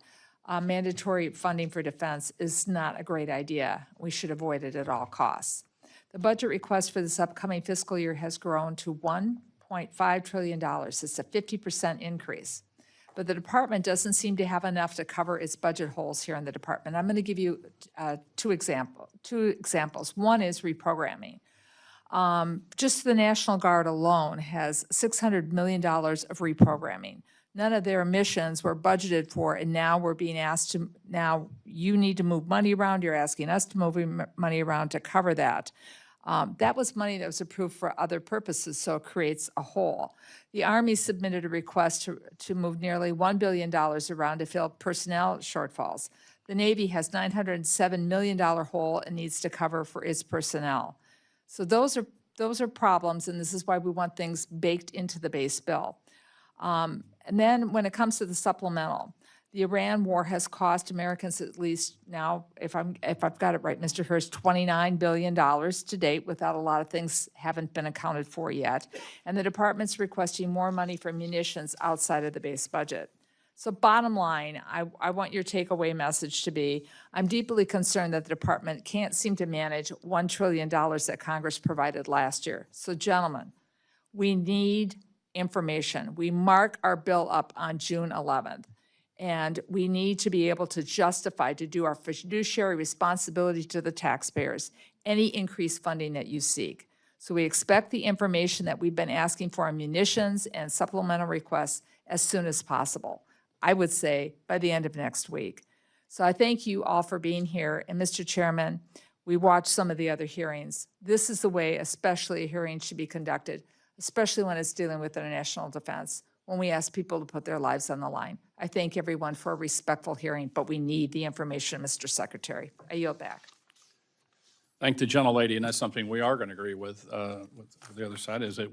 mandatory funding for defense is not a great idea. We should avoid it at all costs. The budget request for this upcoming fiscal year has grown to $1.5 trillion. It's a 50% increase. But the department doesn't seem to have enough to cover its budget holes here in the department. I'm going to give you two examples. One is reprogramming. Just the National Guard alone has $600 million of reprogramming. None of their missions were budgeted for, and now we're being asked to, now you need to move money around. You're asking us to move money around to cover that. That was money that was approved for other purposes, so it creates a hole. The Army submitted a request to move nearly $1 billion around to fill personnel shortfalls. The Navy has $907 million hole it needs to cover for its personnel. So those are problems, and this is why we want things baked into the base bill. And then when it comes to the supplemental, the Iran war has cost Americans at least now, if I've got it right, Mr. Hurst, $29 billion to date, without a lot of things haven't been accounted for yet. And the department's requesting more money for munitions outside of the base budget. So bottom line, I want your takeaway message to be, I'm deeply concerned that the department can't seem to manage $1 trillion that Congress provided last year. So gentlemen, we need information. We mark our bill up on June 11th. And we need to be able to justify, to do our fiduciary responsibility to the taxpayers, any increased funding that you seek. So we expect the information that we've been asking for on munitions and supplemental requests as soon as possible. I would say by the end of next week. So I thank you all for being here. And Mr. Chairman, we watched some of the other hearings. This is the way especially a hearing should be conducted, especially when it's dealing with international defense, when we ask people to put their lives on the line. I thank everyone for a respectful hearing, but we need the information, Mr. Secretary. I yield back. Thank the gentlelady, and that's something we are going to agree with the other side, is that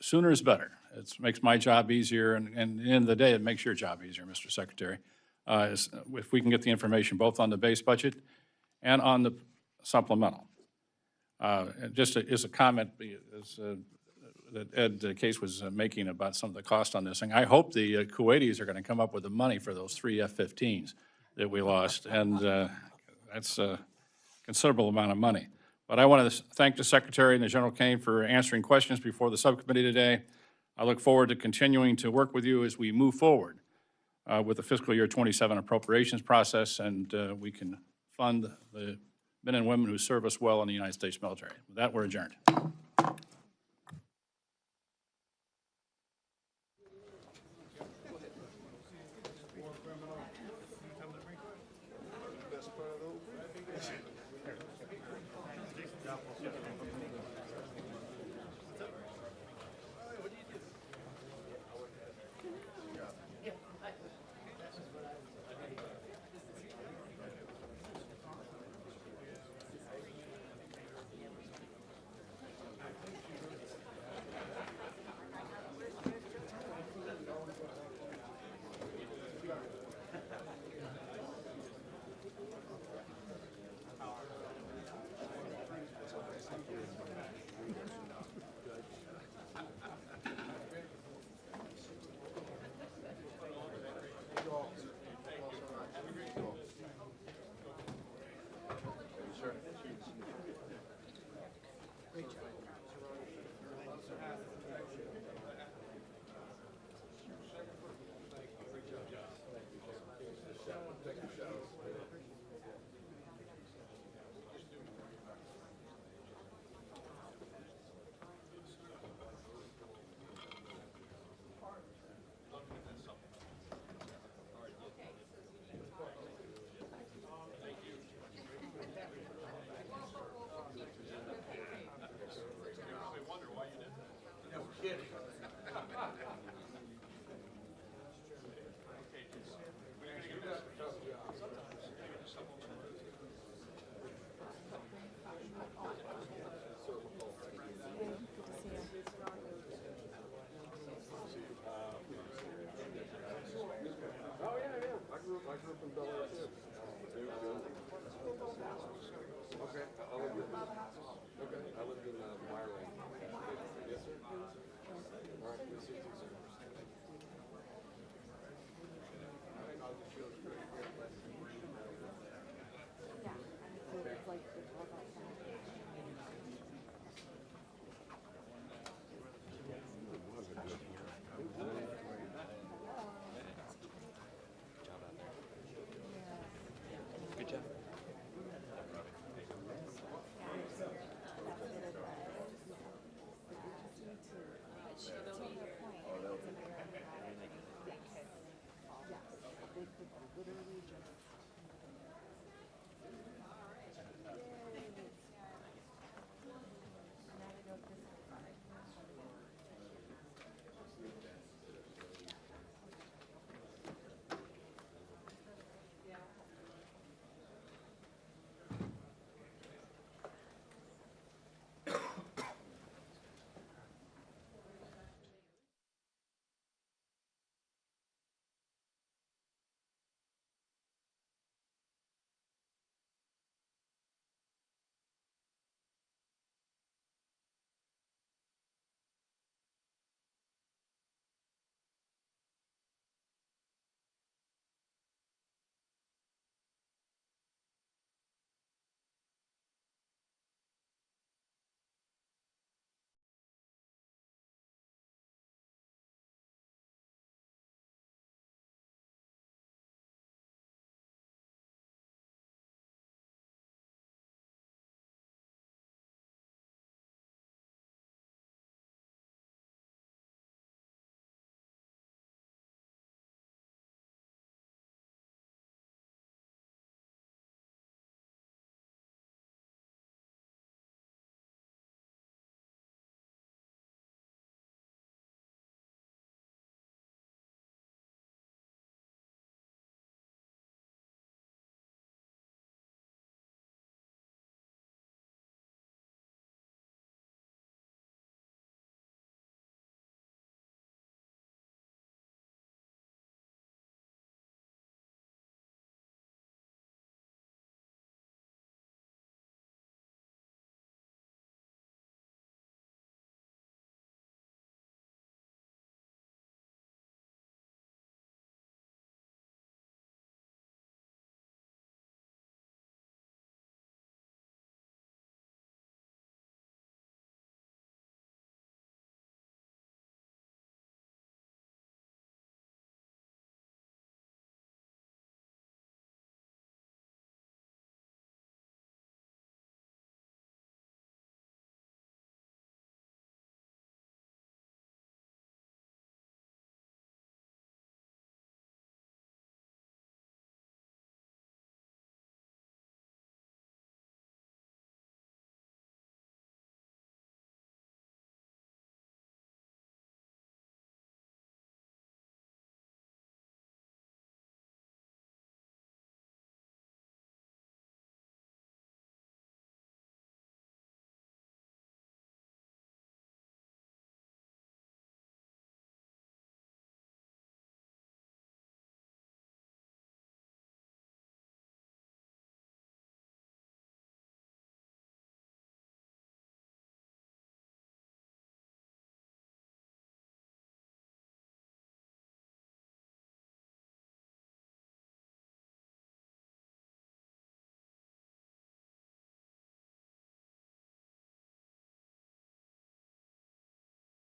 sooner is better. It makes my job easier, and at the end of the day, it makes your job easier, Mr. Secretary. If we can get the information both on the base budget and on the supplemental. Just as a comment that Ed Case was making about some of the cost on this thing, I hope the Kuwaitis are going to come up with the money for those 3 F-15s that we lost, and that's a considerable amount of money. But I want to thank the Secretary and the General Kane for answering questions before the subcommittee today. I look forward to continuing to work with you as we move forward with the fiscal year 27 appropriations process, and we can fund the men and women who serve us well in the United States military. With that, we're adjourned.